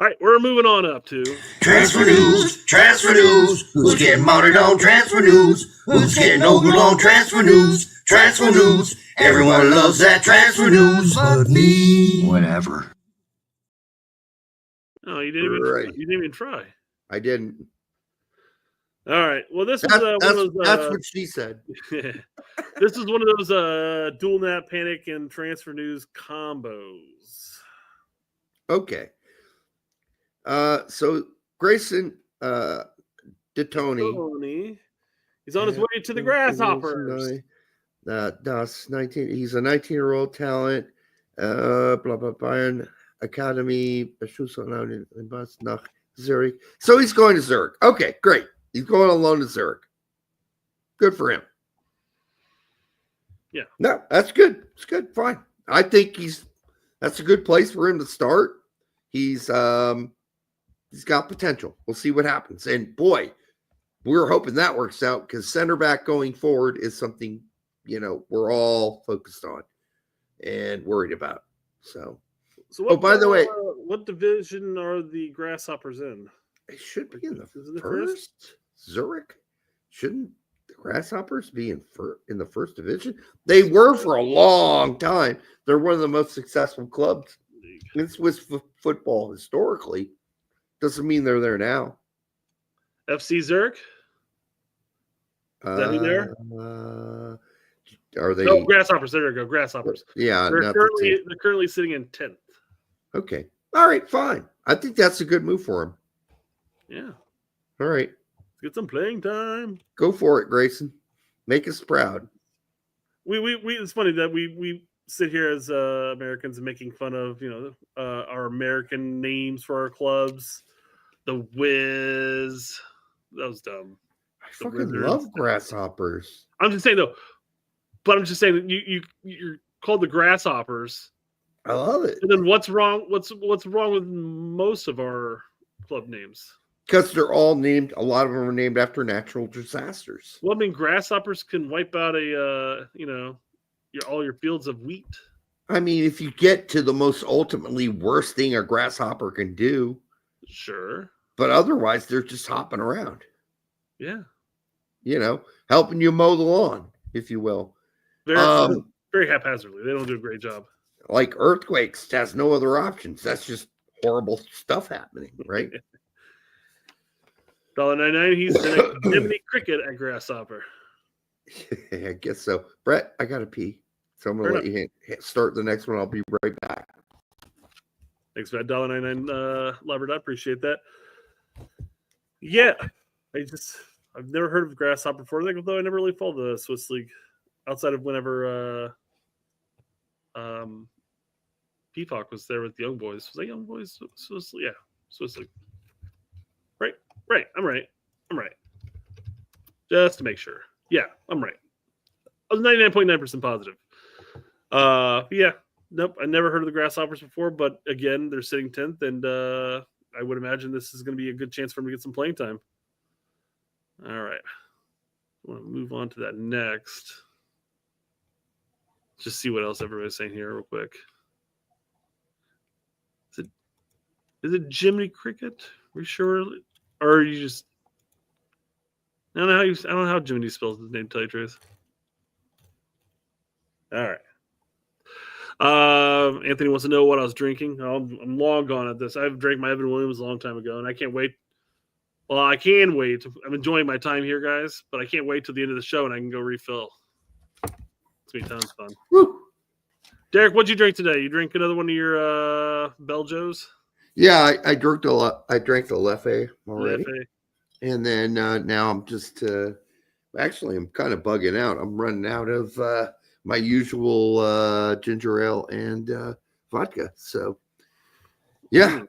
All right, we're moving on up to Transfer news, transfer news. Who's getting mounted on transfer news? Who's getting over on transfer news? Transfer news. Everyone loves that transfer news, but me. Whatever. Oh, you didn't even try. I didn't. All right. Well, this is one of those. That's what she said. This is one of those dual nap panic and transfer news combos. Okay. So Grayson DeToni. He's on his way to the Grasshoppers. Das 19. He's a 19-year-old talent. Blah blah Bayern Academy. Nach Zurich. So he's going to Zurich. Okay, great. He's going on loan to Zurich. Good for him. Yeah. No, that's good. It's good. Fine. I think that's a good place for him to start. He's got potential. We'll see what happens. And boy, we're hoping that works out because center back going forward is something, we're all focused on and worried about. So by the way, what division are the Grasshoppers in? They should be in the first. Zurich? Shouldn't the Grasshoppers be in the first division? They were for a long time. They're one of the most successful clubs in Swiss football historically. Doesn't mean they're there now. FC Zurich? Is that who there? Are they? No, Grasshoppers. There you go. Grasshoppers. Yeah. They're currently sitting in 10th. Okay. All right. Fine. I think that's a good move for him. Yeah. All right. Let's get some playing time. Go for it, Grayson. Make us proud. We it's funny that we sit here as Americans and making fun of our American names for our clubs. The Wiz. That was dumb. I fucking love Grasshoppers. I'm just saying though. But I'm just saying that you're called the Grasshoppers. I love it. And then what's wrong? What's wrong with most of our club names? Because they're all named. A lot of them are named after natural disasters. Well, I mean, grasshoppers can wipe out all your fields of wheat. I mean, if you get to the most ultimately worst thing a grasshopper can do, sure. But otherwise, they're just hopping around. Yeah. Helping you mow the lawn, if you will. Very haphazardly. They don't do a great job. Like earthquakes has no other options. That's just horrible stuff happening, right? $1.99. He's in a Jiminy Cricket at Grasshopper. I guess so. Brett, I gotta pee, so I'm gonna let you start the next one. I'll be right back. Thanks for that $1.99, Labrador. I appreciate that. Yeah, I've never heard of Grasshopper before. Though I never really followed the Swiss League outside of whenever Peacock was there with the Young Boys. Was that Young Boys? Swiss League? Yeah, Swiss League. Right. I'm right. Just to make sure. Yeah, I'm right. I was 99.9% positive. Yeah. Nope. I never heard of the Grasshoppers before, but again, they're sitting 10th, and I would imagine this is going to be a good chance for them to get some playing time. All right. I want to move on to that next. Just see what else everybody's saying here real quick. Is it Jiminy Cricket? Are you sure? Or are you just... I don't know how Jiminy spells his name, to tell you the truth. All right. Anthony wants to know what I was drinking. I'm long gone at this. I've drank my Evan Williams a long time ago, and I can't wait. Well, I can wait. I'm enjoying my time here, guys, but I can't wait till the end of the show, and I can go refill. It's going to be tons of fun. Woo. Derek, what'd you drink today? You drink another one of your Belgios? Yeah, I drank the Leffe already. Leffe. And then now I'm just actually I'm kind of bugging out. I'm running out of my usual ginger ale and vodka. So yeah.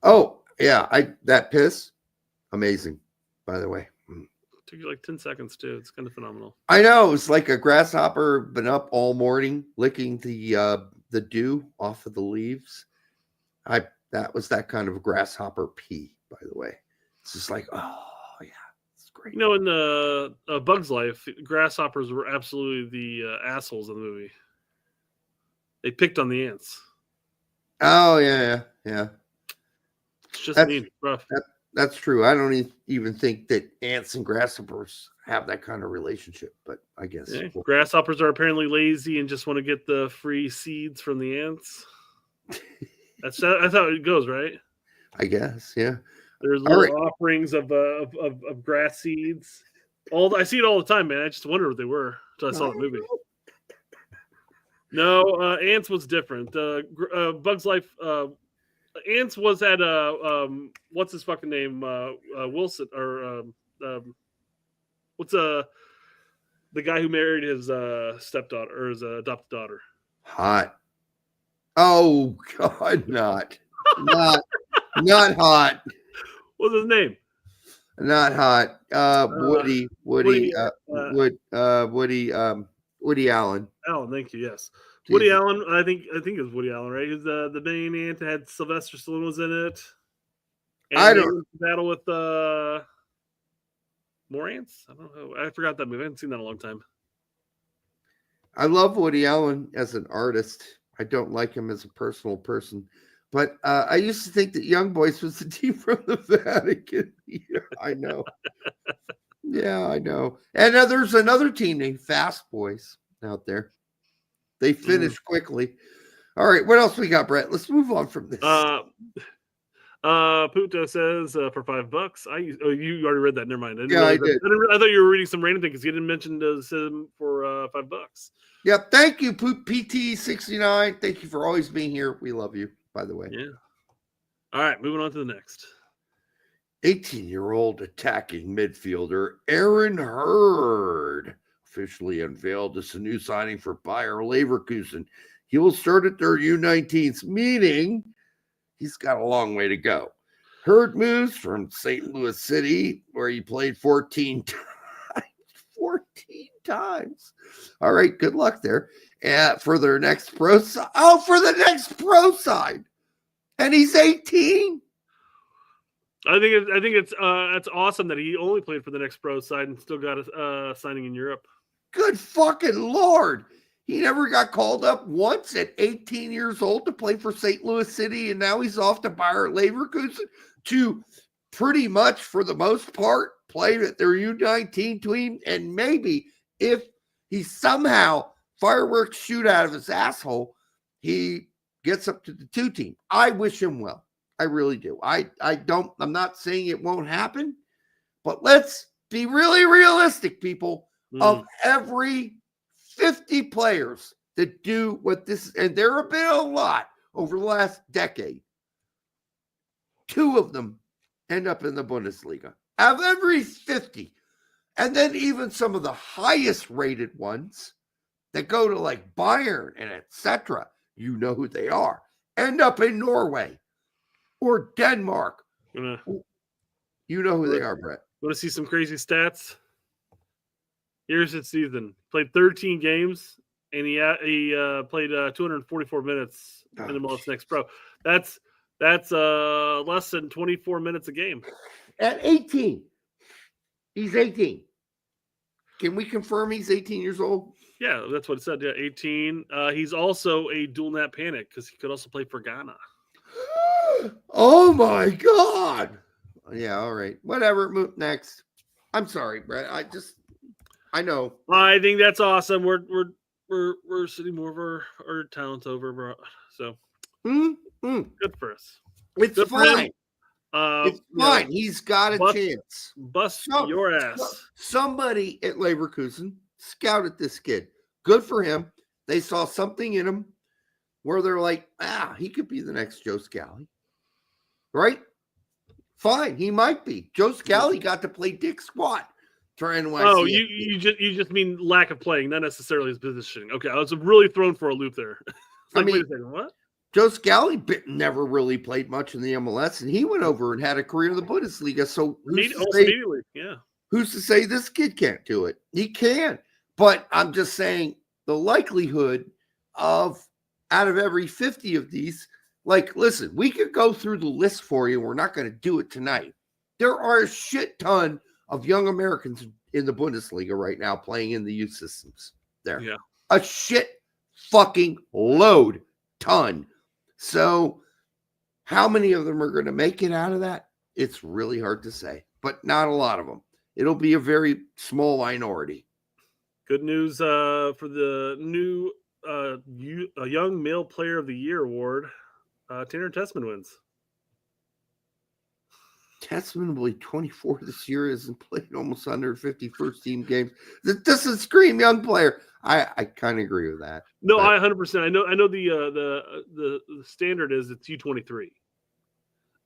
Oh yeah, that piss, amazing. By the way, took you like 10 seconds too. It's kind of phenomenal. I know, it's like a grasshopper been up all morning licking the dew off of the leaves. That was that kind of grasshopper pee, by the way. It's just like, oh, yeah, it's great. In the Bug's Life, grasshoppers were absolutely the assholes in the movie. They picked on the ants. Oh, yeah. It's just mean, rough. That's true. I don't even think that ants and grasshoppers have that kind of relationship, but I guess grasshoppers are apparently lazy and just want to get the free seeds from the ants. That's how it goes, right? I guess, yeah. There's little offerings of grass seeds. I see it all the time, man. I just wondered what they were until I saw the movie. No, ants was different. Bug's Life. Ants was at what's his fucking name? Wilson or what's the guy who married his stepdaughter or his adopted daughter? Hot. Oh God, not hot. What's his name? Not hot. Woody Allen. Allen, thank you. Yes. Woody Allen, I think it was Woody Allen, right? He's the main ant. Had Sylvester Stallone was in it. And I don't battle with more ants. I don't know. I forgot that movie. I haven't seen that in a long time. I love Woody Allen as an artist. I don't like him as a personal person, but I used to think that Young Boys was the team from the Vatican. Yeah, I know. Yeah, I know. And there's another team named Fast Boys out there. They finished quickly. All right, what else we got, Brett? Let's move on from this. Puto says for $5. You already read that. Never mind. I did. I thought you were reading some random thing because you didn't mention him for $5. Yep. Thank you, PT69. Thank you for always being here. We love you, by the way. Yeah. All right, moving on to the next. 18-year-old attacking midfielder Aaron Hurd officially unveiled as a new signing for Bayer Leverkusen. He will start at their U19s, meaning he's got a long way to go. Hurd moves from St. Louis City, where he played 14 times. 14 times. All right, good luck there. For their next pro side. Oh, for the next pro side. And he's 18. I think it's awesome that he only played for the next pro side and still got a signing in Europe. Good fucking Lord. He never got called up once at 18 years old to play for St. Louis City, and now he's off to Bayer Leverkusen to pretty much, for the most part, play at their U19 team. And maybe if he somehow fireworks shoot out of his asshole, he gets up to the 2 team. I wish him well. I really do. I'm not saying it won't happen, but let's be really realistic, people. Of every 50 players that do what this, and there have been a lot over the last decade, 2 of them end up in the Bundesliga. Of every 50, and then even some of the highest rated ones that go to like Bayern and etc., you know who they are, end up in Norway or Denmark. You know who they are, Brett. Want to see some crazy stats? Here's his season. Played 13 games, and he played 244 minutes in the most next pro. That's less than 24 minutes a game. At 18. He's 18. Can we confirm he's 18 years old? Yeah, that's what it said. Yeah, 18. He's also a dual nat panic because he could also play for Ghana. Oh my God. Yeah, all right. Whatever. Move next. I'm sorry, Brett. I know. I think that's awesome. We're sitting more of our talent over, bro. So good for us. It's good fine. It's fine. Yeah. He's got a chance. Bust your ass. Somebody at Leverkusen scouted this kid. Good for him. They saw something in him where they're like, he could be the next Joe Scally. Right? Fine. He might be. Joe Scally got to play Dick Squat. Oh, you just mean lack of playing, not necessarily his positioning. Okay, I was really thrown for a loop there. Wait a second, what? Joe Scally never really played much in the MLS, and he went over and had a career in the Bundesliga. So immediately, yeah. Who's to say this kid can't do it? He can. But I'm just saying the likelihood of out of every 50 of these, like, listen, we could go through the list for you. We're not going to do it tonight. There are a shit ton of young Americans in the Bundesliga right now playing in the youth systems there. Yeah. A shit fucking load ton. So How many of them are going to make it out of that? It's really hard to say, but not a lot of them. It'll be a very small minority. Good news for the new Young Male Player of the Year award. Tanner Tessman wins. Tessman will be 24 this year, hasn't played almost 150 first-team games. That doesn't scream young player. I kind of agree with that. No, I 100%. I know the standard is it's U23.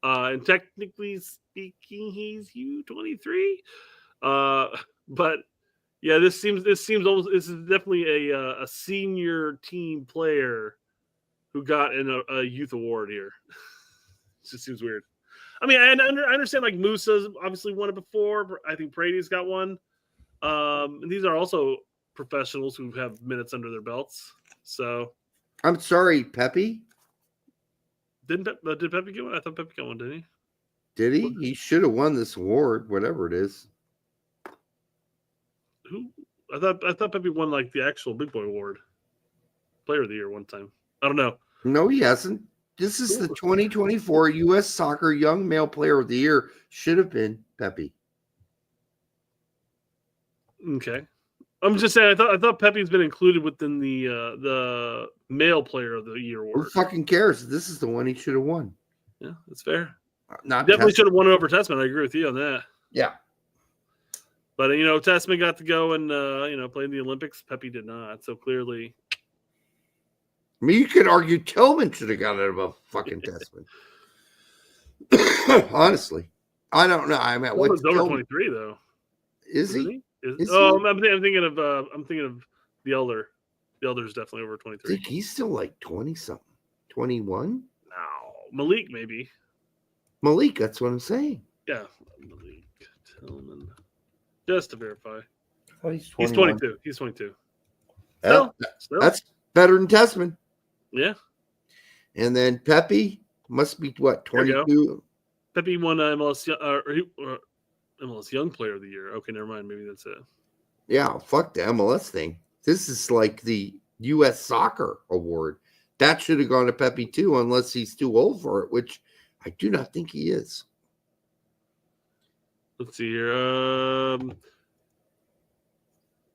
And technically speaking, he's U23. But yeah, this is definitely a senior team player who got a youth award here. It just seems weird. I mean, I understand like Musa's obviously won it before. I think Brady's got one. And these are also professionals who have minutes under their belts. So I'm sorry, Pepi. Did Pepi get one? I thought Pepi got one, didn't he? Did he? He should have won this award, whatever it is. Who? I thought Pepi won like the actual Big Boy Award, Player of the Year one time. I don't know. No, he hasn't. This is the 2024 U.S. Soccer Young Male Player of the Year. Should have been Pepi. Okay, I'm just saying. I thought Pepi's been included within the Male Player of the Year award. Who fucking cares? This is the one he should have won. Yeah, that's fair. Definitely should have won over Tessman. I agree with you on that. Yeah. But Tessman got to go and play in the Olympics. Pepi did not. So clearly, I mean, you could argue Tillman should have got it above fucking Tessman. Honestly, I don't know. I mean, what's over 23 though? Is he? Is he? I'm thinking of the elder. The elder's definitely over 23. I think he's still like 20 something, 21. No, Malik maybe. Malik, that's what I'm saying. Yeah, Malik Tillman. Just to verify, he's 22. He's 22. Still. That's better than Tessman. Yeah. And then Pepi must be what, 22? Pepi won MLS Young Player of the Year. Okay, never mind. Maybe that's it. Yeah, fuck the MLS thing. This is like the U.S. Soccer Award. That should have gone to Pepi too, unless he's too old for it, which I do not think he is. Let's see here.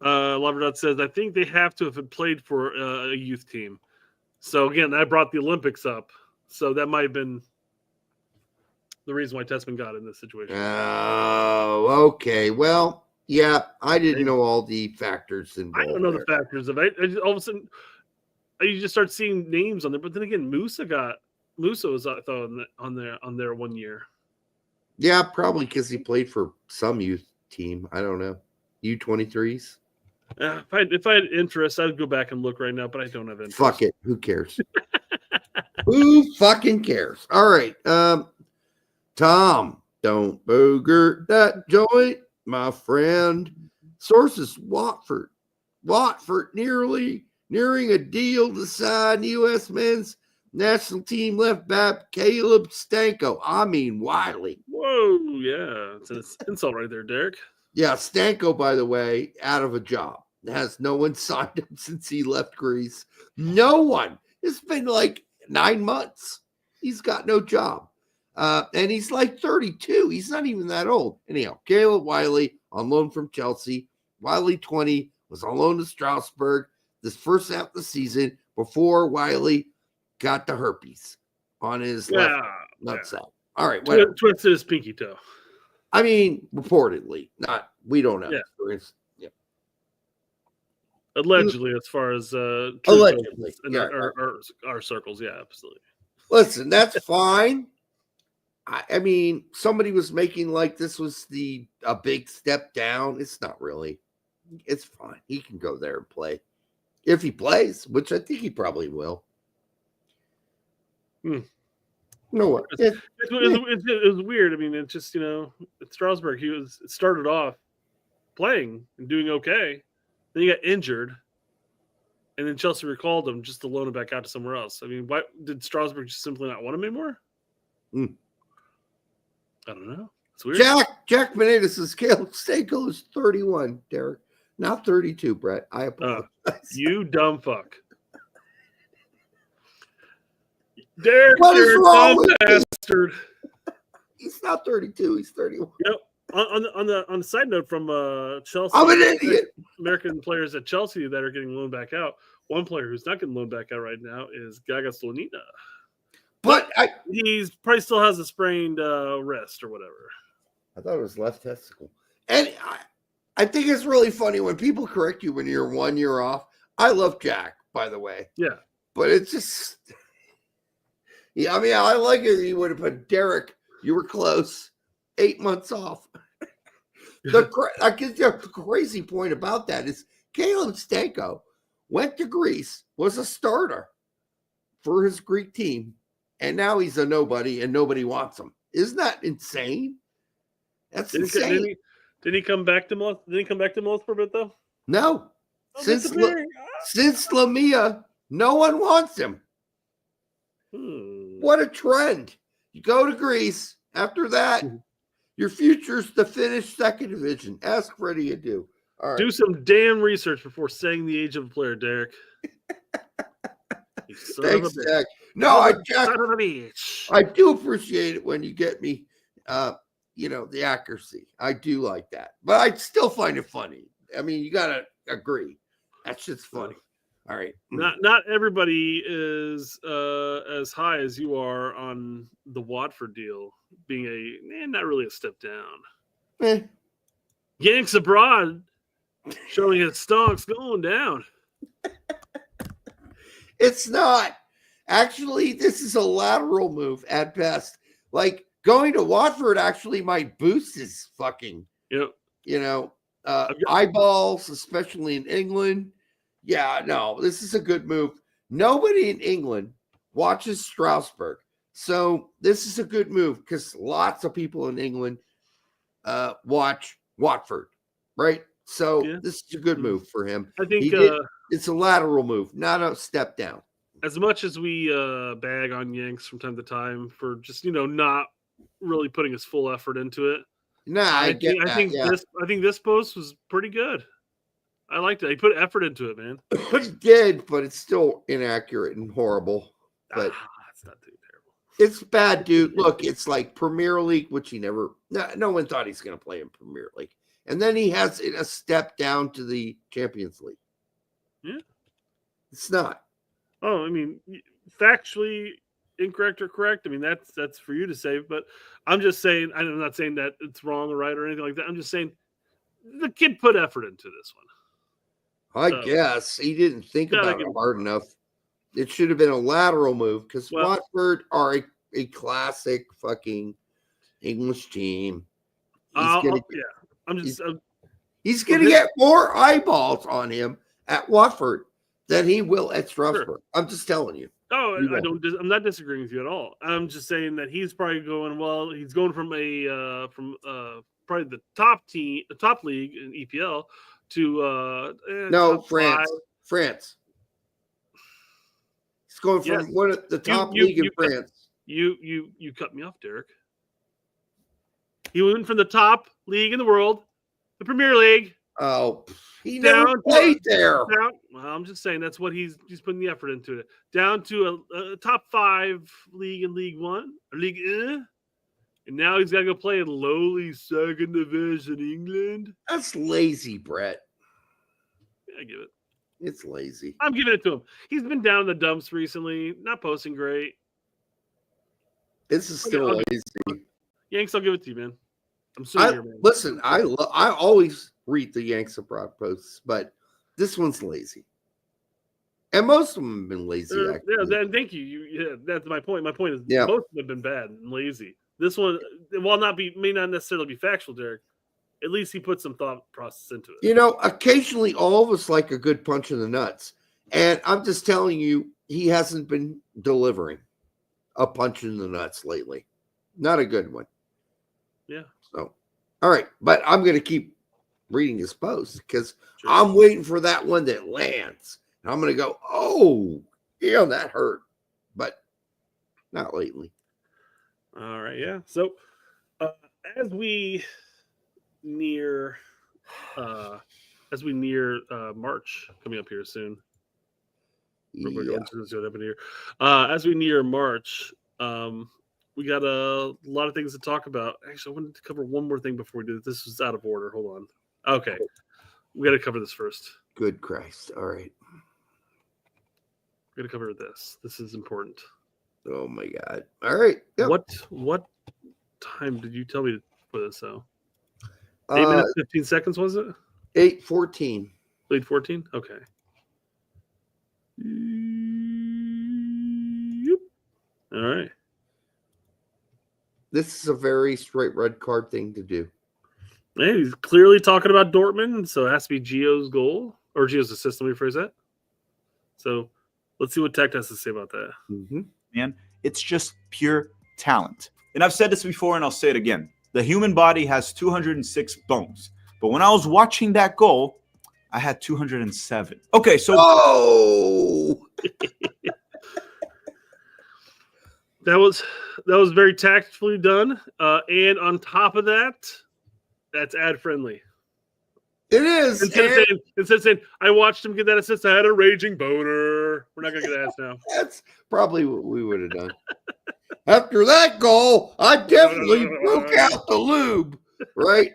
Laverdot says, I think they have to have played for a youth team. So, again, I brought the Olympics up. So, that might have been the reason why Tessman got in this situation. Oh, okay. Well, yeah, I didn't know all the factors involved. I don't know the factors of it. All of a sudden, you just start seeing names on there. But then again, Musa was, I thought, on there 1 year. Yeah, probably because he played for some youth team. I don't know. U23s. If I had interest, I'd go back and look right now, but I don't have interest. Fuck it. Who cares? Who fucking cares? All right. Tom, don't booger that joint, my friend. Sources, Watford nearing a deal to sign U.S. men's national team left back Caleb Stanko. I mean, Wiley. Whoa, yeah. It's an insult right there, Derek. Yeah, Stanko, by the way, out of a job. Has no one signed him since he left Greece. No one. It's been like 9 months. He's got no job. And he's like 32. He's not even that old. Anyhow, Caleb Wiley on loan from Chelsea. Wiley, 20, was on loan to Strasbourg this first half of the season before Wiley got the herpes on his left nutsack. All right. Twisted his pinky toe. I mean, reportedly. We don't know. Yeah. Allegedly, as far as allegedly in our circles, yeah, absolutely. Listen, that's fine. I mean, somebody was making like this was a big step down. It's not really. It's fine. He can go there and play if he plays, which I think he probably will. No what? It was weird. I mean, it's just at Strasbourg, it started off playing and doing okay. Then he got injured, and then Chelsea recalled him just to loan him back out to somewhere else. I mean, why did Strasbourg just simply not want him anymore? I don't know. It's weird. Jack Benitez says Caleb Stanko is 31, Derek. Not 32, Brett. I apologize. You dumb fuck. Derek, What is you're a wrong dumb with me? bastard. He's not 32. He's 31. Yep. On the side note from Chelsea, I'm an idiot. American players at Chelsea that are getting loaned back out. One player who's not getting loaned back out right now is Gaga Slonina. But he's probably still has a sprained wrist or whatever. I thought it was left testicle. And I think it's really funny when people correct you when you're 1 year off. I love Jack, by the way. Yeah. But it's just, yeah, I mean, I like it. You would have put Derek, you were close, 8 months off. I guess the crazy point about that is Caleb Stanko went to Greece, was a starter for his Greek team, and now he's a nobody and nobody wants him. Isn't that insane? That's insane. Did he come back to Most? Did he come back to Most for a bit though? No. Since Lamia, no one wants him. What a trend. You go to Greece. After that, your future's to finish second division. Ask Freddie Adu. All right. Do some damn research before saying the age of a player, Derek. Thanks, Jack. No, Jack, I do appreciate it when you get me, the accuracy. I do like that. But I still find it funny. I mean, you got to agree. That's just funny. All right. Not everybody is as high as you are on the Watford deal, being not really a step down. Yanks abroad showing his stonks going down. It's not. Actually, this is a lateral move at best. Like going to Watford actually might boost his fucking, eyeballs, especially in England. Yeah, no, this is a good move. Nobody in England watches Strasbourg. So this is a good move because lots of people in England watch Watford, right? So this is a good move for him. I think it's a lateral move, not a step down. As much as we bag on Yanks from time to time for just not really putting his full effort into it, I think this post was pretty good. I liked it. He put effort into it, man. He did, but it's still inaccurate and horrible. But it's not too terrible. It's bad, dude. Look, it's like Premier League, which he never. No one thought he's going to play in Premier League, and then he has a step down to the Champions League. Yeah, it's not. Oh, I mean, factually incorrect or correct. I mean, that's for you to say. But I'm just saying. I'm not saying that it's wrong or right or anything like that. I'm just saying the kid put effort into this one. I guess he didn't think about it hard enough. It should have been a lateral move because Watford are a classic fucking English team. He's going to get more eyeballs on him at Watford than he will at Strasbourg. Sure. I'm just telling you. Oh, I'm not disagreeing with you at all. I'm just saying that he's probably going. Well, he's going from probably the top league in EPL. To France. He's going from one of the top league in France. You cut me off, Derek. He went from the top league in the world, the Premier League. Oh, he never played there. I'm just saying that's what he's putting the effort into it. Down to a top 5 league in League One or League 1. And now he's got to go play in lowly second division England. That's lazy, Brett. Yeah, I give it. It's lazy. I'm giving it to him. He's been down in the dumps recently, not posting great. This is still lazy. Yanks, I'll give it to you, man. I'm sorry, man. Listen, I always read the Yanks abroad posts, but this one's lazy. And most of them have been lazy. Thank you. That's my point. My point is most of them have been bad and lazy. This one, while may not necessarily be factual, Derek, at least he put some thought process into it. Occasionally all of us like a good punch in the nuts. And I'm just telling you, he hasn't been delivering a punch in the nuts lately. Not a good one. Yeah. So, all right. But I'm going to keep reading his posts because I'm waiting for that one that lands. And I'm going to go, oh, yeah, that hurt. But not lately. All right, yeah. So as we near March coming up here soon, Yeah. As we near March, we got a lot of things to talk about. Actually, I wanted to cover one more thing before we do this. This was out of order. Hold on. Okay. We got to cover this first. Good Christ. All right. We got to cover this. This is important. Oh my God. All right. Yep. What time did you tell me to put this out? 8 minutes, 15 seconds, was it? 8:14. 8:14? Okay. Yep. All right. This is a very straight red card thing to do. Hey, he's clearly talking about Dortmund, so it has to be Gio's goal or Gio's assist. Let me rephrase that. So let's see what Tech has to say about that. Mm-hmm. Man, it's just pure talent. And I've said this before and I'll say it again. The human body has 206 bones. But when I was watching that goal, I had 207. Okay, so... Oh! That was very tactfully done. And on top of that, that's ad friendly. It is. Instead of saying, I watched him get that assist, I had a raging boner. We're not going to get asked now. That's probably what we would have done. After that goal, I definitely broke out the lube, right?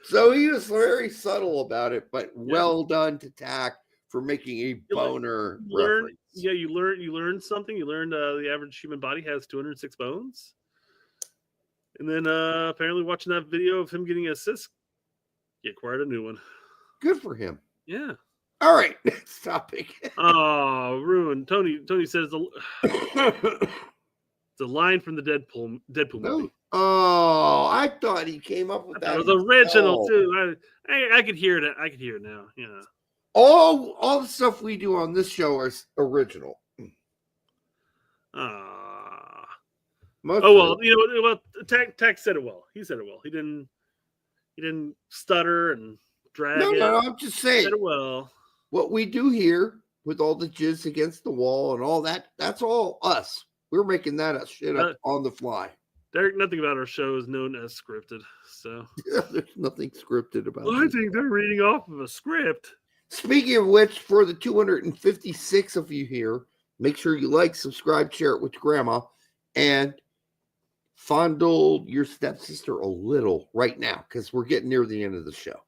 So he was very subtle about it, but well done to Tack for making a boner reference. Yeah, you learned something. You learned the average human body has 206 bones. And then apparently watching that video of him getting an assist, he acquired a new one. Good for him. Yeah. All right, next topic. Oh, ruined. Tony says the line from the Deadpool movie. Oh, I thought he came up with that. It was original too. I could hear it. I could hear it now. Yeah. All the stuff we do on this show is original. Well, Tech said it well. He said it well. He didn't stutter and drag. No, I'm just saying. Said it well. What we do here with all the jizz against the wall and all that, that's all us. We're making that shit up on the fly. Derek, nothing about our show is known as scripted. So there's nothing scripted about it. I think they're reading off of a script. Speaking of which, for the 256 of you here, make sure you like, subscribe, share it with grandma, and fondle your stepsister a little right now because we're getting near the end of the show.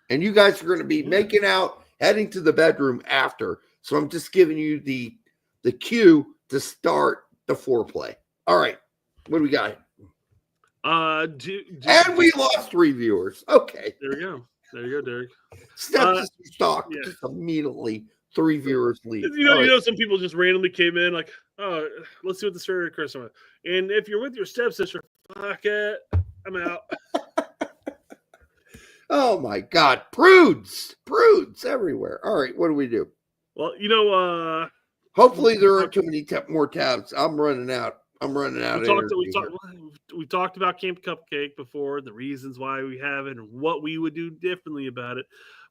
And you guys are going to be making out, heading to the bedroom after. So I'm just giving you the cue to start the foreplay. All right. What do we got? And we lost 3 viewers. Okay. There you go, Derek. Stepsister stock. Yeah. Just immediately 3 viewers leave. You know, some people just randomly came in like, oh, let's see what the story Chris was. And if you're with your stepsister, fuck it, I'm out. Oh my God, prudes everywhere. All right, what do we do? Well, hopefully there aren't too many more tabs. I'm running out. We talked about Camp Cupcake before, the reasons why we have it and what we would do differently about it.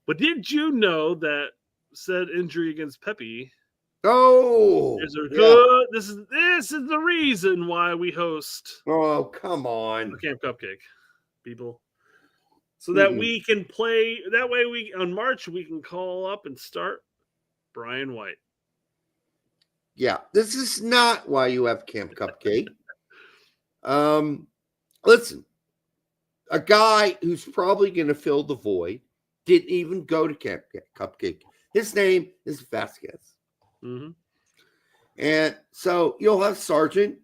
But did you know that said injury against Pepi? Oh, this is the reason why we host. Oh, come on, Camp Cupcake, people. So that we can play. That way, on March we can call up and start Brian White. Yeah, this is not why you have Camp Cupcake. Listen, a guy who's probably going to fill the void didn't even go to Camp Cupcake. His name is Vasquez. Mm-hmm. And so you'll have Sargent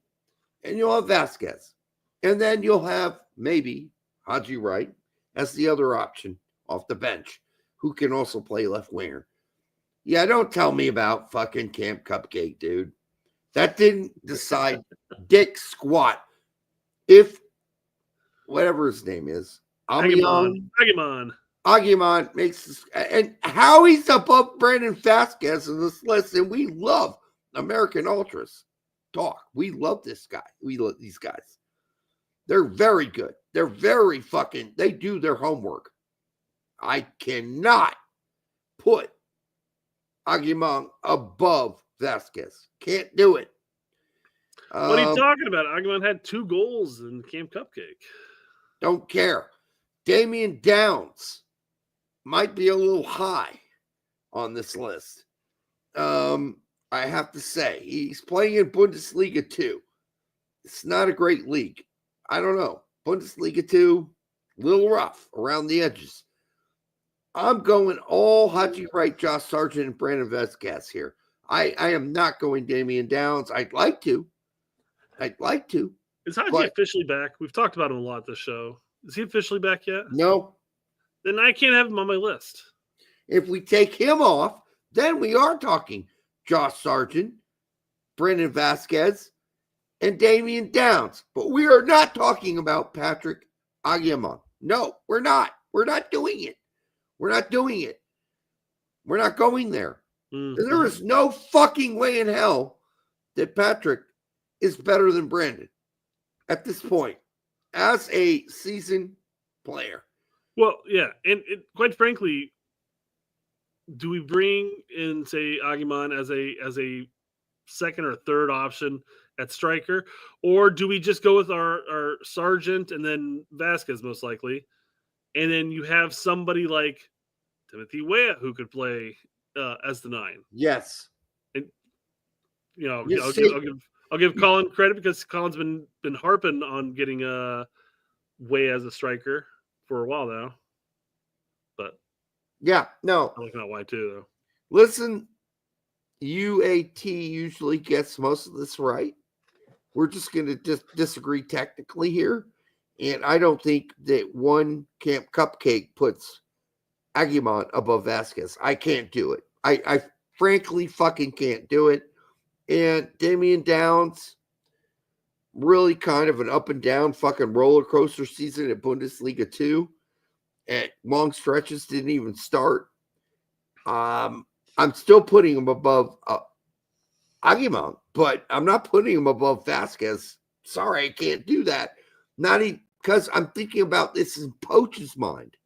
and you'll have Vasquez. And then you'll have maybe Haji Wright as the other option off the bench, who can also play left winger. Yeah, don't tell me about fucking Camp Cupcake, dude. That didn't decide dick squat. If whatever his name is, Aguiman makes this, and how he's above Brandon Vasquez in this list, and we love American Ultras talk. We love this guy. We love these guys. They're very good. They're very fucking, they do their homework. I cannot put Aguiman above Vasquez. Can't do it. What are you talking about? Aguiman had 2 goals in Camp Cupcake. Don't care. Damian Downs might be a little high on this list. I have to say, he's playing in Bundesliga 2. It's not a great league. I don't know. Bundesliga 2, a little rough around the edges. I'm going all Haji Wright, Josh Sargent, and Brandon Vasquez here. I am not going Damian Downs. I'd like to. Is Haji officially back? We've talked about him a lot this show. Is he officially back yet? No. Then I can't have him on my list. If we take him off, then we are talking Josh Sargent, Brandon Vasquez, and Damian Downs. But we are not talking about Patrick Aguiman. No, we're not. We're not doing it. We're not doing it. We're not going there. Mm-hmm. There is no fucking way in hell that Patrick is better than Brandon at this point as a seasoned player. Well, yeah. And quite frankly, do we bring in, say, Aguiman as a second or third option at striker? Or do we just go with our Sargent and then Vasquez most likely? And then you have somebody like Timothy Weah who could play as the 9. Yes. And I'll give Colin credit because Colin's been harping on getting Weah as a striker for a while now. But yeah, no. I'm looking at why too though. Listen, UAT usually gets most of this right. We're just going to disagree technically here. And I don't think that one Camp Cupcake puts Aguiman above Vasquez. I can't do it. I frankly fucking can't do it. And Damian Downs, really kind of an up and down fucking roller coaster season at Bundesliga 2. At long stretches, didn't even start. I'm still putting him above Aguiman, but I'm not putting him above Vasquez. Sorry, I can't do that. Not even because I'm thinking about this in Poach's mind,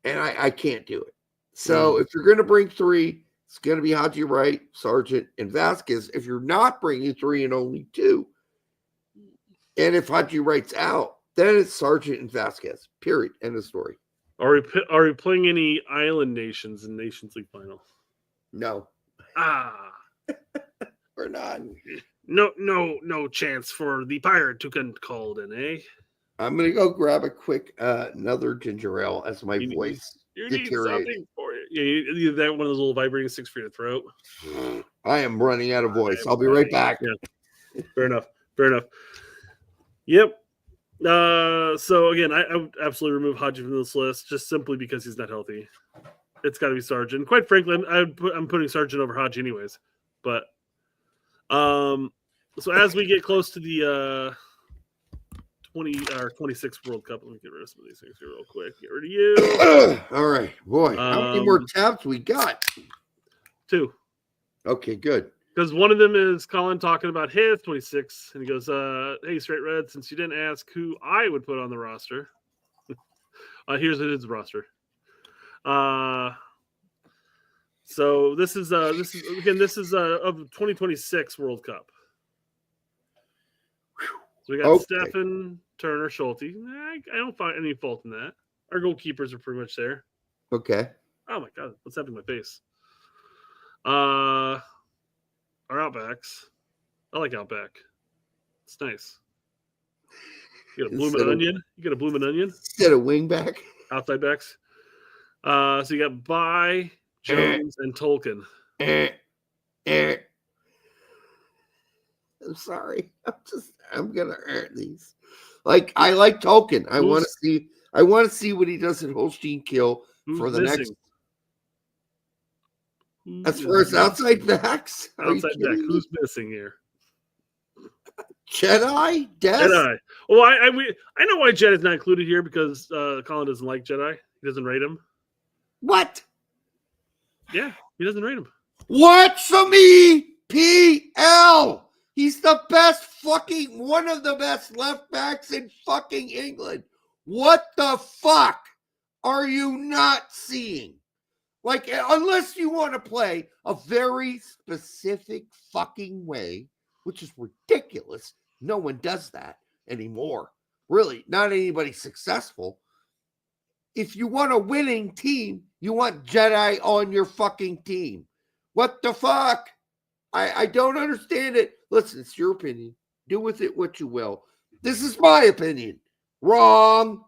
and I can't do it. So if you're going to bring 3, it's going to be Haji Wright, Sargent, and Vasquez. If you're not bringing 3 and only 2, and if Haji Wright's out, then it's Sargent and Vasquez. Period. End of story. Are we playing any island nations in Nations League final? No. We're not. No chance for the pirate to get called in, eh? I'm gonna go grab a quick another ginger ale as my voice deteriorates. Something for it. Yeah, you that one of those little vibrating sticks for your throat. I am running out of voice. I'll be right back. Yeah. Fair enough. Yep. So again, I would absolutely remove Haji from this list just simply because he's not healthy. It's got to be Sargent. Quite frankly, I'm putting Sargent over Haji anyways. But so as we get close to the 26 World Cup, let me get rid of some of these things here real quick. Get rid of you. All right, boy. How many more tabs we got? 2. Okay, good. Because one of them is Colin talking about his 26, and he goes, hey, Straight Red, since you didn't ask who I would put on the roster, here's his roster. So this is of 2026 World Cup. So we got Stefan, Turner, Schulte. I don't find any fault in that. Our goalkeepers are pretty much there. Okay. Oh my God, what's happening to my face? Our Outbacks. I like Outback. It's nice. You got a bloomin' onion. You got a bloomin' onion instead of wingback. Outside backs. So you got By, Jones, and Tolkien. I'm sorry. I'm gonna earn these. Like I like Tolkien. I want to see what he does at Holstein Kill for the next. As far as outside backs, outside back, who's missing here? Jedi, Jedi. Well, I know why Jedi's not included here because Colin doesn't like Jedi. He doesn't rate him. What? Yeah, he doesn't rate him. Watch me, PL. He's the best one of the best left backs in fucking England. What the fuck are you not seeing? Like, unless you want to play a very specific fucking way, which is ridiculous. No one does that anymore. Really, not anybody successful. If you want a winning team, you want Jedi on your fucking team. What the fuck? I don't understand it. Listen, it's your opinion. Do with it what you will. This is my opinion. Wrong.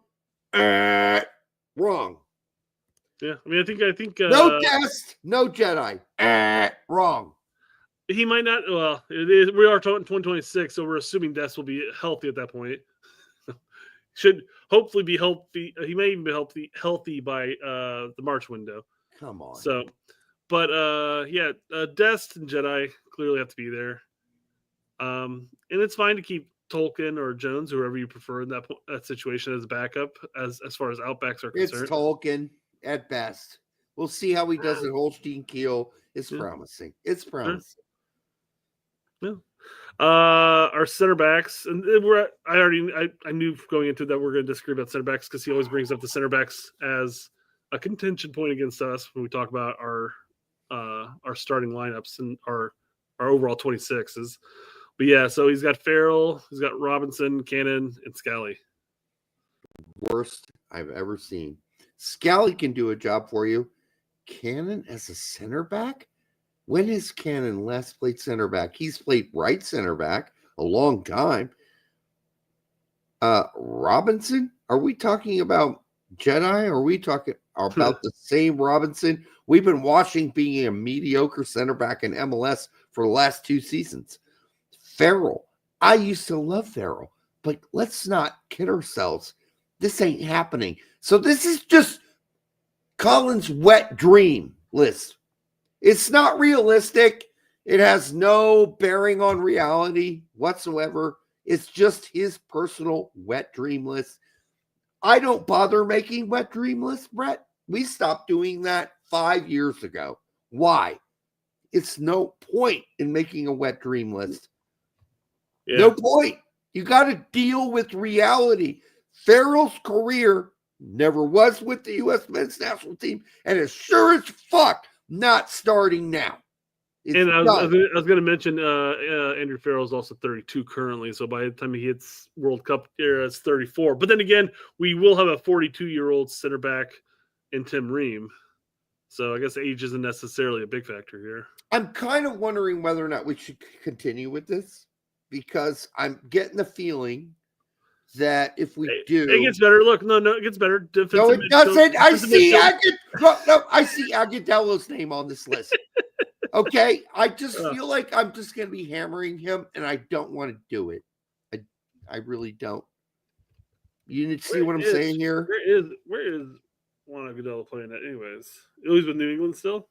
Wrong. Yeah, I mean, I think no test, no Jedi. Wrong. He might not. Well, we are talking 2026, so we're assuming Des will be healthy at that point. Should hopefully be healthy. He may even be healthy by the March window. Come on. So, but yeah, Des and Jedi clearly have to be there. And it's fine to keep Tolkien or Jones, whoever you prefer in that situation, as a backup as far as outbacks are concerned. It's Tolkien at best. We'll see how he does at Holstein Kiel. It's promising. It's promising. Yeah. Our center backs, and I knew going into that we're going to disagree about center backs because he always brings up the center backs as a contention point against us when we talk about our starting lineups and our overall 26s. But yeah, so he's got Farrell, he's got Robinson, Cannon, and Scally. Worst I've ever seen. Scally can do a job for you. Cannon as a center back? When has Cannon last played center back? He's played right center back a long time. Robinson? Are we talking about Jedi? Or are we talking about the same Robinson? We've been watching being a mediocre center back in MLS for the last 2 seasons. Farrell. I used to love Farrell, but let's not kid ourselves. This ain't happening. So this is just Colin's wet dream list. It's not realistic. It has no bearing on reality whatsoever. It's just his personal wet dream list. I don't bother making wet dream lists, Brett. We stopped doing that 5 years ago. Why? It's no point in making a wet dream list. Yeah. No point. You got to deal with reality. Farrell's career never was with the U.S. men's national team, and is sure as fuck not starting now. And I was going to mention Andrew Farrell is also 32 currently, so by the time he hits World Cup era, it's 34. But then again, we will have a 42-year-old center back in Tim Ream. So I guess age isn't necessarily a big factor here. I'm kind of wondering whether or not we should continue with this, because I'm getting the feeling that if we do, it gets better. Look, no, it gets better. No, it doesn't. I see Agadello's name on this list. Okay, I just feel like I'm just going to be hammering him, and I don't want to do it. I really don't. You see what I'm saying here? Where is Juan Agudelo playing at? Anyways, he's with New England still.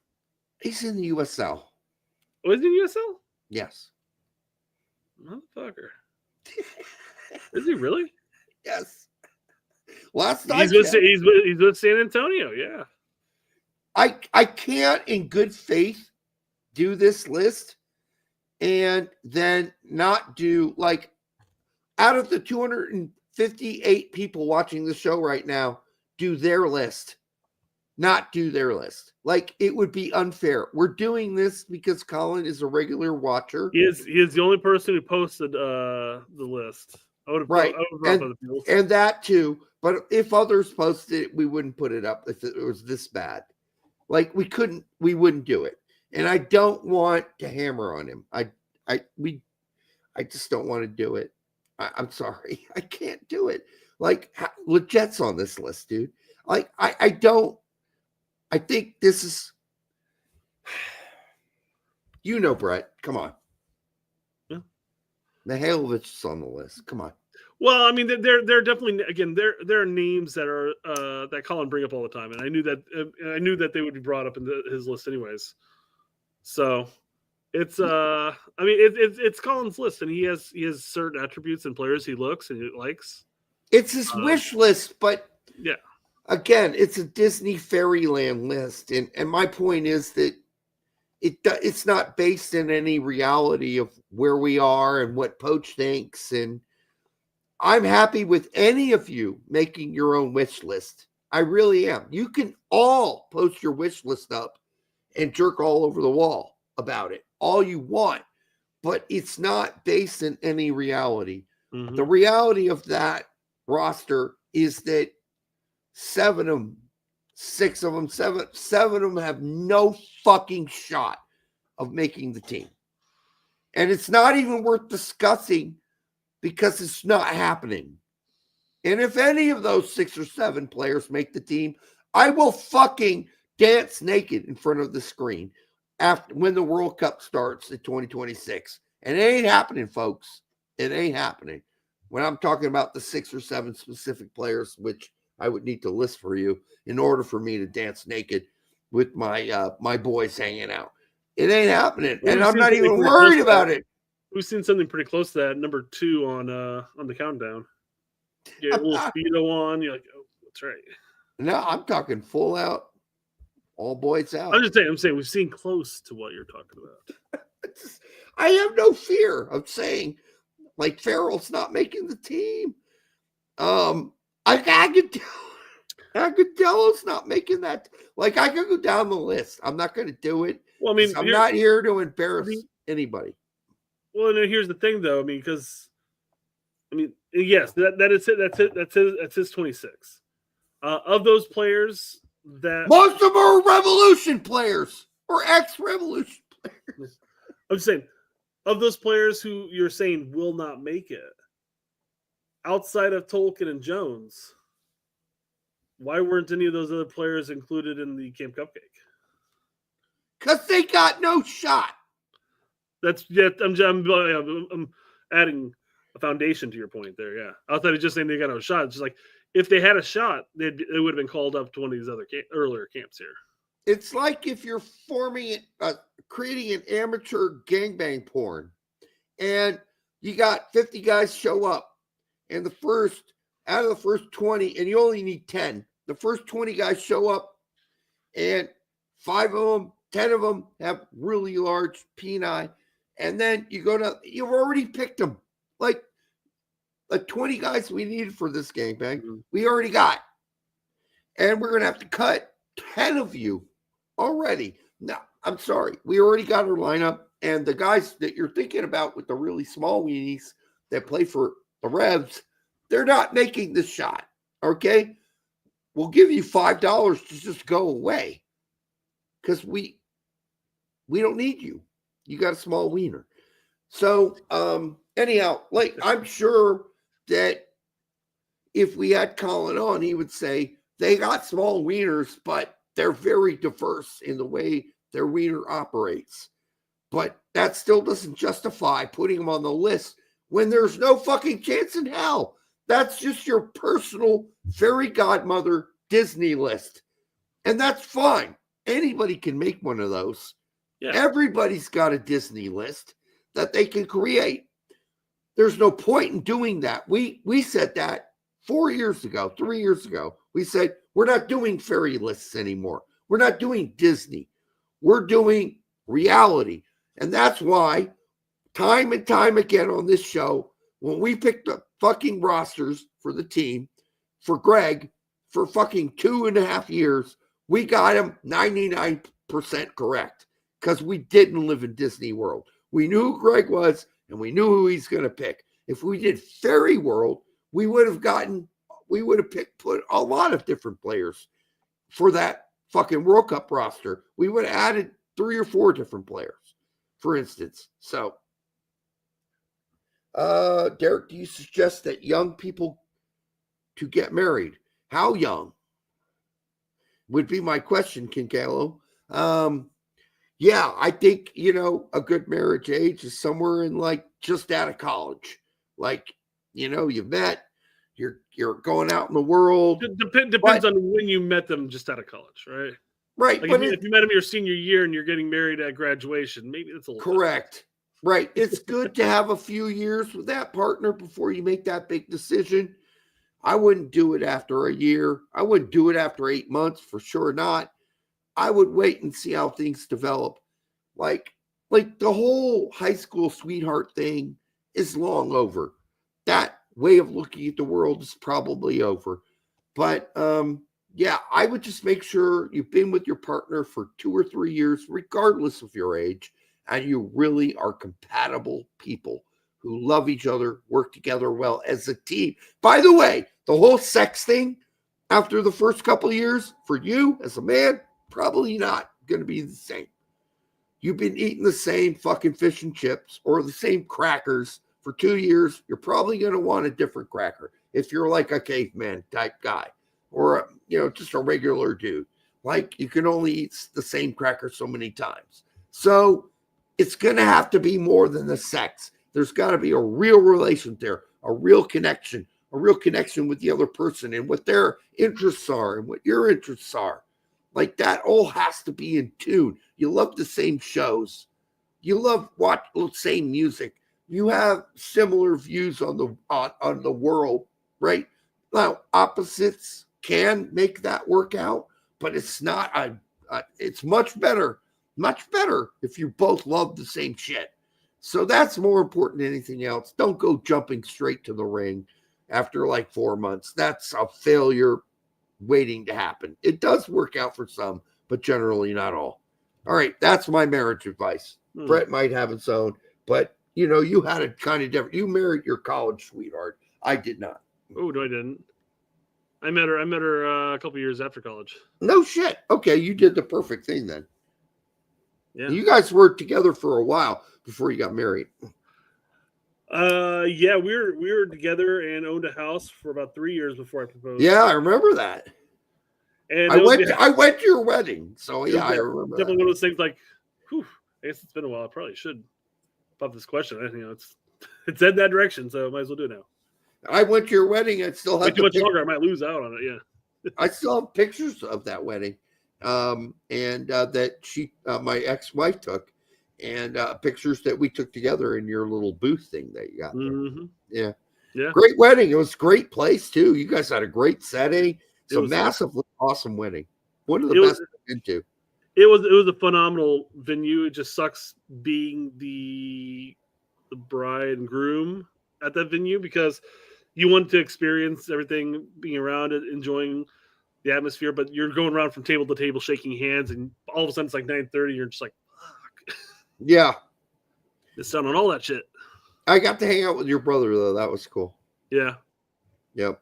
He's in the USL. Oh, he's in USL? Yes. Motherfucker. Is he really? Yes. Last night he's with San Antonio. Yeah. I can't, in good faith, do this list and then not do, like, out of the 258 people watching the show right now, do their list. Not do their list. Like, it would be unfair. We're doing this because Colin is a regular watcher. He is the only person who posted the list. Right. And that too. But if others posted it, we wouldn't put it up if it was this bad. Like, we wouldn't do it. And I don't want to hammer on him. I just don't want to do it. I'm sorry. I can't do it. Like, Leget's on this list, dude. Like, I think this is, Brett, come on. Yeah. Mihailovic is on the list. Come on. Well, I mean, they're definitely, again, there are names that are that Colin bring up all the time, and I knew that they would be brought up in his list anyways. So it's it's Colin's list, and he has certain attributes and players he looks and he likes. It's his wish list, but yeah, again, it's a Disney Fairyland list, and my point is that it's not based in any reality of where we are and what Poach thinks, and I'm happy with any of you making your own wish list. I really am. You can all post your wish list up and jerk all over the wall about it all you want, but it's not based in any reality. Mm-hmm. The reality of that roster is that seven of them have no fucking shot of making the team. And it's not even worth discussing because it's not happening. And if any of those 6 or 7 players make the team, I will fucking dance naked in front of the screen after when the World Cup starts in 2026. And it ain't happening, folks. It ain't happening. When I'm talking about the 6 or 7 specific players, which I would need to list for you in order for me to dance naked with my my boys hanging out. It ain't happening. Well, and I'm not even worried about it. We've seen something pretty close to that. Number 2 on the countdown. Get a little speedo on. You're like, oh, that's right. No, I'm talking full out, all boys out. I'm saying we've seen close to what you're talking about. I have no fear of saying, like, Farrell's not making the team. I could tell it's not making that. Like, I could go down the list. I'm not going to do it. Well, I mean, I'm not here to embarrass anybody. Well, and here's the thing, though. I mean, yes, that is it. That's his 26. Of those players, that most of them are Revolution players or ex-Revolution players. I'm saying, of those players who you're saying will not make it, outside of Tolkien and Jones, why weren't any of those other players included in the Camp Cupcake? Because they got no shot. I'm adding a foundation to your point there. Yeah, outside of just saying they got no shot, it's just like if they had a shot, they would have been called up to one of these other earlier camps here. It's like if you're creating an amateur gangbang porn, and you got 50 guys show up, and out of the first 20, and you only need 10. The first 20 guys show up, and 5 of them, 10 of them have really large peni, and then you've already picked them. Like 20 guys we needed for this gangbang, we already got. And we're going to have to cut 10 of you already. No, I'm sorry. We already got our lineup, and the guys that you're thinking about with the really small weenies that play for the Revs, they're not making the shot, okay? We'll give you $5 to just go away because we don't need you. You got a small wiener. So, anyhow, like, I'm sure that if we had Colin on, he would say they got small wieners, but they're very diverse in the way their wiener operates. But that still doesn't justify putting them on the list when there's no fucking chance in hell. That's just your personal fairy godmother Disney list. And that's fine. Anybody can make one of those. Yeah. Everybody's got a Disney list that they can create. There's no point in doing that. We said that 3 years ago. We said, we're not doing fairy lists anymore. We're not doing Disney. We're doing reality. And that's why time and time again on this show, when we picked the fucking rosters for the team, for Greg, for fucking 2.5 years, we got him 99% correct because we didn't live in Disney World. We knew who Greg was, and we knew who he's going to pick. If we did Fairy World, we would have put a lot of different players for that fucking World Cup roster. We would have added 3 or 4 different players, for instance. So, Derek, do you suggest that young people to get married? How young would be my question, Kinkalo. Yeah, I think, a good marriage age is somewhere in like just out of college. Like, you've met, you're going out in the world. Depends on when you met them just out of college, right? Right. Like but if you met them your senior year and you're getting married at graduation, maybe that's a little correct. Different. Right. It's good to have a few years with that partner before you make that big decision. I wouldn't do it after a year. I wouldn't do it after 8 months, for sure not. I would wait and see how things develop. Like the whole high school sweetheart thing is long over. That way of looking at the world is probably over. But yeah, I would just make sure you've been with your partner for 2 or 3 years, regardless of your age, and you really are compatible people who love each other, work together well as a team. By the way, the whole sex thing after the first couple of years for you as a man, probably not going to be the same. you've been eating the same fucking fish and chips or the same crackers for 2 years, you're probably going to want a different cracker. If you're like a caveman type guy or, just a regular dude, like you can only eat the same cracker so many times. So it's going to have to be more than the sex. There's got to be a real relation there, a real connection with the other person and what their interests are and what your interests are. Like that all has to be in tune. You love the same shows. You love watch the same music. You have similar views on the world, right? Now, opposites can make that work out, but it's not it's much better if you both love the same shit. So that's more important than anything else. Don't go jumping straight to the ring after like 4 months. That's a failure waiting to happen. It does work out for some, but generally not all. All right, that's my marriage advice. Brett might have his own, but you had it kind of different. You married your college sweetheart. I did not. Oh, no, I didn't. I met her a couple years after college. No shit. Okay, you did the perfect thing then. Yeah. You guys worked together for a while before you got married. Yeah, we were together and owned a house for about 3 years before I proposed. Yeah, I remember that. And I went to your wedding, so yeah, I remember. Definitely one of those things like, whew, I guess it's been a while. I probably should pop this question. It's heading that direction, so I might as well do it now. I went to your wedding. I still have too much longer. I might lose out on it. Yeah. I still have pictures of that wedding, and that my ex-wife took, and pictures that we took together in your little booth thing that you got. Mm-hmm. Yeah. Yeah. Great wedding. It was a great place too. You guys had a great setting. It's a massively awesome wedding. One of the best I've been to. It was a phenomenal venue. It just sucks being the bride and groom at that venue because you want to experience everything, being around it, enjoying the atmosphere, but you're going around from table to table, shaking hands, and all of a sudden it's like 9:30. You're just like, fuck. Yeah. It's done on all that shit. I got to hang out with your brother though. That was cool. Yeah. Yep.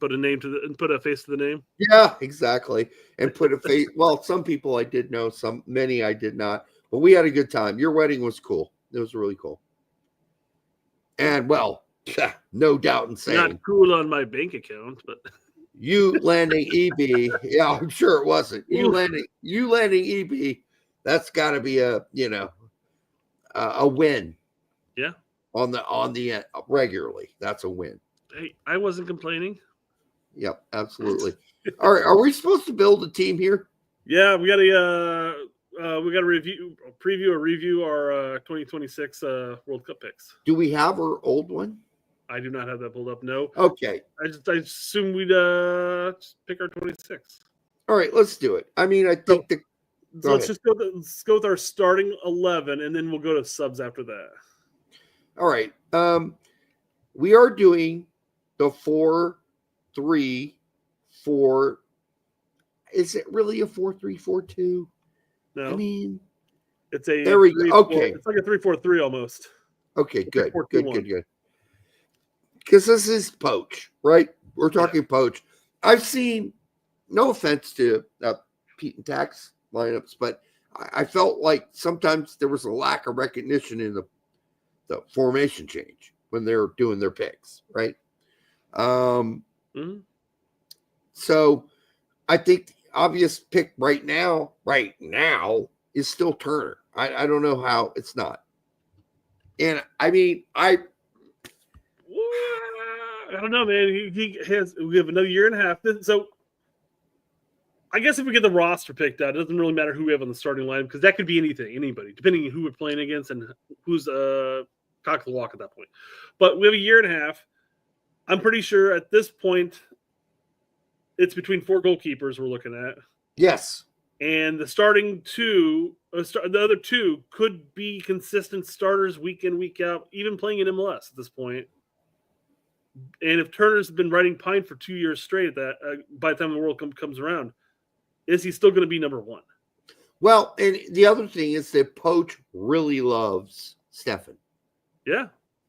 Put a face to the name. Yeah, exactly. And put a face. Well, some people I did know, many I did not, but we had a good time. Your wedding was cool. It was really cool. And well, no doubt in saying, not cool on my bank account, but you landing EB. Yeah, I'm sure it wasn't. You landing EB. That's got to be a win. Yeah. On the regularly, that's a win. Hey, I wasn't complaining. Yep, absolutely. All right, are we supposed to build a team here? Yeah, we got to review our 2026 World Cup picks. Do we have our old one? I do not have that pulled up. No. Okay. I assume we'd just pick our 26. All right, let's do it. I mean, I think let's go with our starting 11, and then we'll go to subs after that. All right. We are doing the 4-3-4. Is it really a 4-3-4-2? No. I mean, it's a there we go. Okay. It's like a 3-4-3 almost. Okay, good. Good. Because this is poach, right? We're talking poach. I've seen, no offense to Pete and Tax lineups, but I felt like sometimes there was a lack of recognition in the formation change when they're doing their picks, right? So I think the obvious pick right now is still Turner. I don't know how it's not. And I mean, I don't know, man. We have another year and a half. So I guess if we get the roster picked out, it doesn't really matter who we have on the starting line because that could be anybody, depending on who we're playing against and who's cock the walk at that point. But we have a year and a half. I'm pretty sure at this point it's between 4 goalkeepers we're looking at. Yes. And the starting two, the other two could be consistent starters week in, week out, even playing in MLS at this point. And if Turner's been riding Pine for 2 years straight, by the time the World Cup comes around, is he still going to be number one? Well, and the other thing is that Poach really loves Stefan. Yeah.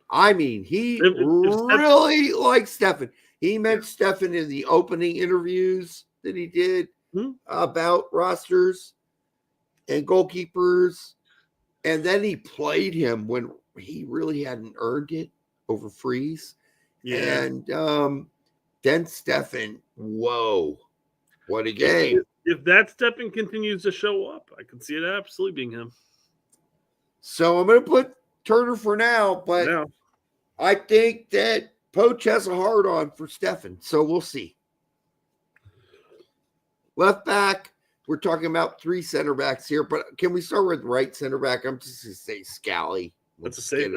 I mean, he really likes Stefan. He met Stefan in the opening interviews that he did about rosters. and goalkeepers. And then he played him when he really hadn't earned it over Freeze. Yeah. And then Stefan, whoa, what a game. If that Stefan continues to show up, I can see it absolutely being him. So I'm going to put Turner for now, but I think that Poach has a hard on for Stefan. So we'll see. Left back, we're talking about 3 center backs here, but can we start with right center back? I'm just going to say Scally. That's a safe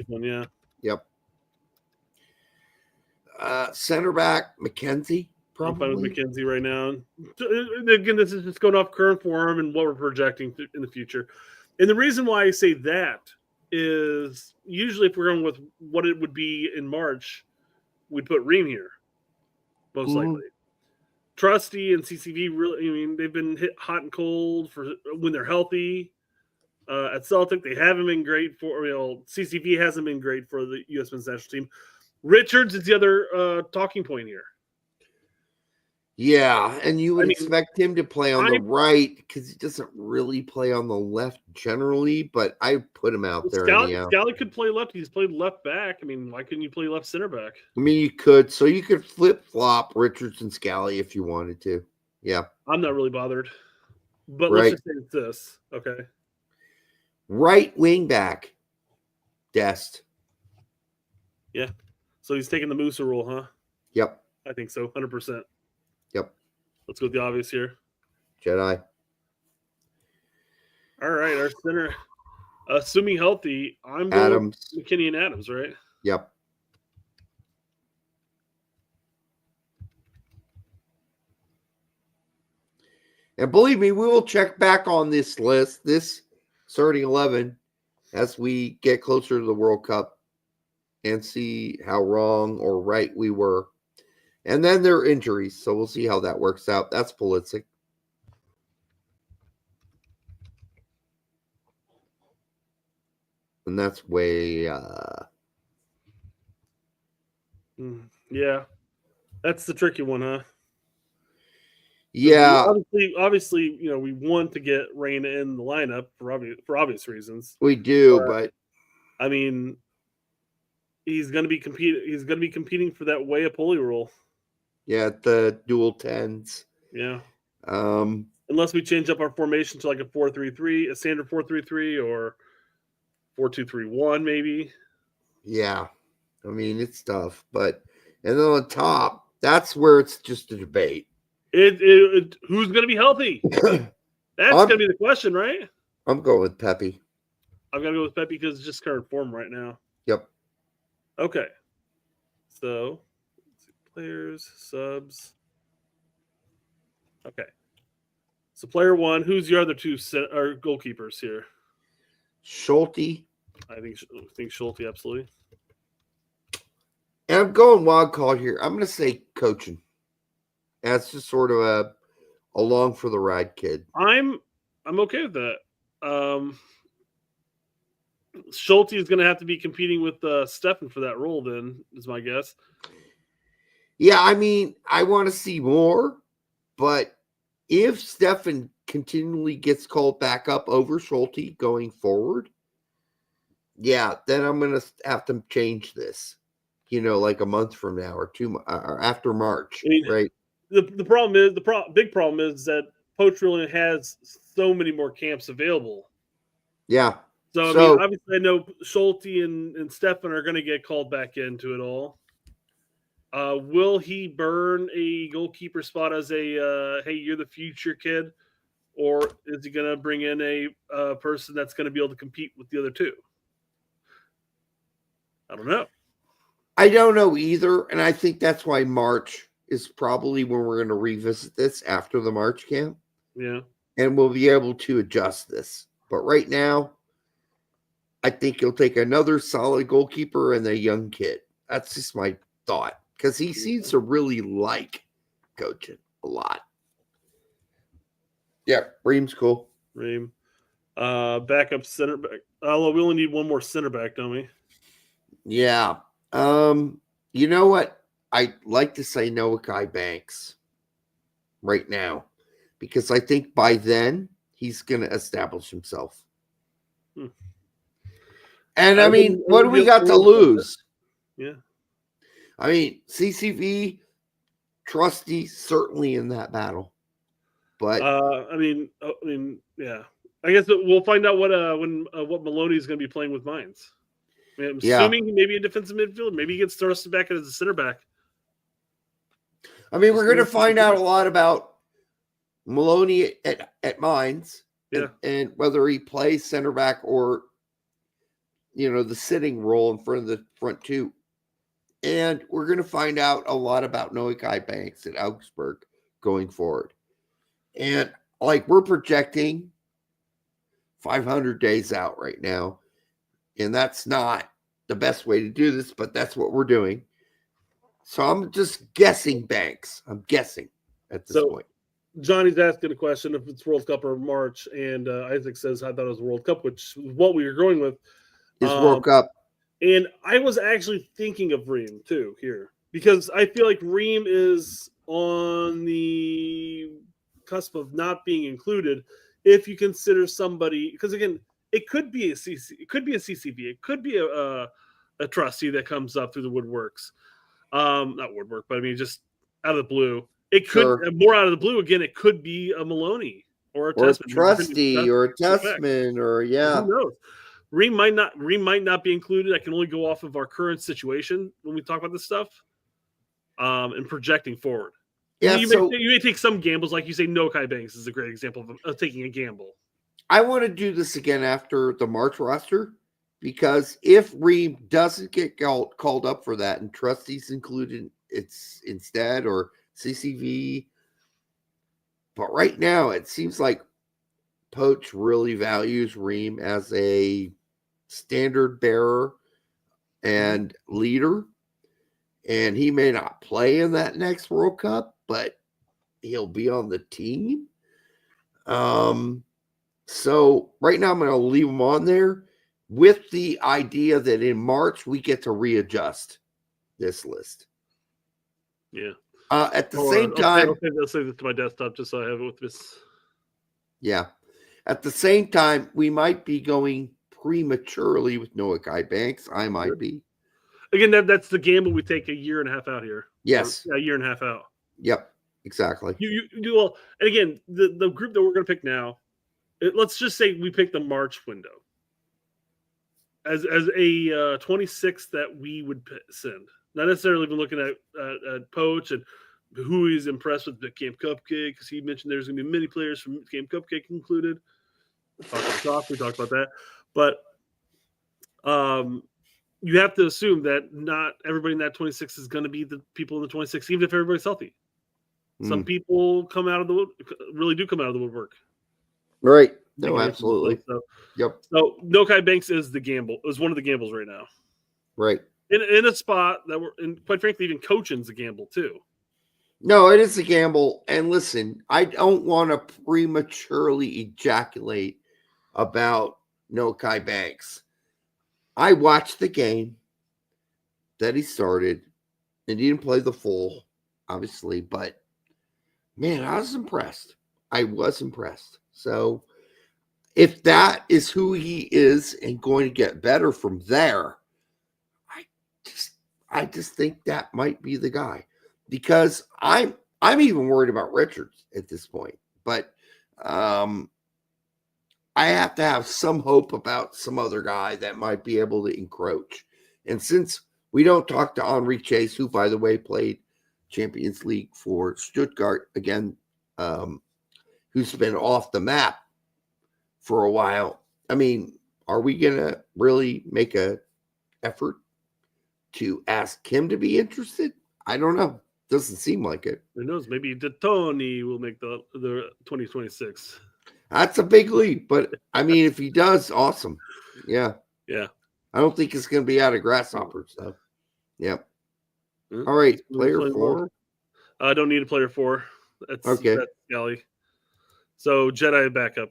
one, yeah. Yep. Center back, McKenzie, probably. I'm fine with McKenzie right now. Again, this is just going off current form and what we're projecting in the future. And the reason why I say that is usually if we're going with what it would be in March, we'd put Ream here, most likely. Trusty and CCV really, I mean, they've been hit hot and cold for when they're healthy. At Celtic, they haven't been great for, CCV hasn't been great for the U.S. men's national team. Richards is the other talking point here. Yeah, and you would expect him to play on the right because he doesn't really play on the left generally, but I put him out there. Scally could play left. He's played left back. I mean, why couldn't you play left center back? I mean, you could. So you could flip-flop Richards and Scally if you wanted to. Yeah. I'm not really bothered. But let's just say it's this. Okay. Right wing back, Dest. Yeah. So he's taking the Musa role, huh? Yep. I think so, 100%. Yep. Let's go with the obvious here. Jedi. All right, our center. Assuming healthy, I'm going Adams. McKinney and Adams, right? Yep. And believe me, we will check back on this list, this starting 11, as we get closer to the World Cup and see how wrong or right we were. And then there are injuries, so we'll see how that works out. That's Pulisic. And that's way... Yeah. That's the tricky one, huh? Yeah. Obviously, we want to get Reyna in the lineup for obvious reasons. We do, but I mean, he's going to be competing for that way of pulley role. Yeah, the dual 10s. Yeah. Unless we change up our formation to like a 4-3-3, a standard 4-3-3 or 4-2-3-1 maybe. Yeah. I mean, it's tough, and then on top, that's where it's just a debate. Who's going to be healthy? That's going to be the question, right? I'm going with Pepi. I'm going to go with Pepi because it's just current form right now. Yep. Okay. So, let's see. Players, subs. Okay. So, player 1, who's your other 2 goalkeepers here? Schulte. I think Schulte, absolutely. And I'm going wild card here. I'm going to say coaching. That's just sort of a along for the ride kid. I'm okay with that. Schulte is going to have to be competing with Stefan for that role. Then is my guess. Yeah, I mean, I want to see more, but if Stefan continually gets called back up over Schulte going forward, yeah, then I'm going to have to change this. Like a month from now or 2 or after March, right? The problem is big problem is that Poach really has so many more camps available. Yeah. So I mean, obviously, I know Schulte and Stefan are going to get called back into it all. Will he burn a goalkeeper spot as a hey, you're the future kid, or is he going to bring in a person that's going to be able to compete with the other 2? I don't know. I don't know either, and I think that's why March is probably when we're going to revisit this after the March camp. Yeah. And we'll be able to adjust this. But right now, I think he'll take another solid goalkeeper and a young kid. That's just my thought, because he seems to really like coaching a lot. Yeah, Ream's cool. Ream. Backup center back. Although we only need one more center back, don't we? Yeah. You know what? I'd like to say Noah Kai Banks right now, because I think by then he's going to establish himself. Hmm. And I mean, what do we got to lose? Yeah. I mean, CCV, Trusty, certainly in that battle. But I mean, yeah. I guess we'll find out what Maloney is going to be playing with Mines. I mean, I'm assuming he may be a defensive midfield. Maybe he gets thrusted back as a center back. I mean, we're going to find out a lot about Maloney at Mines, and whether he plays center back or, the sitting role in front of the front two. And we're going to find out a lot about Noah Kai Banks at Augsburg going forward. And we're projecting 500 days out right now. And that's not the best way to do this, but that's what we're doing. So I'm just guessing Banks. I'm guessing at this point. Johnny's asking a question if it's World Cup or March, and Isaac says, I thought it was World Cup, which is what we were going with. It's World Cup. And I was actually thinking of Ream, too, here. Because I feel like Ream is on the cusp of not being included if you consider somebody. Because, again, it could be a CCV. It could be a trustee that comes up through the woodworks. Not woodwork, but I mean, just out of the blue. It could more out of the blue. Again, it could be a Maloney or a Testman, trustee or a Testman, or who knows? Ream might not be included. I can only go off of our current situation when we talk about this stuff, and projecting forward. Yeah, you may take some gambles, like you say. No Kai Banks is a great example of taking a gamble. I want to do this again after the March roster, because if Ream doesn't get called up for that and trustees included, it's instead, or CCV. But right now, it seems like Poach really values Ream as a standard bearer and leader. And he may not play in that next World Cup, but he'll be on the team. So right now I'm going to leave him on there with the idea that in March we get to readjust this list. Yeah. At the same time, I'll save it to my desktop just so I have it with this. Yeah. At the same time, we might be going prematurely with Noah Kai Banks. I might be. Again, that's the gamble we take a year and a half out here. Yes. A year and a half out. Yep. Exactly. You do well. And again, the group that we're going to pick now, let's just say we pick the March window as a 26 that we would send. Not necessarily even looking at Poach and who he's impressed with the Camp Cupcake, because he mentioned there's going to be many players from Camp Cupcake included. We talked about that. But you have to assume that not everybody in that 26 is going to be the people in the 26, even if everybody's healthy. Some people really do come out of the woodwork. Right. No, absolutely. So No Kai Banks is the gamble. Is one of the gambles right now. Right. In a spot that quite frankly, even coaching's a gamble too. No, it is a gamble. And listen, I don't want to prematurely ejaculate about Noah Kai Banks. I watched the game that he started, and he didn't play the full, obviously, but man, I was impressed. So if that is who he is and going to get better from there, I just think that might be the guy, because I'm even worried about Richards at this point, but I have to have some hope about some other guy that might be able to encroach. And since we don't talk to Henri Chase, who, by the way, played Champions League for Stuttgart again, who's been off the map for a while. I mean, are we going to really make a effort to ask him to be interested? I don't know. Doesn't seem like it. Who knows? Maybe Tony will make the 2026. That's a big leap, but I mean, if he does, awesome. Yeah. Yeah. I don't think it's going to be out of grasshoppers, though. Yep. All right. Player 4. I don't need a player 4. That's Scally. So Jedi backup.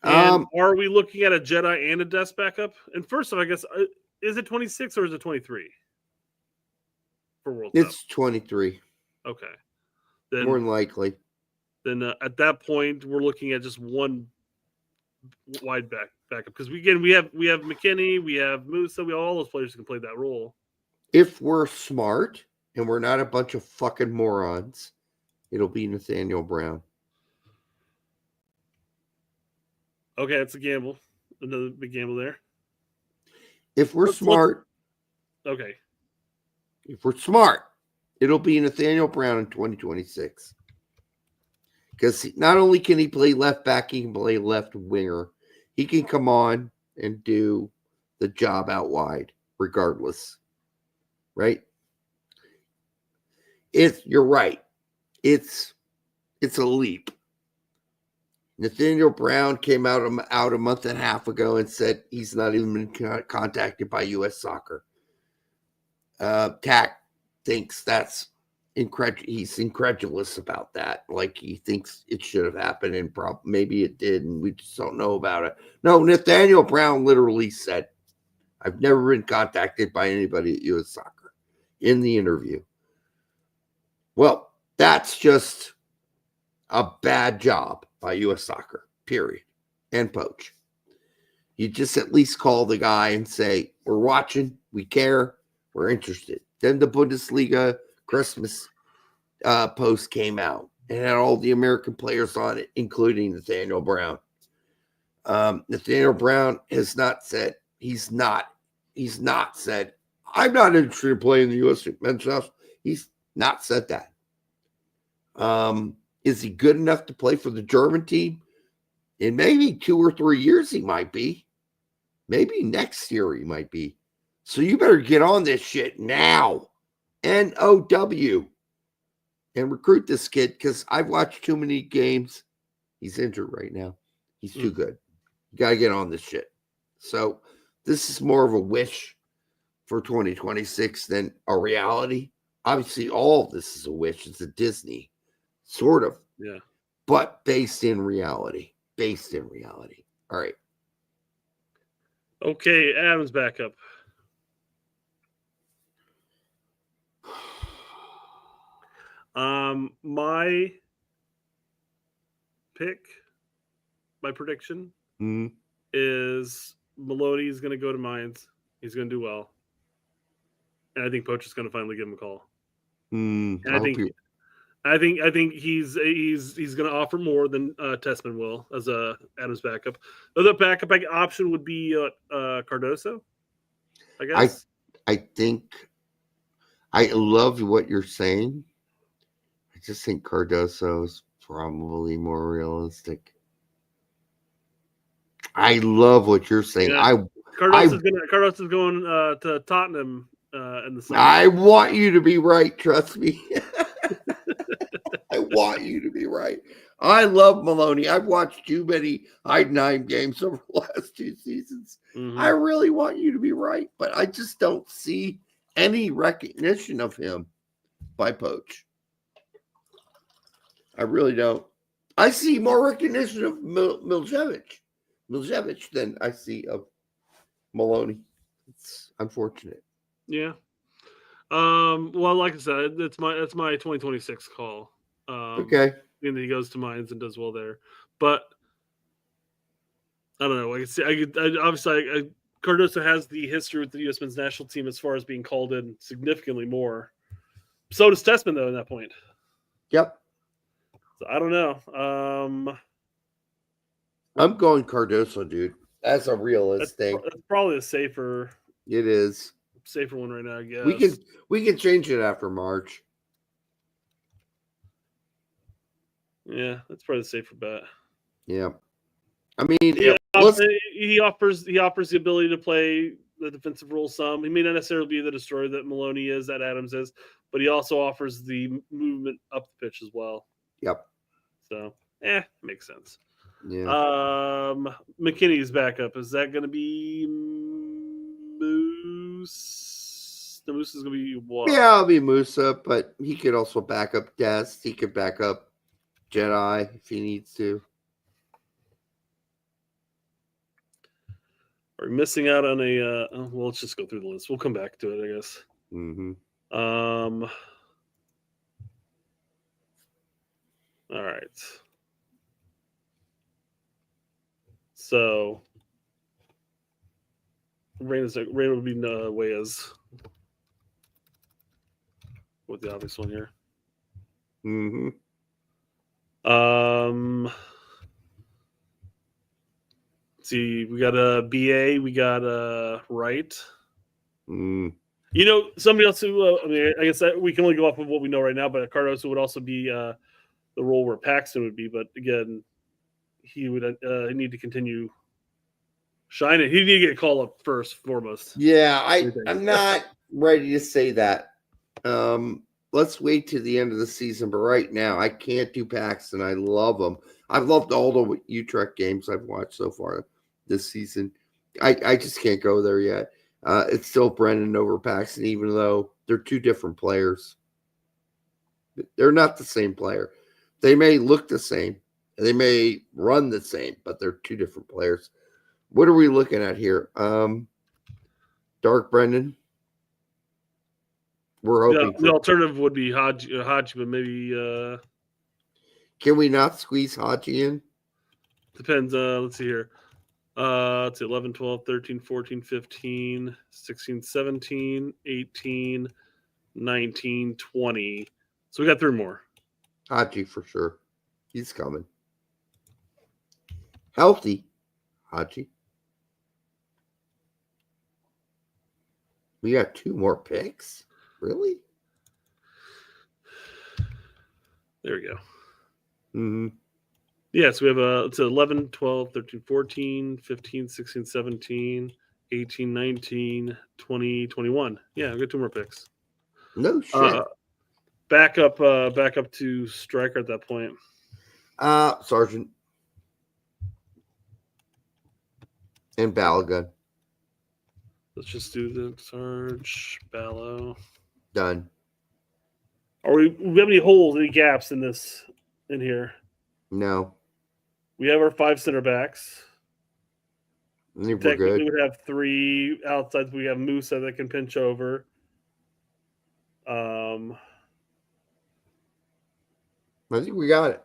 And are we looking at a Jedi and a Death backup? And first off, I guess, is it 26 or is it 23 for World Cup? It's 23. Okay. More than likely. then at that point we're looking at just one wide backup because we have McKinney, we have Musa, we have all those players who can play that role. If we're smart and we're not a bunch of fucking morons, it'll be Nathaniel Brown. Okay, that's a gamble. Another big gamble there. If we're smart, okay. If we're smart, it'll be Nathaniel Brown in 2026. Because not only can he play left back, he can play left winger. He can come on and do the job out wide, regardless. Right? You're right. It's a leap. Nathaniel Brown came out a month and a half ago and said he's not even been contacted by U.S. Soccer. Tack thinks that's he's incredulous about that. Like he thinks it should have happened and maybe it did and we just don't know about it. No, Nathaniel Brown literally said, I've never been contacted by anybody at U.S. Soccer in the interview. Well, that's just a bad job by U.S. Soccer, period. And Poach. You just at least call the guy and say, we're watching, we care, we're interested. Then the Bundesliga Christmas post came out and had all the American players on it, including Nathaniel Brown. Nathaniel Brown has not said, he's not said, I'm not interested in playing the USMNT. He's not said that. Is he good enough to play for the German team? In maybe 2 or 3 years, he might be. Maybe next year he might be. So you better get on this shit now. NOW. And recruit this kid because I've watched too many games. He's injured right now. He's too good. You got to get on this shit. So this is more of a wish for 2026 than a reality. Obviously, all of this is a wish. It's a Disney. Sort of. Yeah. But based in reality. All right. Okay, Adam's back up. My prediction is Maloney is going to go to Mainz. He's going to do well. And I think Poach is going to finally give him a call. And I think he's going to offer more than Tessman will as Adam's backup. The other backup option would be Cardoso, I guess. I think I love what you're saying. I just think Cardoso is probably more realistic. I love what you're saying. Yeah. Cardoso's going to Tottenham in the summer. I want you to be right. Trust me. I want you to be right. I love Maloney. I've watched too many Heidenheim games over the last 2 seasons. I really want you to be right, but I just don't see any recognition of him by Poach. I really don't. I see more recognition of Miljevic than I see of Maloney. It's unfortunate. Yeah. Well, like I said, that's my 2026 call. Okay. And he goes to Mainz and does well there, but I don't know. Like I said, obviously, Cardoso has the history with the U.S. men's national team as far as being called in significantly more. So does Tessman, though, at that point. Yep. So I don't know. I'm going Cardoso, dude. That's a realist thing. That's probably a safer. It is. Safer one right now, I guess. We can change it after March. Yeah, that's probably the safer bet. Yeah. I mean, he offers the ability to play the defensive role some. He may not necessarily be the destroyer that Maloney is, that Adams is, but he also offers the movement up the pitch as well. Yep. So, makes sense. Yeah. McKinney's backup. Is that going to be Moose? The Moose is going to be what? Yeah, it'll be Musa, but he could also back up Dest. He could back up Jedi if he needs to. Are we missing out on a? Well, let's just go through the list. We'll come back to it, I guess. Mm-hmm. All right. So Reyna would be Weah's with the obvious one here. Mm-hmm. See, we got a BA, we got a Wright. Mm. You know, somebody else who, I mean, I guess we can only go off of what we know right now, but Cardoso would also be the role where Paxton would be. But again, he would need to continue shining. He need to get a call up first, foremost. Yeah, I'm not ready to say that. Let's wait to the end of the season. But right now, I can't do Paxton. I love him. I've loved all the Utrecht games I've watched so far this season. I just can't go there yet. It's still Brennan over Paxton, even though they're two different players. They're not the same player. They may look the same. They may run the same, but they're two different players. What are we looking at here? Dark Brendan. We're hoping the alternative would be Haji, but maybe can we not squeeze Haji in? Depends. Let's see here. Let's see, 11, 12, 13, 14, 15, 16, 17, 18, 19, 20. So we got 3 more. Haji for sure. He's coming. Healthy. Haji. We got 2 more picks? Really? There we go. Mm-hmm. Yeah, so we have it's 11, 12, 13, 14, 15, 16, 17, 18, 19, 20, 21. Yeah, we got 2 more picks. No shit. Back up to striker at that point. Sergeant. And Balogun. Let's just do the Sarge, Ballo. Done. Are we have any holes, any gaps in here? No. We have our 5 center backs. I think we're Technically, good. we would have 3 outsides. We have Musa that can pinch over. I think we got it.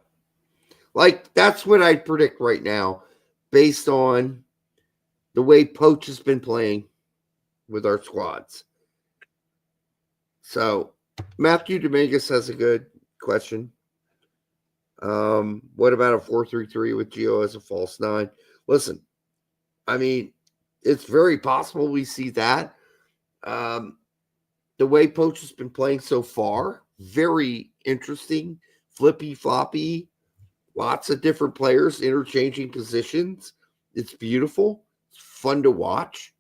Like, that's what I predict right now, based on the way Poach has been playing with our squads. So, Matthew Dominguez has a good question. What about a 4-3-3 with Gio as a false 9? Listen, I mean, it's very possible we see that. The way Poach has been playing so far, very interesting, flippy floppy, lots of different players interchanging positions. It's beautiful. It's fun to watch.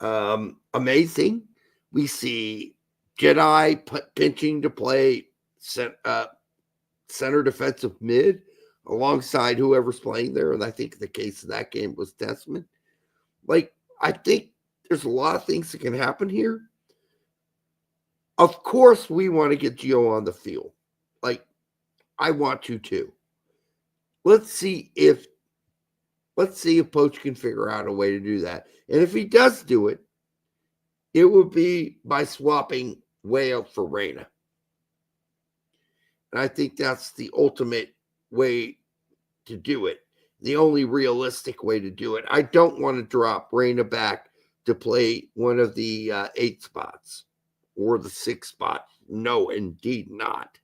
Amazing. We see Jedi pinching to play center defensive mid alongside whoever's playing there. And I think the case of that game was Desmond. Like, I think there's a lot of things that can happen here. Of course, we want to get Gio on the field. Like, I want to too. Let's see if Poach can figure out a way to do that. And if he does do it, it would be by swapping Weah for Reyna. And I think that's the ultimate way to do it. The only realistic way to do it. I don't want to drop Reyna back to play one of the 8 spots or the 6 spot. No, indeed not.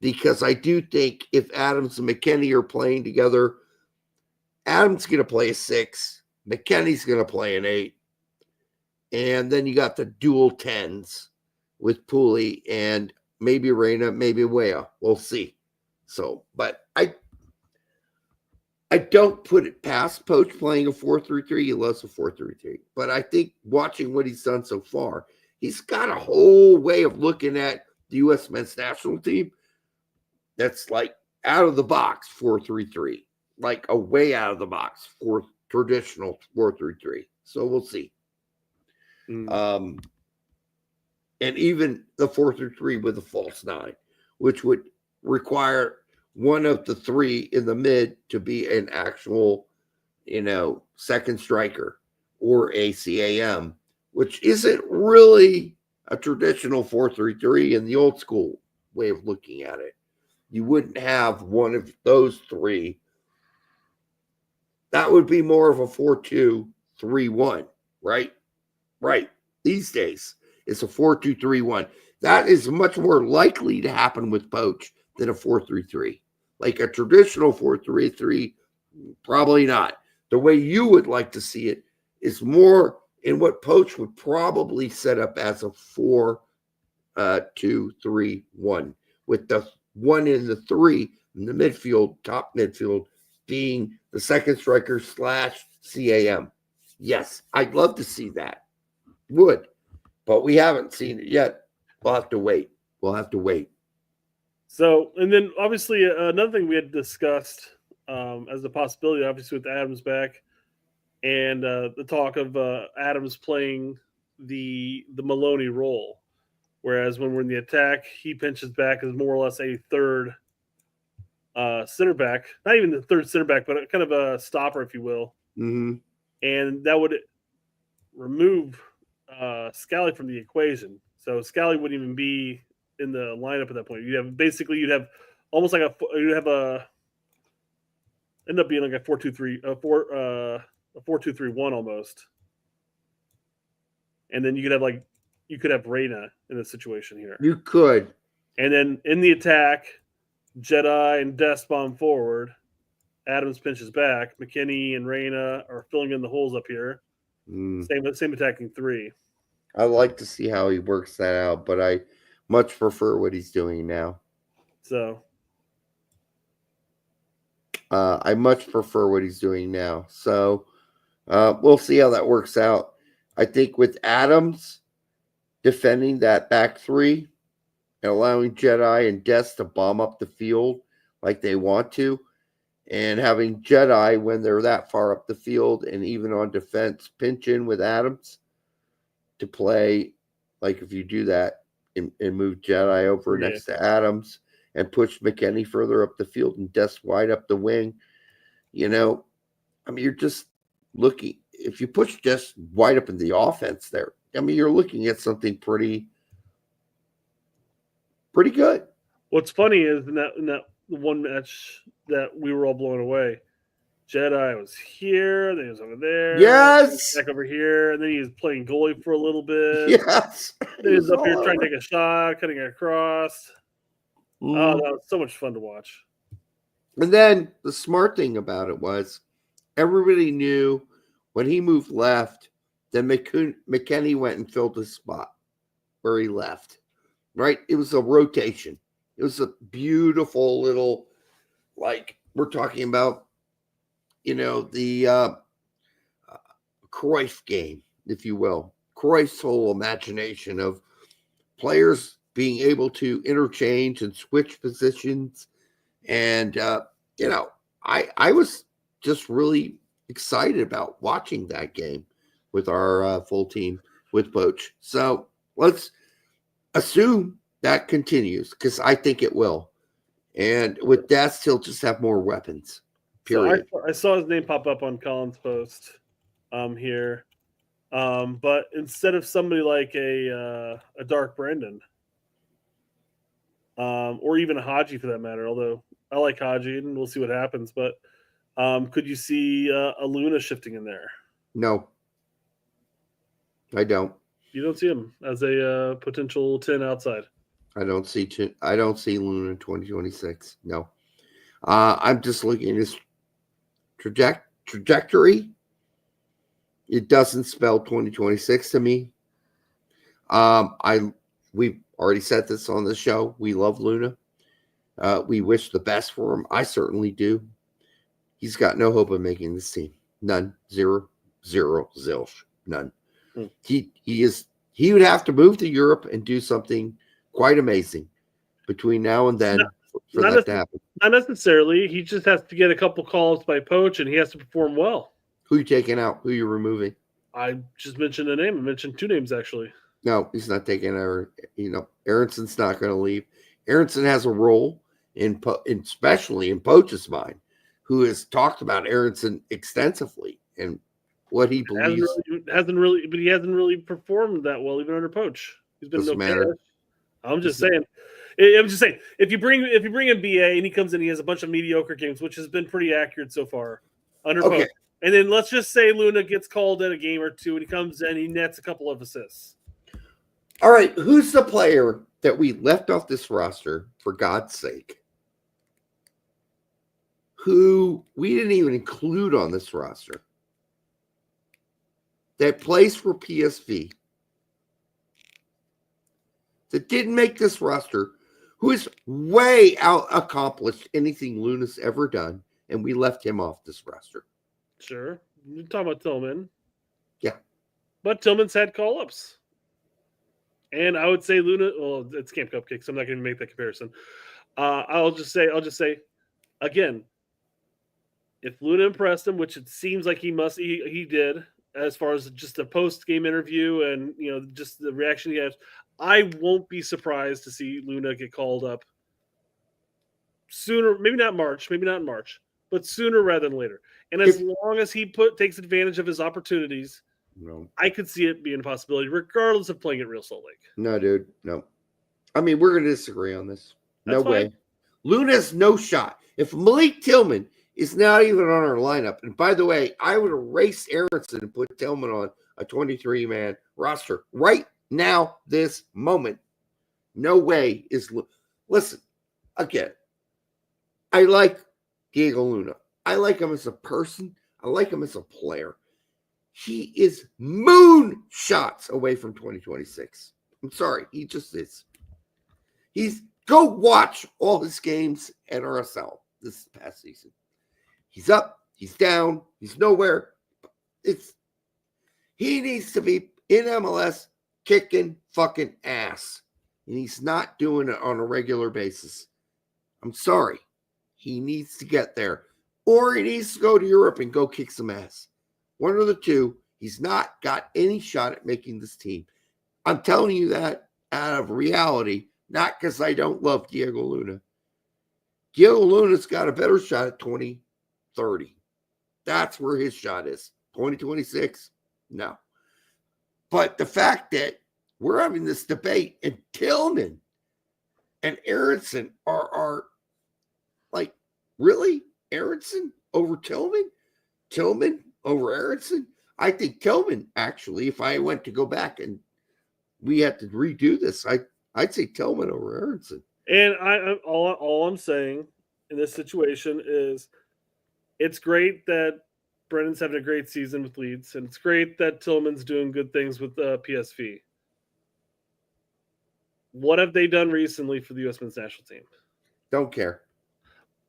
Because I do think if Adams and McKennie are playing together, Adams going to play a 6. McKennie's going to play an 8. And then you got the dual 10s with Pooley and maybe Reyna, maybe Weah. We'll see. So, but I don't put it past Poach playing a 4-3-3. He loves a 4-3-3. But I think watching what he's done so far, he's got a whole way of looking at the U.S. men's national team that's like out of the box 4-3-3. Like a way out of the box for traditional 4-3-3. So we'll see. And even the 4-3-3 with a false 9, which would require one of the 3 in the mid to be an actual, second striker or a CAM, which isn't really a traditional 4-3-3 in the old school way of looking at it. you wouldn't have one of those three. That would be more of a 4-2-3-1, right? Right. These days, it's a 4-2-3-1. That is much more likely to happen with Poach than a 4-3-3. Like a traditional 4-3-3, probably not. The way you would like to see it is more in what Poach would probably set up as a 4-2-3-1, with the 1 and the 3 in the midfield, top midfield, being the second striker / CAM. Yes, I'd love to see that. Would, but we haven't seen it yet. We'll have to wait. So, and then obviously another thing we had discussed as a possibility, obviously with Adams back, and the talk of Adams playing the Maloney role, whereas when we're in the attack, he pinches back as more or less a third center back, not even the third center back, but kind of a stopper, if you will. Mm-hmm. And that would remove Scally from the equation. So Scally wouldn't even be in the lineup at that point. You'd have almost like end up being like a 4-2-3, 4-2-3-1 almost. And then you could have Reyna in this situation here. You could. And then in the attack, Jedi and Despom forward. Adams pinches back. McKinney and Reyna are filling in the holes up here. Same attacking three. I like to see how he works that out, but I much prefer what he's doing now. So I much prefer what he's doing now. So we'll see how that works out. I think with Adams defending that back three and allowing Jedi and Des to bomb up the field like they want to, and having Jedi when they're that far up the field and even on defense pinch in with Adams to play, like if you do that and move Jedi over next to Adams and push McKinney further up the field and Des wide up the wing, you're just looking, if you push Des wide up in the offense there, you're looking at something pretty good. What's funny is in that one match that we were all blown away, Jedi was here, then he was over there. Yes. Back over here, and then he was playing goalie for a little bit. Yes. Then he was up here trying to take a shot, cutting it across. Oh, that was so much fun to watch. And then the smart thing about it was everybody knew when he moved left, then McKinney went and filled his spot where he left. Right? It was a rotation. It was a beautiful little, like we're talking about, the Cruyff game, if you will. Cruyff's whole imagination of players being able to interchange and switch positions. And, I was just really excited about watching that game with our full team with Poach. So let's assume that continues, because I think it will. And with Des, he'll just have more weapons. Period. So I saw his name pop up on Colin's post here. But instead of somebody like a Dark Brandon, or even a Haji for that matter, although I like Haji and we'll see what happens, but could you see a Luna shifting in there? No, I don't. You don't see him as a potential 10 outside? I don't see Luna in 2026. No. I'm just looking at his trajectory. It doesn't spell 2026 to me. We've already said this on the show. We love Luna. We wish the best for him. I certainly do. He's got no hope of making this team. None. Zero. Zilch. None. He would have to move to Europe and do something quite amazing between now and then for that to happen. Not necessarily. He just has to get a couple calls by Poach, and he has to perform well. Who you taking out? Who you removing? I just mentioned a name. I mentioned two names, actually. No, he's not taking our. Aaronson's not going to leave. Aaronson has a role especially in Poach's mind, who has talked about Aaronson extensively and what he believes. He hasn't really performed that well even under Poach. He's been okay. I'm just saying, I'm just saying, if you bring in BA and he comes in, he has a bunch of mediocre games, which has been pretty accurate so far under Pope. And then let's just say Luna gets called in a game or two, and he comes in, he nets a couple of assists. All right, who's the player that we left off this roster, for God's sake, who we didn't even include on this roster, that plays for PSV, that didn't make this roster, who is way out accomplished anything Luna's ever done, and we left him off this roster? Sure. You're talking about Tillman. Yeah. But Tillman's had call-ups. And I would say Luna, well, it's Camp Cupcake, so I'm not going to make that comparison. I'll just say, again, if Luna impressed him, which it seems like he did, as far as just a post-game interview and, just the reaction he has, I won't be surprised to see Luna get called up sooner, maybe not in March, but sooner rather than later. And as long as he takes advantage of his opportunities, I could see it being a possibility, regardless of playing at Real Salt Lake. No, dude, no. I mean, we're going to disagree on this. That's no way. fine. Luna's no shot. If Malik Tillman is not even on our lineup, and by the way, I would erase Aronson and put Tillman on a 23-man roster right now, this moment. No way is. Listen, again, I like Diego Luna. I like him as a person. I like him as a player. He is moon shots away from 2026. I'm sorry. He just is. Go watch all his games at RSL this past season. He's up. He's down. He's nowhere. He needs to be in MLS kicking fucking ass. And he's not doing it on a regular basis. I'm sorry. He needs to get there. Or he needs to go to Europe and go kick some ass. One of the two. He's not got any shot at making this team. I'm telling you that out of reality, not because I don't love Diego Luna. Diego Luna's got a better shot at 2030. That's where his shot is. 2026? No. But the fact that we're having this debate and Tillman and Aronson are like, really? Aronson over Tillman? Tillman over Aronson? I think Tillman, actually, if I went to go back and we had to redo this, I'd say Tillman over Aronson. And all I'm saying in this situation is it's great that Brennan's having a great season with Leeds, and it's great that Tillman's doing good things with PSV. What have they done recently for the U.S. men's national team? Don't care.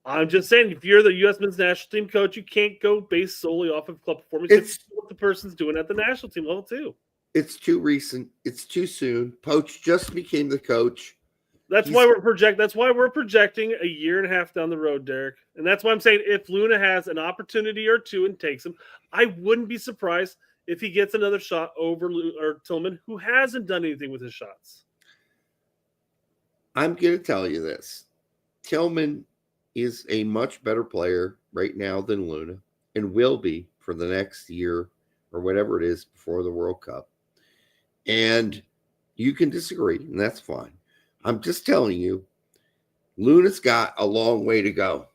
I'm just saying, if you're the U.S. men's national team coach, you can't go based solely off of club performance. It's what the person's doing at the national team level too. It's too recent. It's too soon. Poach just became the coach. That's why we're projecting a year and a half down the road, Derek. And that's why I'm saying if Luna has an opportunity or two and takes him, I wouldn't be surprised if he gets another shot over Tillman, who hasn't done anything with his shots. I'm going to tell you this. Tillman is a much better player right now than Luna and will be for the next year or whatever it is before the World Cup. And you can disagree, and that's fine. I'm just telling you, Luna's got a long way to go.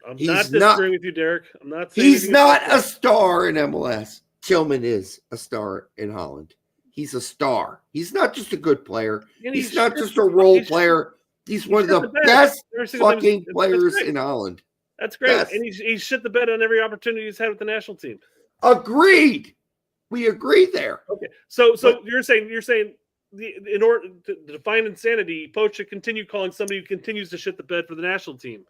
I'm not disagreeing with you, Derek. I'm not saying he's not a star in MLS. Tillman is a star in Holland. He's a star. He's not just a good player. He's not just a role player. He's one of the best fucking players in Holland. That's great. Yes. And he's shit the bed on every opportunity he's had with the national team. Agreed. We agree there. Okay. So you're saying in order to define insanity, Poach should continue calling somebody who continues to shit the bed for the national team.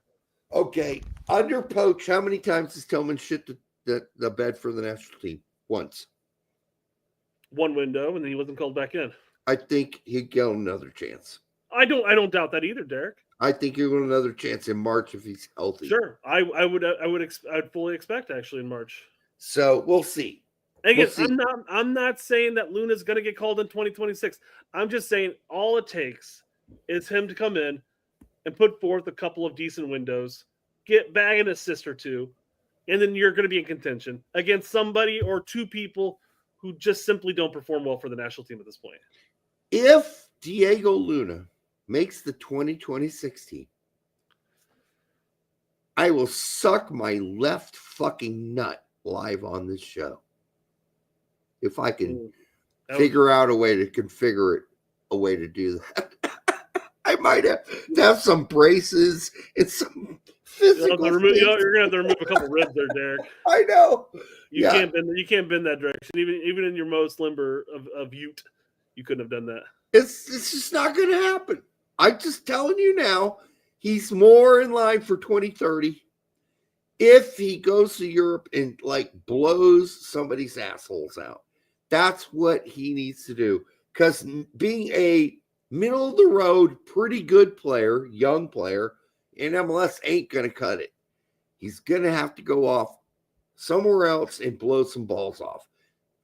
Okay. Under Poach, how many times has Tillman shit the bed for the national team? Once. One window, and then he wasn't called back in. I think he'd get another chance. I don't doubt that either, Derek. I think he'll get another chance in March if he's healthy. Sure, I'd fully expect actually in March. So we'll see. Again, I'm not saying that Luna's going to get called in 2026. I'm just saying all it takes is him to come in and put forth a couple of decent windows, bag an assist or two, and then you're going to be in contention against somebody or two people who just simply don't perform well for the national team at this point. If Diego Luna makes the 2026 team, I will suck my left fucking nut live on this show. If I can figure out a way to configure it, a way to do that. I might have to have some braces and some physical. You're going to have to remove a couple ribs there, Derek. I know. You can't bend that direction. Even in your most limber of ute, you couldn't have done that. It's just not going to happen. I'm just telling you now, he's more in line for 2030 if he goes to Europe and like blows somebody's assholes out. That's what he needs to do. Because being a middle of the road, pretty good player, young player in MLS ain't going to cut it. He's going to have to go off somewhere else and blow some balls off.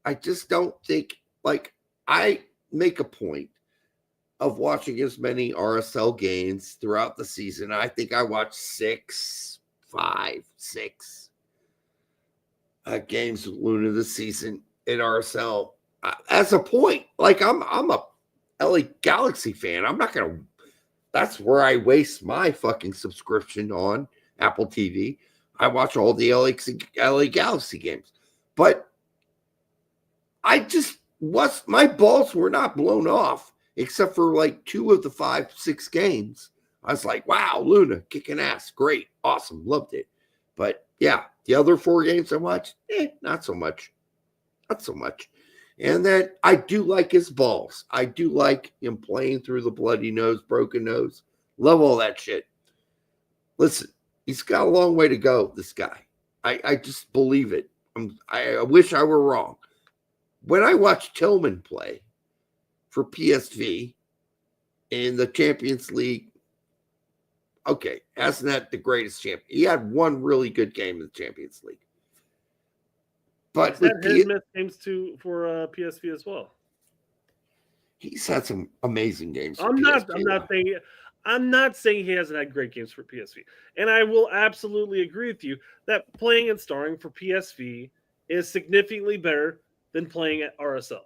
I just don't think, like, I make a point of watching as many RSL games throughout the season. I think I watched 6 games with Luna this season in RSL. As a point, like I'm a LA Galaxy fan. I'm not going to, that's where I waste my fucking subscription on Apple TV. I watch all the LA Galaxy games. But my balls were not blown off except for like 2 of the 5-6 games. I was like, wow, Luna kicking ass. Great. Awesome. Loved it. But yeah, the other 4 games I watched, not so much. Not so much. And then I do like his balls. I do like him playing through the bloody nose, broken nose. Love all that shit. Listen, he's got a long way to go, this guy. I just believe it. I wish I were wrong. When I watched Tillman play for PSV in the Champions League, okay, hasn't that the greatest champion? He had one really good game in the Champions League. But his games for PSV as well. He's had some amazing games. I'm not saying he hasn't had great games for PSV, and I will absolutely agree with you that playing and starring for PSV is significantly better than playing at RSL.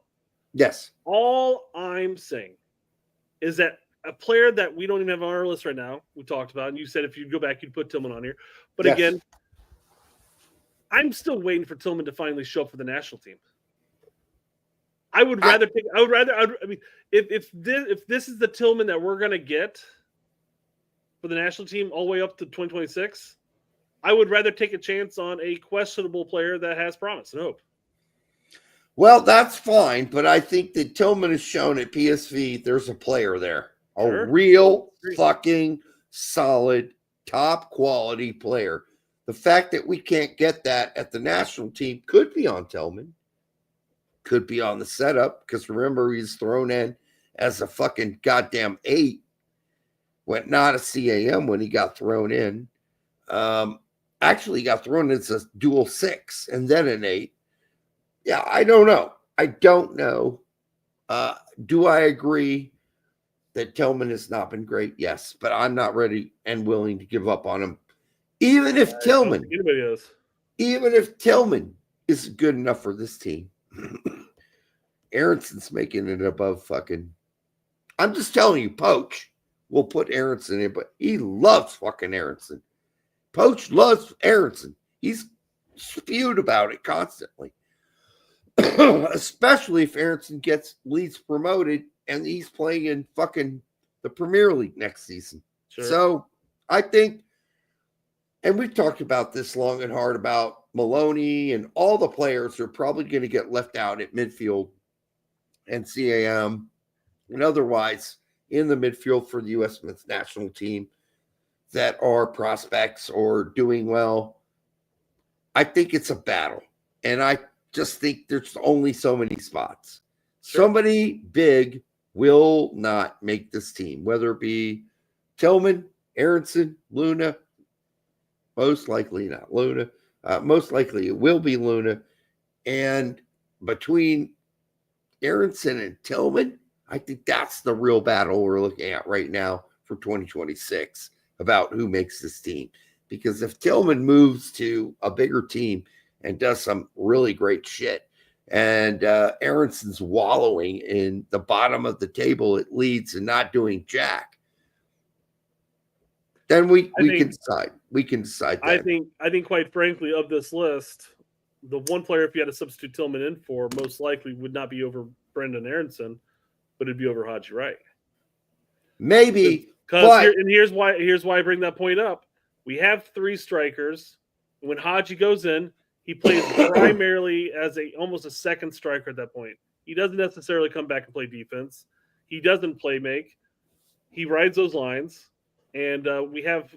Yes. All I'm saying is that a player that we don't even have on our list right now, we talked about, and you said if you go back, you'd put Tillman on here. But yes. Again, I'm still waiting for Tillman to finally show up for the national team. I mean, if this is the Tillman that we're gonna get for the national team all the way up to 2026, I would rather take a chance on a questionable player that has promise and hope. Well, that's fine, but I think that Tillman has shown at PSV there's a player there, a real fucking solid, top quality player. The fact that we can't get that at the national team could be on Tillman, could be on the setup, because remember, he's thrown in as a fucking goddamn 8, not a CAM when he got thrown in. Actually, he got thrown in as a dual 6 and then an 8. Yeah, I don't know. Do I agree that Tillman has not been great? Yes, but I'm not ready and willing to give up on him. Even if Tillman is good enough for this team, Aronson's making it above fucking. I'm just telling you, Poach will put Aronson in, but he loves fucking Aronson. Poach loves Aronson. He's spewed about it constantly, especially if Aronson gets Leeds promoted and he's playing in fucking the Premier League next season. Sure. So I think. And we've talked about this long and hard about Maloney and all the players are probably going to get left out at midfield and CAM and otherwise in the midfield for the U.S. men's national team that are prospects or doing well. I think it's a battle. And I just think there's only so many spots. Sure. Somebody big will not make this team, whether it be Tillman, Aronson, Luna. Most likely not Luna. Most likely it will be Luna. And between Aronson and Tillman, I think that's the real battle we're looking at right now for 2026 about who makes this team. Because if Tillman moves to a bigger team and does some really great shit, and Aronson's wallowing in the bottom of the table at Leeds and not doing jack, Then we think- can decide. We can decide that. I think quite frankly, of this list, the one player if you had to substitute Tillman in for most likely would not be over Brendan Aronson, but it'd be over Haji Wright. Maybe, here's why I bring that point up. We have 3 strikers. When Haji goes in, he plays primarily as almost a second striker at that point. He doesn't necessarily come back and play defense. He doesn't play make. He rides those lines, and we have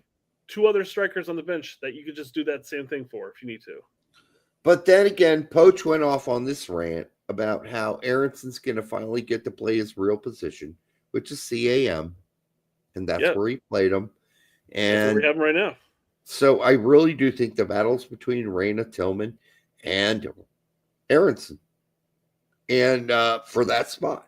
2 other strikers on the bench that you could just do that same thing for if you need to. But then again, Poach went off on this rant about how Aronson's going to finally get to play his real position, which is CAM, and that's where he played him. And that's what we have him right now. So I really do think the battle's between Reyna, Tillman, and Aronson, and for that spot.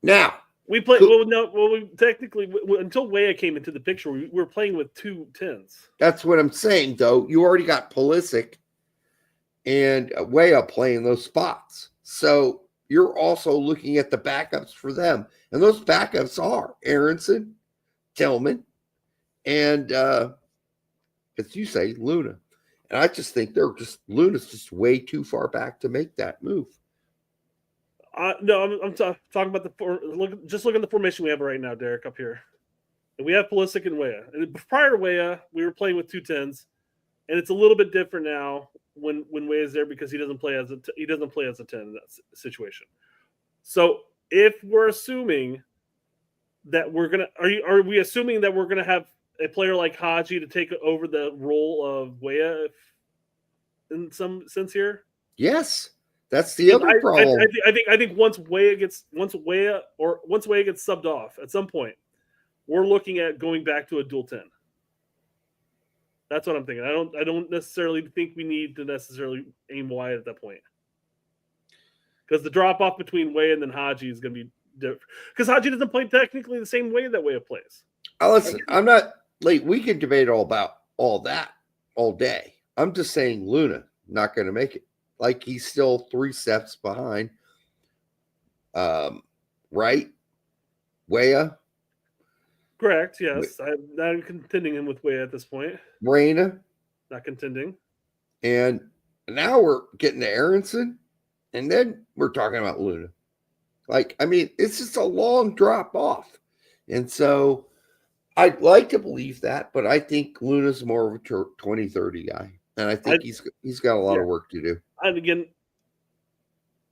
Now we play. We technically until Weah came into the picture, we were playing with 2 10s. That's what I'm saying, though. You already got Pulisic and Weah playing those spots, so you're also looking at the backups for them, and those backups are Aronson, Tillman, and as you say, Luna. And I just think Luna's just way too far back to make that move. No, I'm talking about just look at the formation we have right now, Derek, up here. And we have Pulisic and Weah. And prior to Weah, we were playing with 2 10s, and it's a little bit different now when Weah is there because he doesn't play as a 10 in that situation. So if we're assuming that are we assuming that we're gonna have a player like Haji to take over the role of Weah in some sense here? Yes. That's the other problem. I think once Weah gets subbed off at some point, we're looking at going back to a dual 10. That's what I'm thinking. I don't necessarily think we need to necessarily aim wide at that point. Because the drop off between Weah and then Haji is going to be different. Because Haji doesn't play technically the same way that Weah plays. Listen, I'm not like we can debate about all that all day. I'm just saying Luna not going to make it. Like he's still 3 steps behind. Right? Weah? Correct, yes. I'm not contending him with Weah at this point. Reyna? Not contending. And now we're getting to Aronson, and then we're talking about Luna. Like, I mean, it's just a long drop off. And so I'd like to believe that, but I think Luna's more of a 2030 guy. And I think he's got a lot of work to do. And again,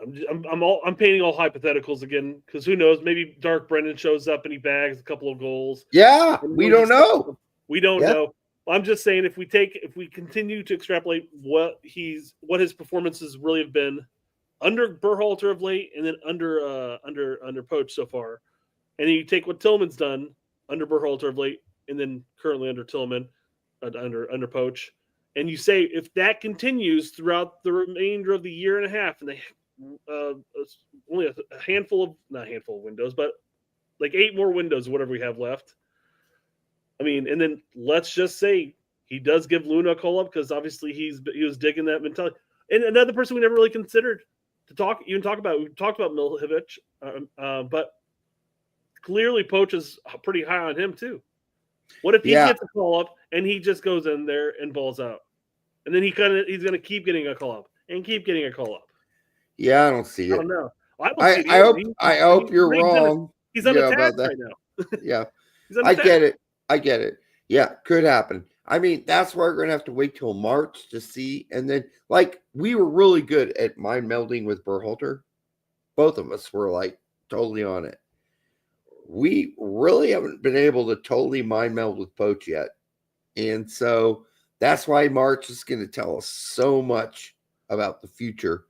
I'm painting all hypotheticals again because who knows? Maybe Dark Brendan shows up and he bags a couple of goals. Yeah, we don't know. We don't know. I'm just saying if we continue to extrapolate what his performances really have been under Berhalter of late and then under Poach so far, and then you take what Tillman's done under Berhalter of late and then currently under Tillman under Poach. And you say if that continues throughout the remainder of the year and a half, and only not a handful of windows, but like 8 more windows, whatever we have left. I mean, and then let's just say he does give Luna a call up because obviously he was digging that mentality. And another person we never really considered to talk about. We talked about Miljevic, but clearly Poach is pretty high on him too. What if he gets a call up and he just goes in there and balls out, and then he's going to keep getting a call up and keep getting a call up? Yeah, I don't see it. I don't know. I hope you're wrong. He's unattached right now. Yeah, I get it. Yeah, could happen. I mean, that's why we're going to have to wait till March to see. And then, like, we were really good at mind melding with Berhalter. Both of us were, like, totally on it. We really haven't been able to totally mind meld with Poach yet. And so that's why March is going to tell us so much about the future,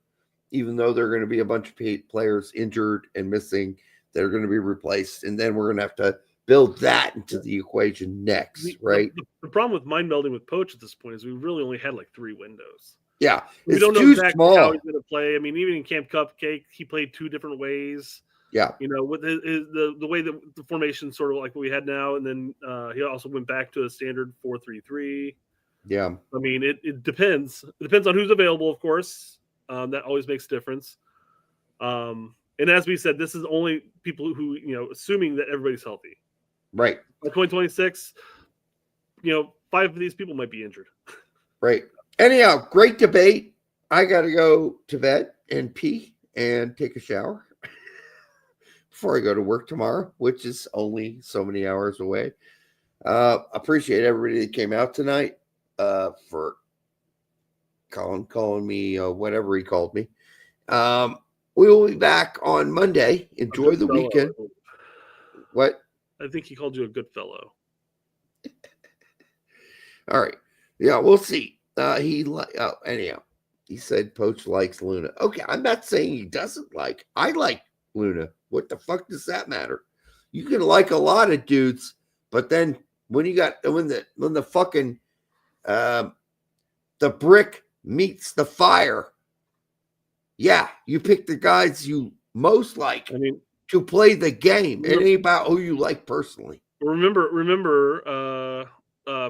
even though there are going to be a bunch of players injured and missing that are going to be replaced. And then we're going to have to build that into the equation next, right? The problem with mind melding with Poach at this point is we really only had like 3 windows. Yeah, we don't know exactly how he's going to play. I mean, even in Camp Cupcake, he played 2 different ways. Yeah, you know, with the way that the formation sort of like what we had now, and then he also went back to a standard 4-3-3. Yeah, I mean, it depends. It depends on who's available, of course. That always makes a difference. And as we said, this is only people who assuming that everybody's healthy. Right. By 2026, 5 of these people might be injured. Right. Anyhow, great debate. I got to go to bed and pee and take a shower before I go to work tomorrow, which is only so many hours away. Appreciate everybody that came out tonight for calling me whatever he called me. We will be back on Monday. Enjoy the weekend. What? I think he called you a good fellow. All right. Yeah, we'll see. Anyhow, he said Poach likes Luna. Okay, I'm not saying he doesn't like. I like Luna. What the fuck does that matter? You can like a lot of dudes, but then when the fucking the brick meets the fire, yeah, you pick the guys you most like to play the game. It ain't about who you like personally. Remember,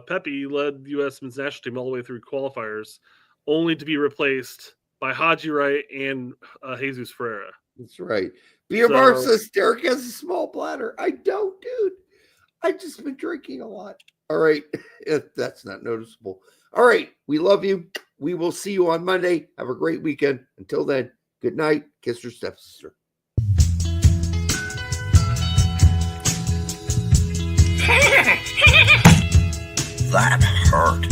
Pepi led the U.S. men's national team all the way through qualifiers, only to be replaced by Haji Wright and Jesus Ferreira. That's right. Beer Bar says Derek has a small bladder. I don't, dude. I just been drinking a lot. All right. That's not noticeable. All right. We love you. We will see you on Monday. Have a great weekend. Until then, good night. Kiss your stepsister. That hurt.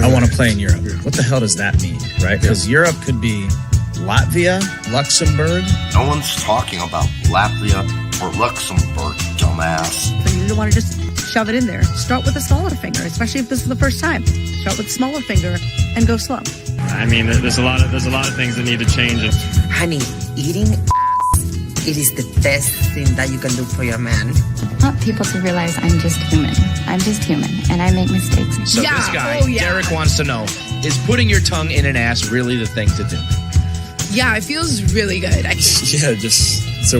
I want to play in Europe. What the hell does that mean, right? Because Europe could be Latvia, Luxembourg. No one's talking about Latvia or Luxembourg, dumbass. So you don't want to just shove it in there. Start with a smaller finger, especially if this is the first time. Start with a smaller finger and go slow. I mean, there's a lot of things that need to change. Honey, eating it is the best thing that you can do for your man. I want people to realize I'm just human. I'm just human, and I make mistakes. So this guy, Derek, wants to know, is putting your tongue in an ass really the thing to do? Yeah, it feels really good. Yeah, just